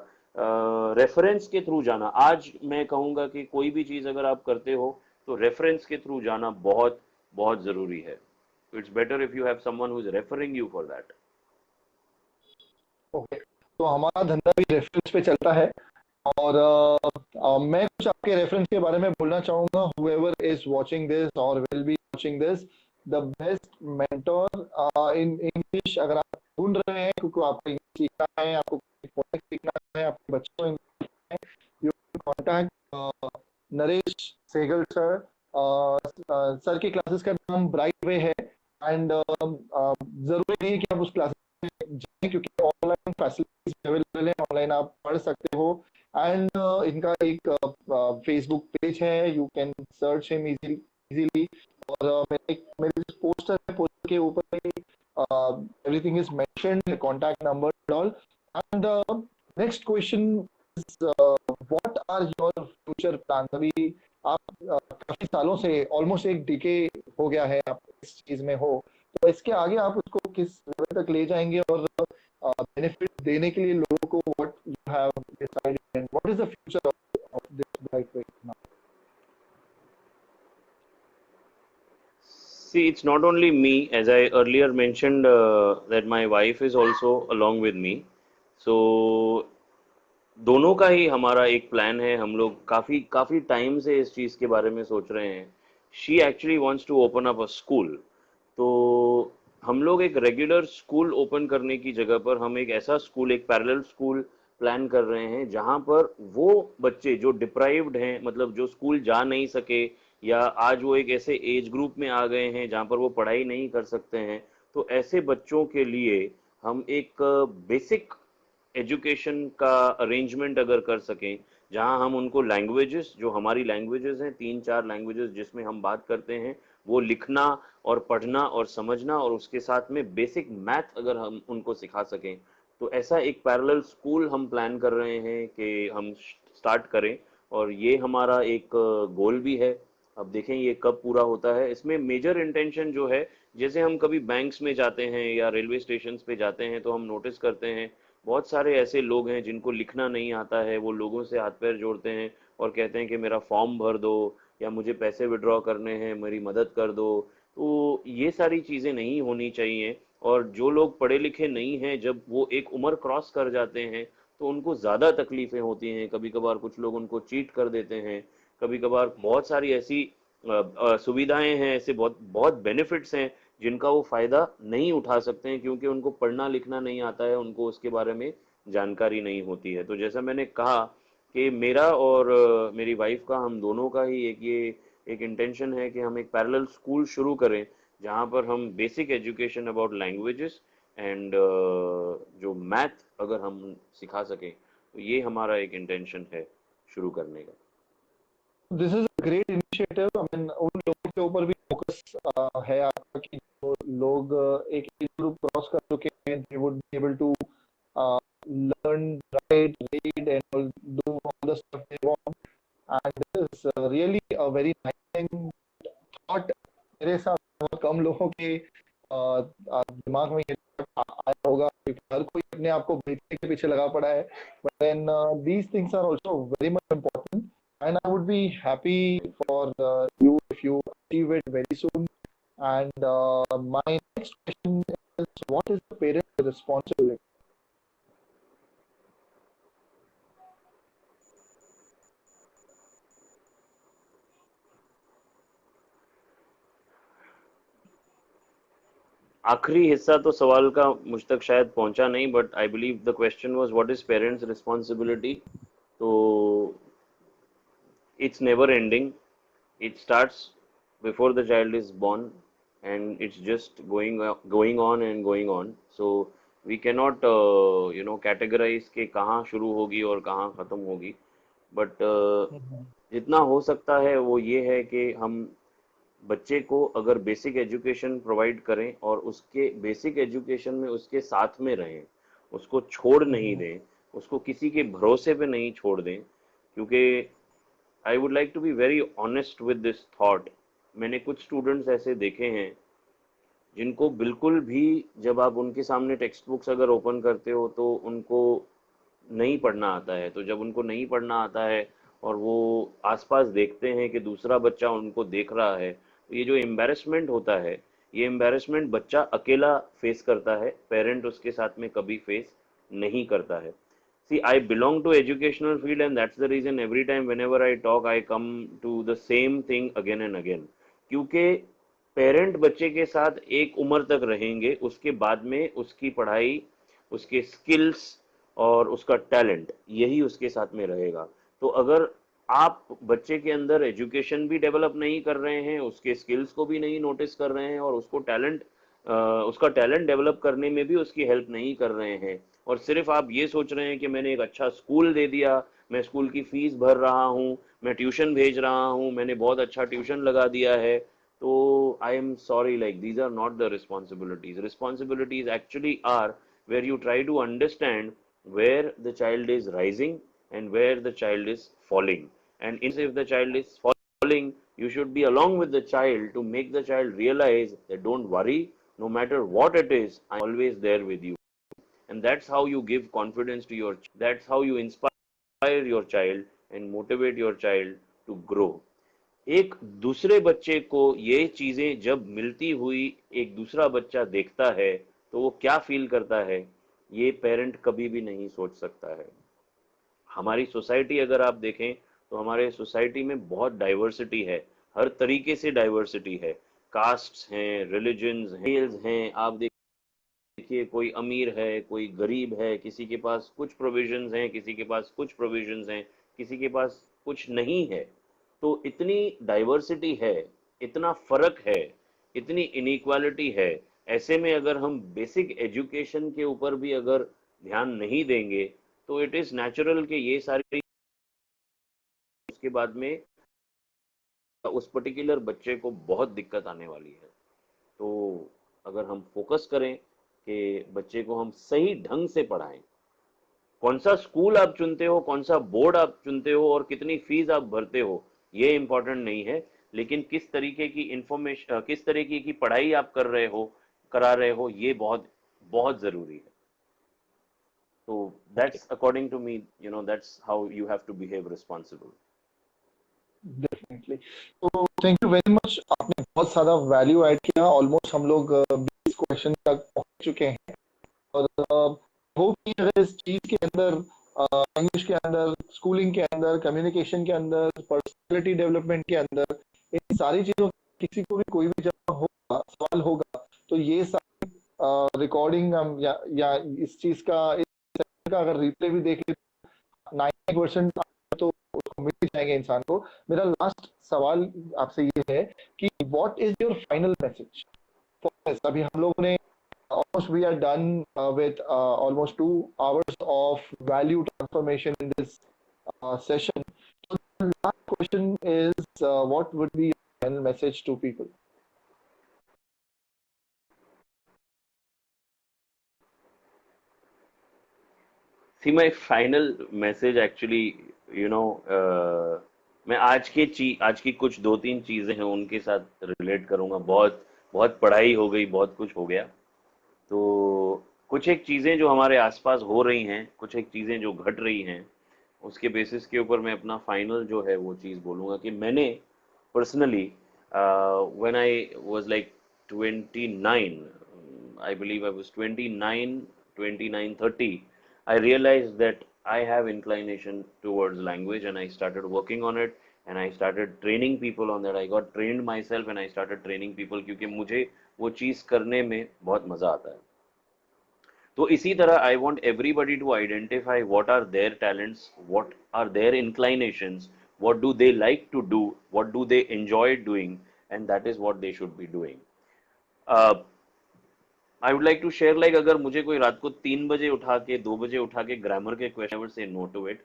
रेफरेंस के थ्रू जाना, आज मैं कहूँगा कि कोई भी चीज़ अगर आप करते हो तो रेफरेंस के थ्रू जाना बहुत बहुत ज़रूरी है। It's better if you have someone who is referring you for that. Okay, तो हमारा धंधा भी रेफरेंस पे चलता है, और मैं कुछ आपके रेफरेंस के बारे में बोलना चाहूंगा। whoever is watching this or will be watching this, the best mentor in English अगर आप ढूंढ रहे हैं, क्योंकि आपको इंग्लिश सीखना है, आपको प्रोडक्ट सीखना है, आपके बच्चों को English सीखना है, you can contact Naresh Sehgal sir. Sir की क्लासेस का नाम ब्राइट वे है, एंड जरूरी नहीं है कि आप उस क्लासेस में जाएं, क्योंकि ऑनलाइन फैसिलिटीज अवेलेबल है, ऑनलाइन आप पढ़ सकते हो। एंड इनका एक फेसबुक पेज है, you can search him easily. और मेरे जो पोस्टर है, पोस्टर के ऊपर everything is mentioned, contact number all. And next question is what are your future plan? अभी आप काफी सालों से, ऑलमोस्ट एक डिके हो गया है आप इस चीज में हो, तो इसके आगे आप उसको किस लेवल तक ले जाएंगे, और बेनिफिट देने के लिए लोगों को what you have decided and what is the future of this bright way now? See, it's not only me, as I earlier mentioned, that my wife is also along with me. So दोनों का ही हमारा एक प्लान है. हम लोग काफी काफी टाइम से इस चीज के बारे में सोच रहे हैं. She actually wants to open up a school. तो हम लोग एक रेगुलर स्कूल ओपन करने की जगह पर हम एक ऐसा स्कूल, एक पैरेलल स्कूल प्लान कर रहे हैं जहां पर वो बच्चे जो डिप्राइव्ड हैं, मतलब जो स्कूल जा नहीं सके, या आज वो एक ऐसे एज ग्रुप में आ गए हैं जहां पर वो पढ़ाई नहीं कर सकते हैं, तो ऐसे बच्चों के लिए हम एक बेसिक एजुकेशन का अरेंजमेंट अगर कर सकें, जहां हम उनको लैंग्वेजेस, जो हमारी लैंग्वेजेस हैं, 3-4 लैंग्वेजेस जिसमें हम बात करते हैं, वो लिखना और पढ़ना और समझना, और उसके साथ में बेसिक मैथ अगर हम उनको सिखा सकें, तो ऐसा एक पैरेलल स्कूल हम प्लान कर रहे हैं कि हम स्टार्ट करें. और ये हमारा एक गोल भी है. अब देखें ये कब पूरा होता है. इसमें मेजर इंटेंशन जो है, जैसे हम कभी बैंक्स में जाते हैं या रेलवे स्टेशन पे जाते हैं तो हम नोटिस करते हैं बहुत सारे ऐसे लोग हैं जिनको लिखना नहीं आता है. वो लोगों से हाथ पैर जोड़ते हैं और कहते हैं कि मेरा फॉर्म भर दो, या मुझे पैसे विड्रॉ करने हैं, मेरी मदद कर दो. तो ये सारी चीज़ें नहीं होनी चाहिए. और जो लोग पढ़े लिखे नहीं हैं, जब वो एक उम्र क्रॉस कर जाते हैं तो उनको ज़्यादा तकलीफ़ें होती हैं. कभी कभार कुछ लोग उनको चीट कर देते हैं. कभी कभार बहुत सारी ऐसी सुविधाएं हैं, ऐसे बहुत बहुत बेनिफिट्स हैं जिनका वो फायदा नहीं उठा सकते हैं, क्योंकि उनको पढ़ना लिखना नहीं आता है, उनको उसके बारे में जानकारी नहीं होती है. तो जैसा मैंने कहा कि मेरा और मेरी वाइफ का, हम दोनों का ही एक इंटेंशन है कि हम एक पैरेलल स्कूल शुरू करें जहां पर हम basic education about languages and जो मैथ अगर हम सिखा सकें, तो ये हमारा एक इंटेंशन है शुरू करने का. This is a great initiative. I mean उन लोगों के ऊपर भी फोकस है आपका कि जो लोग एक एज ग्रुप क्रॉस कर चुके हैं, they would be able to learn, write, read, and do all the stuff they want. And this is really a very nice thing. Thought मेरे साथ बहुत कम लोगों के दिमाग में ये आया होगा, क्योंकि हर कोई अपने आप को बेचने के पीछे लगा पड़ा है. But then these things are also very much important, and I would be happy for you if you achieve it very soon. And my next question is, what is the parent's responsibility? आखिरी हिस्सा तो सवाल का मुझ तक शायद पहुंचा नहीं, but I believe the question was what is parents responsibility. तो it's never ending. It starts before the child is born, and it's just going on and going on. So we cannot categorize के कहाँ शुरू होगी और कहाँ ख़त्म होगी. बट जितना हो सकता है वो ये है कि हम बच्चे को अगर बेसिक एजुकेशन प्रोवाइड करें और उसके बेसिक एजुकेशन में उसके साथ में रहें, उसको छोड़ नहीं दें, उसको किसी के भरोसे पे नहीं छोड़ दें. क्योंकि I would like to be very honest with this thought. मैंने कुछ स्टूडेंट्स ऐसे देखे हैं जिनको बिल्कुल भी, जब आप उनके सामने टेक्स्ट बुक्स अगर ओपन करते हो तो उनको नहीं पढ़ना आता है. तो जब उनको नहीं पढ़ना आता है और वो आसपास देखते हैं कि दूसरा बच्चा उनको देख रहा है, तो ये जो एम्बैरेसमेंट होता है, ये एम्बैरेसमेंट बच्चा अकेला फेस करता है, पेरेंट उसके साथ में कभी फेस नहीं करता है. See, I belong to educational field, and that's the reason every time whenever I talk, I come to the same thing again and again. क्योंकि पेरेंट बच्चे के साथ एक उम्र तक रहेंगे, उसके बाद में उसकी पढ़ाई, उसके स्किल्स और उसका टैलेंट, यही उसके साथ में रहेगा. तो अगर आप बच्चे के अंदर एजुकेशन भी डेवलप नहीं कर रहे हैं, उसके स्किल्स को भी नहीं नोटिस कर रहे हैं, और उसका टैलेंट डेवलप करने में भी उसकी हेल्प नहीं कर रहे हैं, और सिर्फ आप ये सोच रहे हैं कि मैंने एक अच्छा स्कूल दे दिया, मैं स्कूल की फीस भर रहा हूँ, मैं ट्यूशन भेज रहा हूँ, मैंने बहुत अच्छा ट्यूशन लगा दिया है, तो I am sorry, like these are not the responsibilities. Responsibilities actually are where you try to understand where the child is rising and where the child is falling. And if the child is falling, you should be along with the child to make the child realize that don't worry, no matter what it is, I'm always there with you. And that's how you give confidence to that's how you inspire your child and motivate your child to grow. एक दूसरे बच्चे को ये चीजें जब मिलती हुई एक दूसरा बच्चा देखता है तो वो क्या फील करता है, ये पेरेंट कभी भी नहीं सोच सकता है। हमारी सोसाइटी अगर आप देखें तो हमारे सोसाइटी में बहुत डाइवर्सिटी है, हर तरीके से डाइवर्सिटी है। कास्ट्स हैं, रिलीजन्स हैं, मेल्स हैं, आप देखिए कोई अमीर है, कोई गरीब है, किसी के पास कुछ प्रोविजंस हैं, किसी के पास कुछ प्रोविजंस हैं, किसी के पास कुछ नहीं है। तो इतनी डाइवर्सिटी है, इतना फर्क है, इतनी इनइक्वालिटी है। ऐसे में अगर हम बेसिक एजुकेशन के ऊपर भी अगर ध्यान नहीं देंगे तो इट इज नेचुरल कि ये सारी उसके बाद में उस पर्टिकुलर बच्चे को बहुत दिक्कत आने वाली है। तो अगर हम फोकस करें कि बच्चे को हम सही ढंग से पढ़ाएं, कौन सा स्कूल आप चुनते हो, कौन सा बोर्ड आप चुनते हो और कितनी फीस आप भरते हो, ये इंपॉर्टेंट नहीं है। लेकिन किस तरीके की इंफॉर्मेशन, किस तरीके की पढ़ाई आप करा रहे हो, ये बहुत बहुत जरूरी है। तो that's according to me, that's how you have to behave responsible. Definitely. तो थैंक यू वेरी मच, आपने बहुत सारा वैल्यू ऐड किया। ऑलमोस्ट हम लोग 20 क्वेश्चन तक पहुंच चुके हैं। और होप कि अगर इस चीज के अंदर, लैंग्वेज के अंदर, स्कूलिंग के अंदर, कम्युनिकेशन के अंदर, पर्सनालिटी डेवलपमेंट के अंदर, इन सारी चीजों किसी को भी कोई भी जब होगा, सवाल होगा, तो ये सारी रिकॉर्डिंग हम या इस चीज का, इस का अगर रिप्ले भी देख ले 90% तो उसको मिल ही जाएंगे इंसान को। मेरा लास्ट सवाल आपसे ये है कि what is your final message for this? अभी हम लोगों ने almost we are done with almost 2 hours of value transformation in this session. So the last question is, what would be your final message to people? See my final message actually, you know मैं आज की कुछ दो तीन चीजें हैं उनके साथ रिलेट करूंगा। बहुत बहुत पढ़ाई हो गई, बहुत कुछ हो गया। तो कुछ एक चीजें जो हमारे आसपास हो रही हैं, कुछ एक चीजें जो घट रही हैं, उसके बेसिस के ऊपर मैं अपना फाइनल जो है वो चीज बोलूंगा कि मैंने personally, when I was like 29, I believe I was 29, 29, 30, I realized that I have inclination towards language and I started working on it and I started training people on that. I got trained myself and I started training people क्योंकि मुझे वो चीज़ करने में बहुत मज़ा आता है। तो इसी तरह I want everybody to identify what are their talents, what are their inclinations, what do they like to do, what do they enjoy doing, and that is what they should be doing. I would like to share, like अगर मुझे कोई रात को 3 बजे उठा के, 2 बजे उठा के ग्रामर के क्वेश्चन से no to it,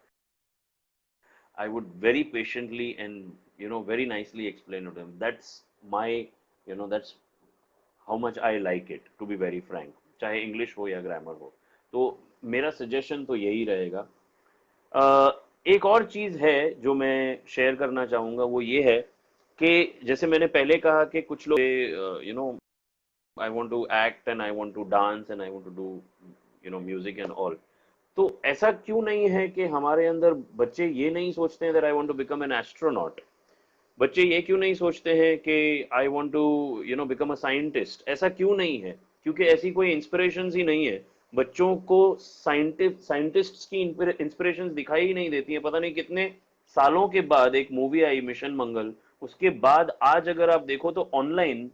I would very patiently and very nicely explain to them. That's my, that's how much I like it, to be very frank, चाहे इंग्लिश हो या ग्रामर हो। तो मेरा सजेशन तो यही रहेगा। एक और चीज है जो मैं शेयर करना चाहूंगा, वो ये है कि जैसे मैंने पहले कहा कि कुछ लोग, I want to act and I want to dance and I want to do music and all. तो ऐसा क्यों नहीं है कि हमारे अंदर बच्चे ये नहीं सोचते हैं that I want to become an astronaut? बच्चे ये क्यों नहीं सोचते हैं कि I want to become a scientist? ऐसा क्यों नहीं है? क्योंकि ऐसी कोई इंस्पिरेशन ही नहीं है। बच्चों को साइंटिस्ट्स की इंस्पिरेशन दिखाई ही नहीं देती है। पता नहीं कितने सालों के बाद एक मूवी आई मिशन मंगल, उसके बाद आज अगर आप देखो तो ऑनलाइन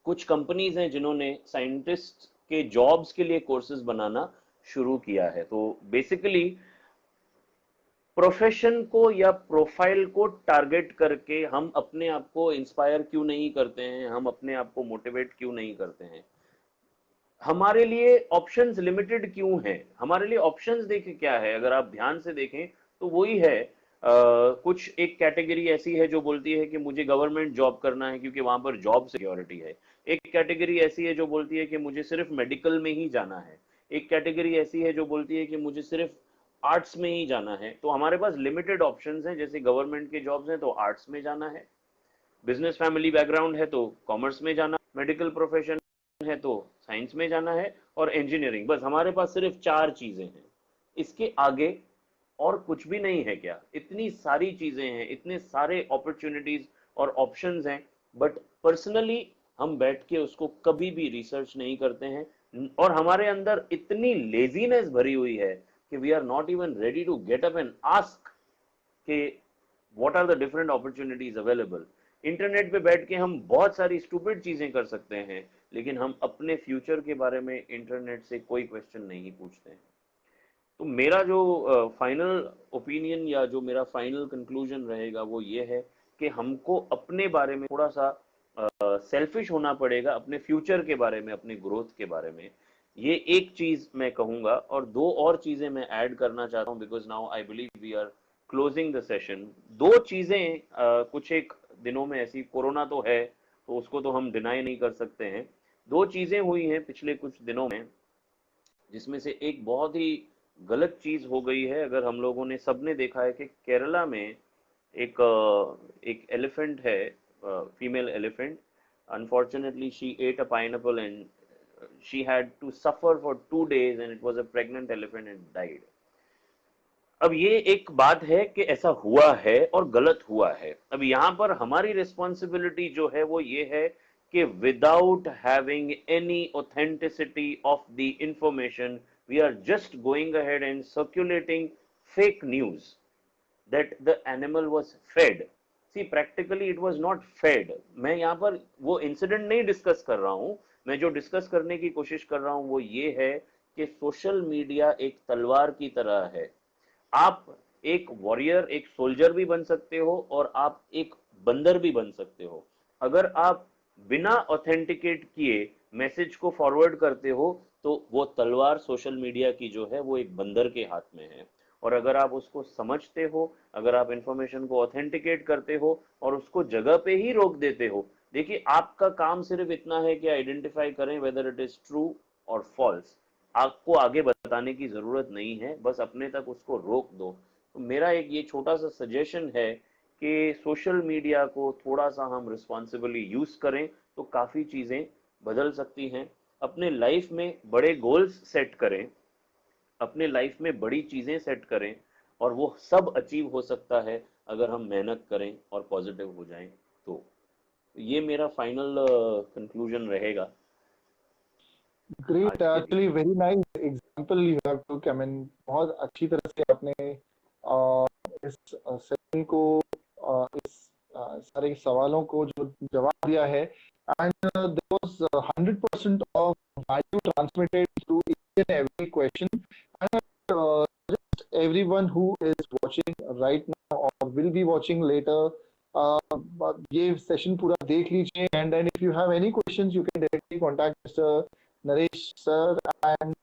कुछ कंपनीज हैं जिन्होंने साइंटिस्ट के जॉब्स के लिए कोर्सेज बनाना शुरू किया है। तो बेसिकली प्रोफेशन को या प्रोफाइल को टारगेट करके हम अपने आप को इंस्पायर क्यों नहीं करते हैं, हम अपने आप को मोटिवेट क्यों नहीं करते हैं? हमारे लिए ऑप्शंस लिमिटेड क्यों हैं? हमारे लिए ऑप्शंस देखें क्या है, अगर आप ध्यान से देखें तो वही है। कुछ एक कैटेगरी ऐसी है जो बोलती है कि मुझे गवर्नमेंट जॉब करना है क्योंकि वहां पर जॉब सिक्योरिटी है। एक कैटेगरी ऐसी है जो बोलती है कि मुझे सिर्फ मेडिकल में ही जाना है। एक कैटेगरी ऐसी है जो बोलती है कि मुझे सिर्फ आर्ट्स में ही जाना है। तो हमारे पास लिमिटेड ऑप्शंस हैं। जैसे गवर्नमेंट के जॉब्स हैं तो आर्ट्स में जाना है, बिजनेस फैमिली बैकग्राउंड है तो कॉमर्स में जाना, मेडिकल प्रोफेशन है तो साइंस में जाना है, और इंजीनियरिंग। बस हमारे पास सिर्फ 4 चीजें हैं। इसके आगे और कुछ भी नहीं है क्या? इतनी सारी चीजें हैं, इतने सारे अपॉर्चुनिटीज और ऑप्शंस हैं, बट पर्सनली हम बैठ के उसको कभी भी रिसर्च नहीं करते हैं, और हमारे अंदर इतनी लेजीनेस भरी हुई है कि we are not even ready to get up and ask कि what are the different opportunities available. Internet पे बैठ के हम बहुत सारी स्टूपिड चीजें कर सकते हैं, लेकिन हम अपने फ्यूचर के बारे में इंटरनेट से कोई क्वेश्चन नहीं पूछते हैं। तो मेरा जो फाइनल ओपिनियन या जो मेरा फाइनल कंक्लूजन रहेगा वो ये है कि हमको अपने बारे में थोड़ा सा सेल्फिश होना पड़ेगा, अपने फ्यूचर के बारे में, अपने ग्रोथ के बारे में। ये एक चीज मैं कहूंगा, और दो और चीजें मैं ऐड करना चाहता हूं, because now I believe we are closing the session. दो चीजें कुछ एक दिनों में ऐसी, कोरोना तो है तो उसको तो हम डिनाई नहीं कर सकते हैं, दो चीजें हुई हैं पिछले कुछ दिनों में, जिसमें से एक बहुत ही गलत चीज हो गई है। अगर हम लोगों ने सबने देखा है कि केरला में एक एलिफेंट है, female elephant, unfortunately she ate a pineapple and she had to suffer for 2 days and it was a pregnant elephant and died. अब ये एक बात है कि ऐसा हुआ है और गलत हुआ है। अब यहाँ पर हमारी रिस्पॉन्सिबिलिटी जो है वो ये है कि without having any authenticity of the information, we are just going ahead and circulating fake news that the animal was fed. See, practically it was not fed. मैं यहाँ पर वो इंसिडेंट नहीं डिस्कस कर रहा हूँ, मैं जो डिस्कस करने की कोशिश कर रहा हूँ वो ये है कि सोशल मीडिया एक तलवार की तरह है। आप एक वॉरियर, एक सोल्जर भी बन सकते हो और आप एक बंदर भी बन सकते हो। अगर आप बिना ऑथेंटिकेट किए मैसेज को फॉरवर्ड करते हो तो वो तलवार सोशल मीडिया की जो है वो एक बंदर के हाथ में है। और अगर आप उसको समझते हो, अगर आप इंफॉर्मेशन को ऑथेंटिकेट करते हो और उसको जगह पे ही रोक देते हो, देखिए आपका काम सिर्फ इतना है कि आइडेंटिफाई करें वेदर इट इज ट्रू और फॉल्स। आपको आगे बताने की जरूरत नहीं है, बस अपने तक उसको रोक दो। तो मेरा एक ये छोटा सा सजेशन है कि सोशल मीडिया को थोड़ा सा हम रिस्पॉन्सिबली यूज करें तो काफी चीजें बदल सकती हैं। अपने लाइफ में बड़े गोल्स सेट करें, अपने लाइफ में बड़ी चीजें सेट करें, और वो सब अचीव हो सकता है अगर हम मेहनत करें और पॉजिटिव हो जाएं। तो ये मेरा फाइनल कंक्लूजन रहेगा ग्रेट, आज के लिए। Actually very nice example you have to, I mean बहुत अच्छी तरह से आपने इस सेशन को, इस सारे सवालों को जो जवाब दिया है, and there was 100% of value transmitted through each and every question, and just everyone who is watching right now or will be watching later, ये सेशन पूरा देख लीजिए, and then if you have any questions you can directly contact mister Naresh sir, and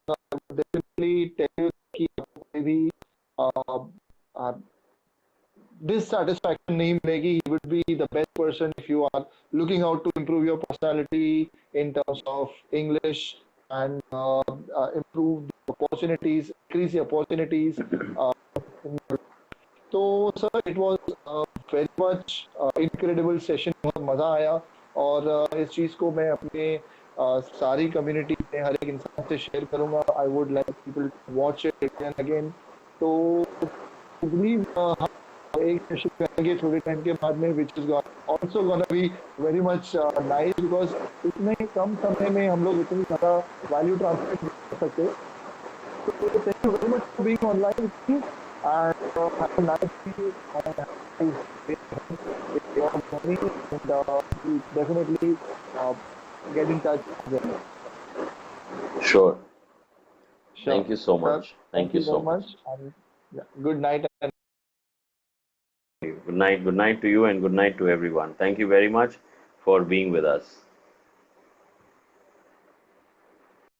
definitely tell you कि आपको कोई भी dissatisfaction nahi milegi. He would be the best person if you are looking out to improve your personality in terms of English, and improve the opportunities, increase the opportunities. तो sir it was very much incredible session, बहुत मज़ा आया, और इस चीज़ को मैं अपने सारी कम्युनिटी में हर एक इंसान से शेयर करूंगा। I would like people to watch it again again. तो बिलीव हम एक सेशन करेंगे थोड़े टाइम के बाद में, which is also gonna be very much nice, because इतने कम समय में हम लोग इतनी ज़्यादा वैल्यू ट्रांसमिट कर सकते। So thank you very much for being online with me, and have a nice day and have a nice your money, and we'll definitely uh, get in touch again. Sure. Sure, Thank you so sir. much. Thank Thank you you so very much. much, and yeah, good night. And Good night. Good night to you and good night to everyone. Thank you very much for being with us.